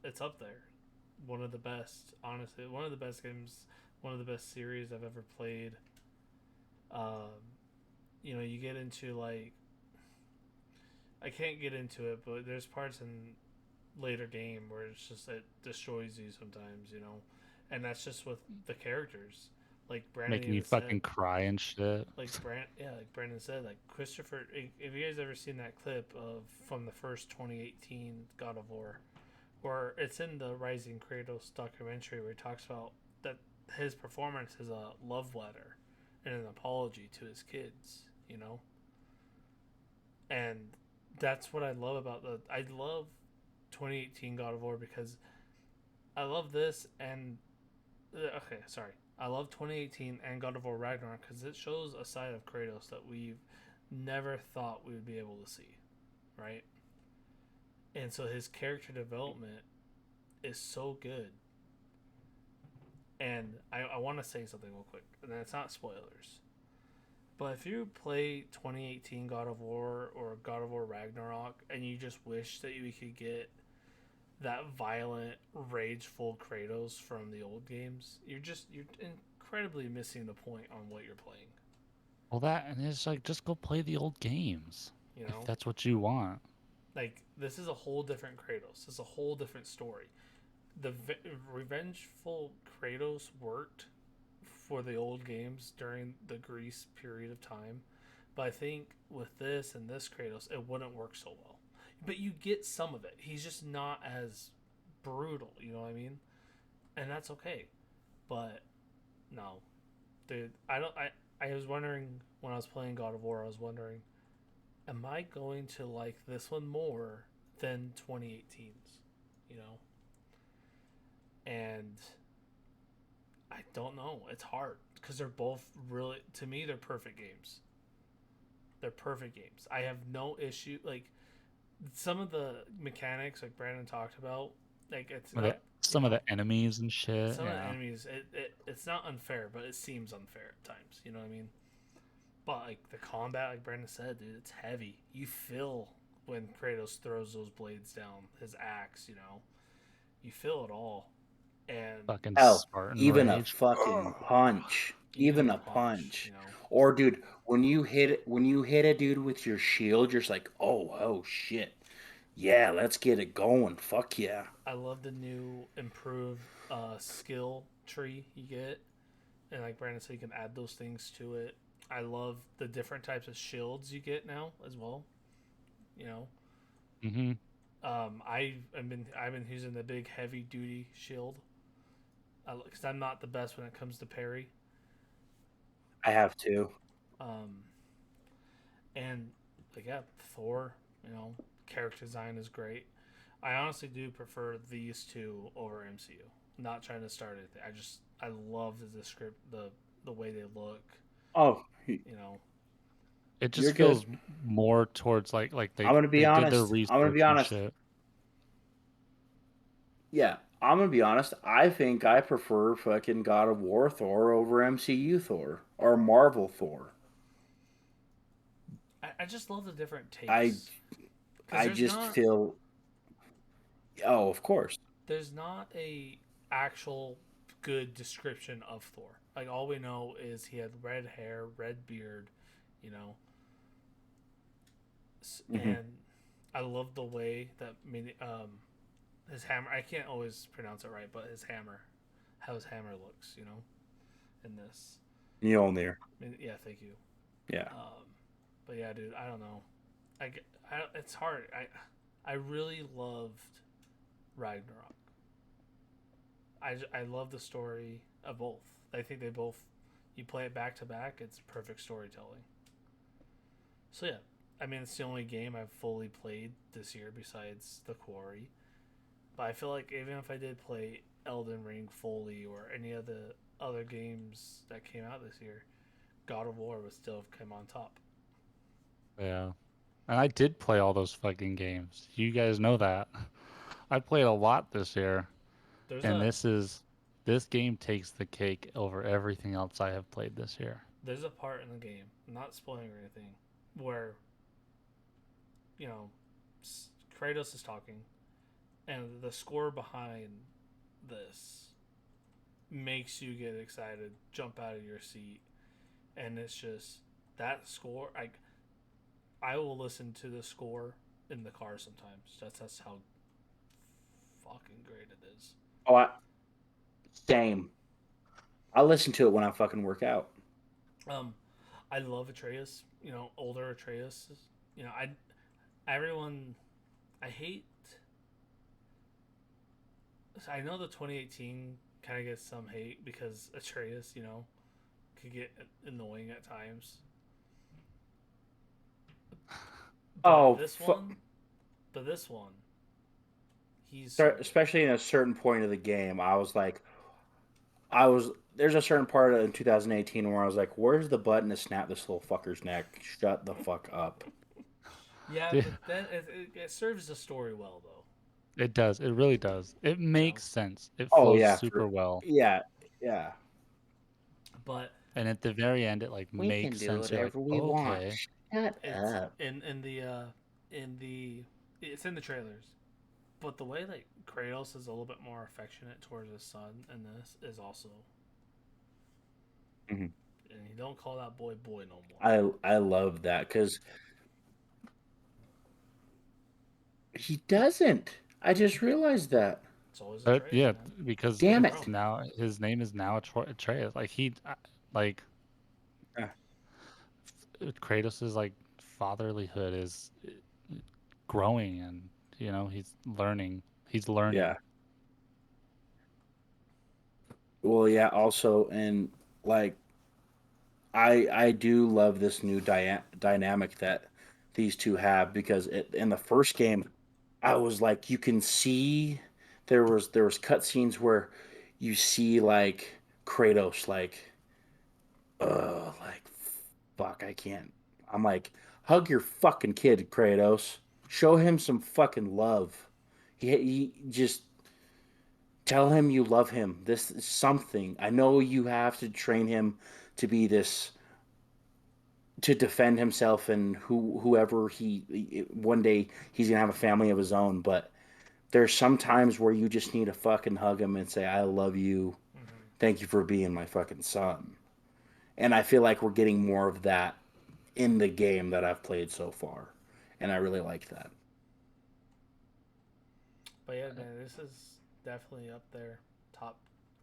it's up there. One of the best, honestly. One of the best games. One of the best series I've ever played. Um, you get into like I can't get into it, but there's parts in later game where it's just it destroys you sometimes, and that's just with the characters. Like Brandon Making you even said, fucking cry and shit. like Brandon said, like Christopher. If you guys ever seen that clip of from the first 2018 God of War, where it's in the Rising Kratos documentary where he talks about that his performance is a love letter and an apology to his kids, and that's what I love about I love 2018 God of War because I love this and okay, sorry. I love 2018 and God of War Ragnarok because it shows a side of Kratos that we've never thought we would be able to see, right? And so his character development is so good. And I want to say something real quick, and it's not spoilers. But if you play 2018 God of War or God of War Ragnarok and you just wish that we could get that violent, rageful Kratos from the old games, you're incredibly missing the point on what you're playing. Well, that and it's like just go play the old games You if know, that's what you want. like this is a whole different Kratos. This is a whole different story. The revengeful Kratos worked for the old games during the Greece period of time, but I think with this and this Kratos, it wouldn't work so well. But you get some of it. He's just not as brutal. You know what I mean? And that's okay. But no, dude, I don't. I was wondering when I was playing God of War. I was wondering, am I going to like this one more than 2018's? You know, and I don't know. It's hard because they're both really, to me, they're perfect games. They're perfect games. I have no issue. Like some of the mechanics, like Brandon talked about, like it's Or the, not, some of the enemies and shit. some of the Yeah, enemies, it's not unfair, but it seems unfair at times. You know what I mean? But like the combat, like Brandon said, dude, it's heavy. You feel when Kratos throws those blades down, his axe. You feel it all, and fucking Hell, Spartan even a rage. fucking punch. even Even a a punch. punch. Or dude, when you hit a dude with your shield, you're just like, oh shit. Yeah, let's get it going. Fuck yeah. I love the new improved skill tree you get, and like Brandon said, you can add those things to it. I love the different types of shields you get now as well. You know, Hmm. I've been using the big heavy duty shield because I'm not the best when it comes to parry. I have two. Um, and like yeah, Thor, you know, character design is great. I honestly do prefer these two over MCU. Not trying to start anything. I love the script, the way they look. Oh, You know, It you're just good. feels more towards like I'm gonna be they did their honest. I'm gonna research be and honest. shit. Yeah, I'm gonna be honest. I think I prefer fucking God of War Thor over MCU Thor or Marvel Thor. I just love the different I takes because I just feel. Oh, of course. there's not a actual good description of Thor. Like all we know is he had red hair, red beard, you know, Hmm. and I love the way that his hammer. I can't always pronounce it right, but his hammer, how his hammer looks, you know, in this. Mjolnir. Yeah, thank you. Yeah. Um, but yeah, dude, I don't know. It's hard. I really loved Ragnarok. I love the story of both. I think they both. You play it back to back. It's perfect storytelling. So yeah, I mean it's the only game I've fully played this year besides The Quarry. But I feel like even if I did play Elden Ring fully or any of the other games that came out this year, God of War would still have come on top. Yeah. And I did play all those fucking games. You guys know that. I played a lot this year, There's and a this game takes the cake over everything else I have played this year. there's a part in the game, not spoiling or anything, where you know Kratos is talking, and the score behind this makes you get excited, jump out of your seat, and it's just that score. I will listen to the score in the car sometimes. That's how fucking great it is. Oh, same. I listen to it when I fucking work out. Um, I love Atreus. You know, older Atreus. You know, I everyone. I hate. I know the 2018 kind of gets some hate because Atreus, you know, could get annoying at times. But Oh, this one, but this one, he's so good. especially in a certain point of the game, I was like, I was. There's a certain part in 2018 where I was like, "Where's the button to snap this little fucker's neck? Shut the fuck up." Yeah, Dude, but then it serves the story well though. it does. It really does. It You know, makes sense. It Oh flows yeah, super well. yeah, yeah. but And at the very end, it like We can makes do sense. You're like, whatever we want. okay. Shut it's up. in the it's in the trailers. But the way like Kratos is a little bit more affectionate towards his son in this is also, Mhm. and he don't call that boy boy no more. I love that because he doesn't. I just realized that. It's always But Atreus, yeah, man. because Boy, Damn it's it. bro. now his name is now Atreus. Like like Uh, Kratos' like fatherlyhood is growing, and he's learning. He's learning. yeah. Well, yeah. Also, and like I do love this new dynamic that these two have because in the first game, I was like, you can see there was cutscenes where you see like Kratos like fuck, I can't. I'm like, hug your fucking kid, Kratos. Show him some fucking love. He just tell him you love him. This is something. I know you have to train him to be this to defend himself and whoever he one day he's gonna have a family of his own. But there's some times where you just need to fucking hug him and say, I love you. Mm-hmm. Thank you for being my fucking son. And I feel like we're getting more of that in the game that I've played so far, and I really like that. But yeah, man, this is definitely up there, top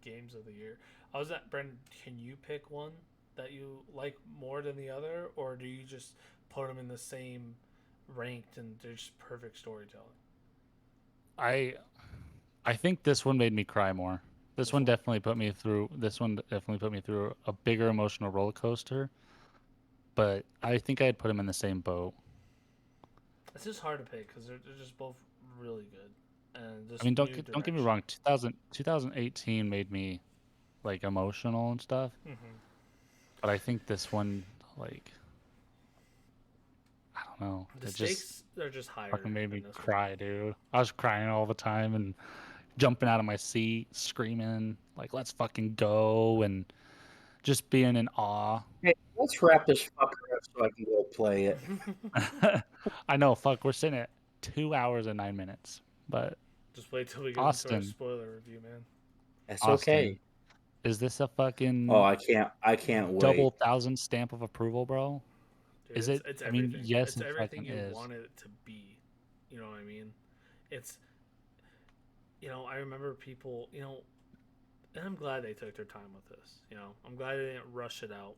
games of the year. I was at Brendan. Can you pick one that you like more than the other, or do you just put them in the same ranked and they're just perfect storytelling? I I think this one made me cry more. This This one one, definitely put me through. This one definitely put me through a bigger emotional roller coaster. But I think I'd put him in the same boat. it's just hard to pick because they're just both really good and I just mean, new don't get me direction. wrong. 2018 made me like emotional and stuff. Mm-hmm. But I think this one, like, I don't know. The It just stakes are just higher fucking made in me this one. cry, dude. I was crying all the time and jumping out of my seat, screaming, like, let's fucking go, and just being in awe. Hey, let's wrap this fucker up so I can go play it. I know, fuck, we're sitting at 2 hours and 9 minutes. But Just wait till we get into our Austin, spoiler review, man. That's Austin, okay. is this a Oh, fucking I can't double wait. thousand stamp of approval, bro? Dude, Is it? it's I mean, everything. yes, It's it everything fucking you is. wanted it to be. You know what I mean? It's I remember people, and I'm glad they took their time with this. I'm glad they didn't rush it out.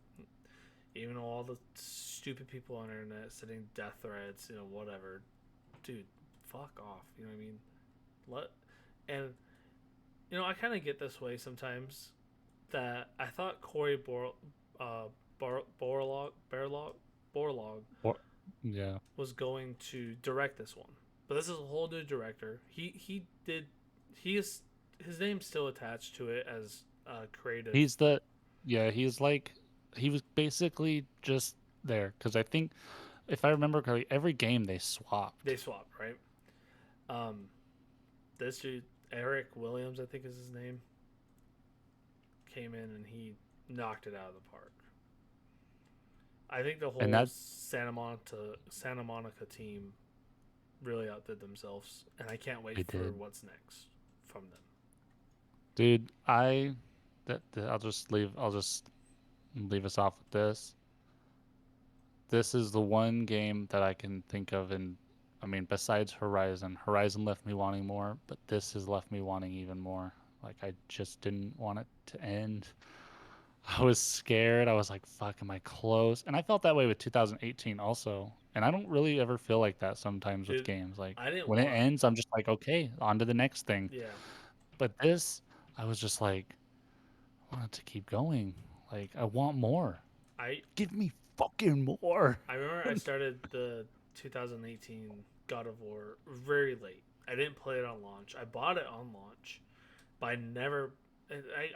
Even though all the stupid people on the internet sending death threats, whatever. Dude, fuck off. You know what I mean? Let and I kind of get this way sometimes that I thought Borlaug Or, yeah, was going to direct this one, but this is a whole new director. He is his name's still attached to it as creative. he's the, yeah, he's like, he was basically just there because I think if I remember correctly, every game they They swapped. swapped, right? Um, this dude Eric Williams, I think is his name, came in and he knocked it out of the park. I think the And whole that Santa Monica team really outdid themselves, and I can't wait they for did, what's next from them. dude. I'll just leave us off with this. This is the one game that I can think of, and I mean, besides Horizon, Horizon left me wanting more, but this has left me wanting even more. Like, I just didn't want it to end. I was scared. I was like, fuck, am I close? And I felt that way with 2018 also. And I don't really ever feel like that sometimes with Dude, games. Like, I didn't when it want. ends, I'm just like, okay, on to the next thing. Yeah, But this, I was just like, I want it to keep going. Like, I want more. I Give me fucking more. I remember I started the 2018 God of War very late. I didn't play it on launch. I bought it on launch, but I never.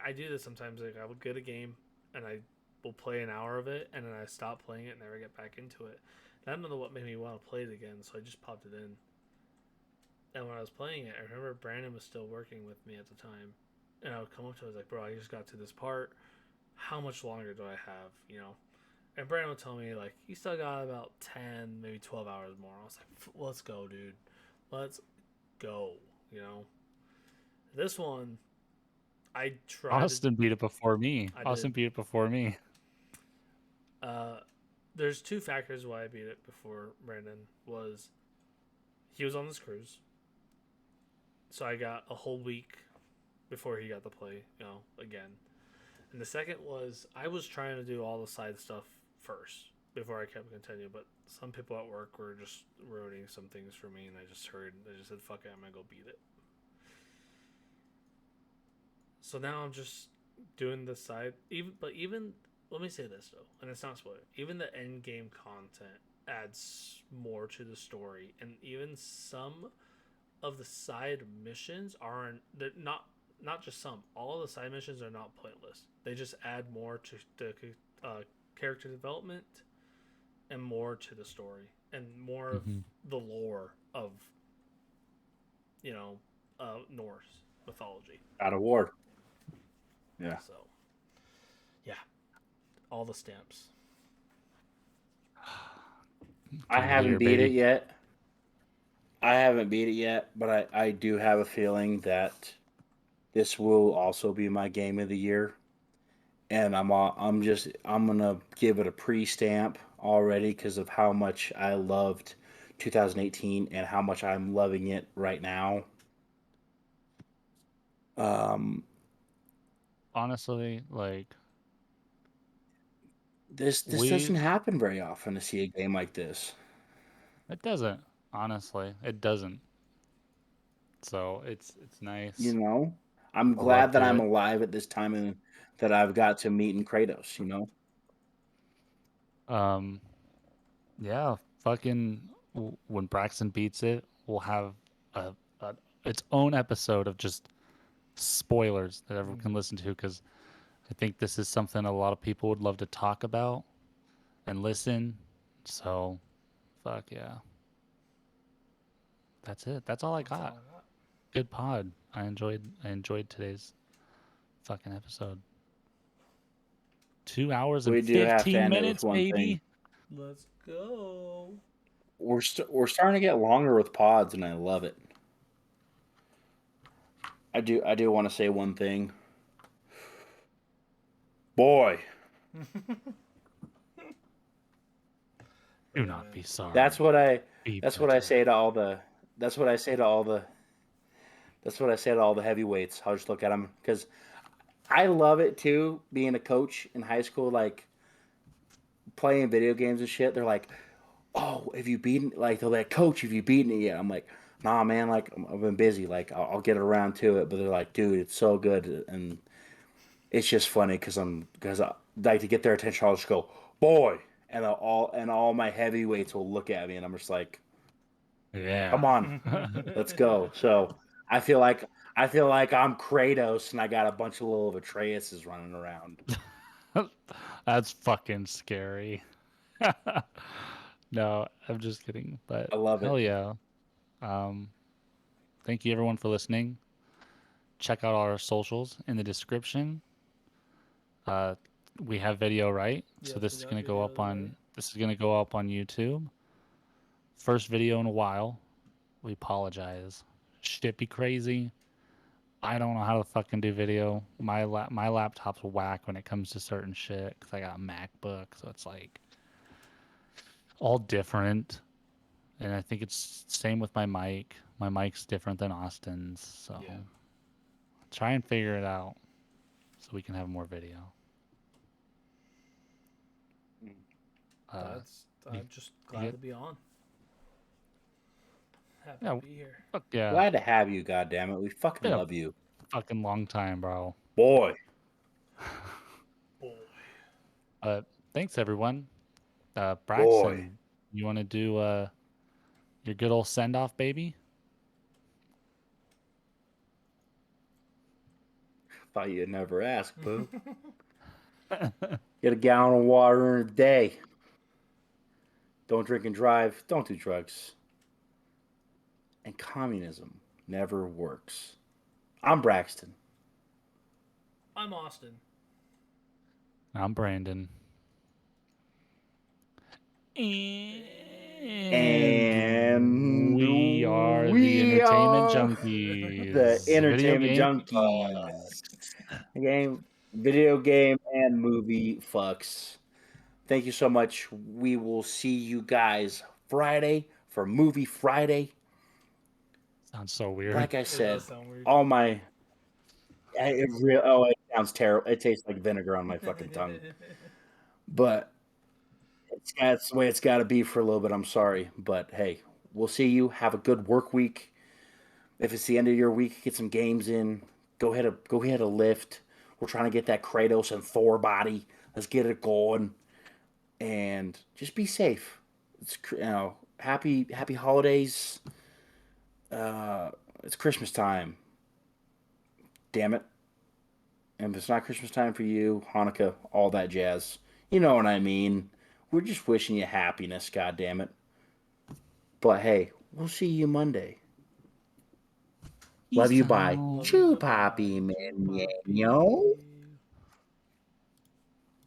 I do this sometimes. Like I would get a game and I will play an hour of it, and then I stop playing it and never get back into it. And I don't know what made me want to play it again, so I just popped it in. And when I was playing it, I remember Brandon was still working with me at the time, and I would come up to him, I was like, "Bro, I just got to this part. How much longer do I have?" And Brandon would tell me like you still got about 10, maybe 12 hours more. I was like, let's go, dude. Let's go. You know, this one I tried to. Austin beat it before me. I did. Austin beat it before me. Uh, there's two factors why I beat it before Brandon was he was on this cruise, so I got a whole week before he got to play. Again. And the second was I was trying to do all the side stuff first before I kept continuing, but some people at work were just ruining some things for me, and I just said, "Fuck it, I'm gonna go beat it." So now I'm just doing the side. Even let me say this though, and it's not spoiler. Even the end game content adds more to the story, and even some of the side missions aren't. They're not just some. All of the side missions are not pointless. They just add more to the character development and more to the story and more of Hmm. the lore of you know Norse mythology. God of War. Yeah. So yeah, all the stamps. I Game of the haven't year, beat it baby. yet. I haven't beat it yet, but I do have a feeling that this will also be my game of the year. And I'm gonna give it a pre-stamp already because of how much I loved 2018 and how much I'm loving it right now. Um, honestly, like This we doesn't happen very often to see a game like this. it doesn't. Honestly, it doesn't. So it's You nice. know, I'm I love glad that to I'm it. alive at this time and that I've got to meet in Kratos. You know, Um, yeah, fucking when Braxton beats it, we'll have a its own episode of just spoilers that everyone can listen to because I think this is something a lot of people would love to talk about and listen. So, fuck yeah. That's it. That's all I That's got. all I got. Good pod. I enjoyed today's fucking episode. 2 hours and we do have to 15 end it with minutes, one thing. baby. Let's go. We're starting to get longer with pods, and I love it. I do want to say one thing. Boy, Do Hey not man. be sorry. that's what I Be that's what I better. say to all the that's what I say to all the that's what I say to all the heavyweights. I'll just look at them because I love it too. Being a coach in high school, like playing video games and shit. They're like, "Oh, have you beaten?" Like they're like, "Coach, have you beaten it yet?" I'm like, "Nah, man. Like I've been busy. Like I'll get around to it." But they're like, "Dude, it's so good," and it's just funny because I like to get their attention. I'll just go, "Boy," and all my heavyweights will look at me, and I'm just like, Yeah. "Come on, let's go." So I feel like I'm Kratos, and I got a bunch of little Atreuses running around. That's fucking scary. No, I'm just kidding. But I love it. hell yeah. Um, thank you everyone for listening. Check out our socials in the description. Uh, we have video, right? So Yep, we got video today. this is gonna go up on YouTube. First video in a while. We apologize. Shit be crazy. I don't know how to fucking do video. My laptop's whack when it comes to certain shit because I got a MacBook, so it's like all different. And I think it's same with my mic. My mic's different than Austin's, so Yeah. try and figure it out so we can have more video. That's You, I'm just you glad get to be on. Happy to yeah, be here. fuck yeah. Glad to have you. God damn it, we fucking Been a love you, fucking long time, bro. boy. Boy. Thanks everyone. Boy, Braxton, you want to do your good old send off, baby? thought you'd never ask, boo. Get a gallon of water in a day. Don't drink and drive. Don't do drugs. And communism never works. I'm Braxton. I'm Austin. I'm Brandon. And And we are the we entertainment are the junkies. Video entertainment game junkies. Game, video game, and movie fucks. Thank you so much. We will see you guys Friday for Movie Friday. sounds so weird. Like I It said, does sound weird. all my it sounds terrible. It tastes like vinegar on my fucking tongue. But it's the way it's got to be for a little bit. I'm sorry, but hey, we'll see you. Have a good work week. If it's the end of your week, get some games in. Go ahead a lift. We're trying to get that Kratos and Thor body. Let's get it going and just be safe. It's happy holidays. It's Christmas time. Damn it. And if it's not Christmas time for you, Hanukkah, all that jazz. You know what I mean. We're just wishing you happiness, god damn it. But hey, we'll see you Monday. Love Peace you, bye. Love out. you. Chew Bye bye. poppy, Chew man, poppy. yo.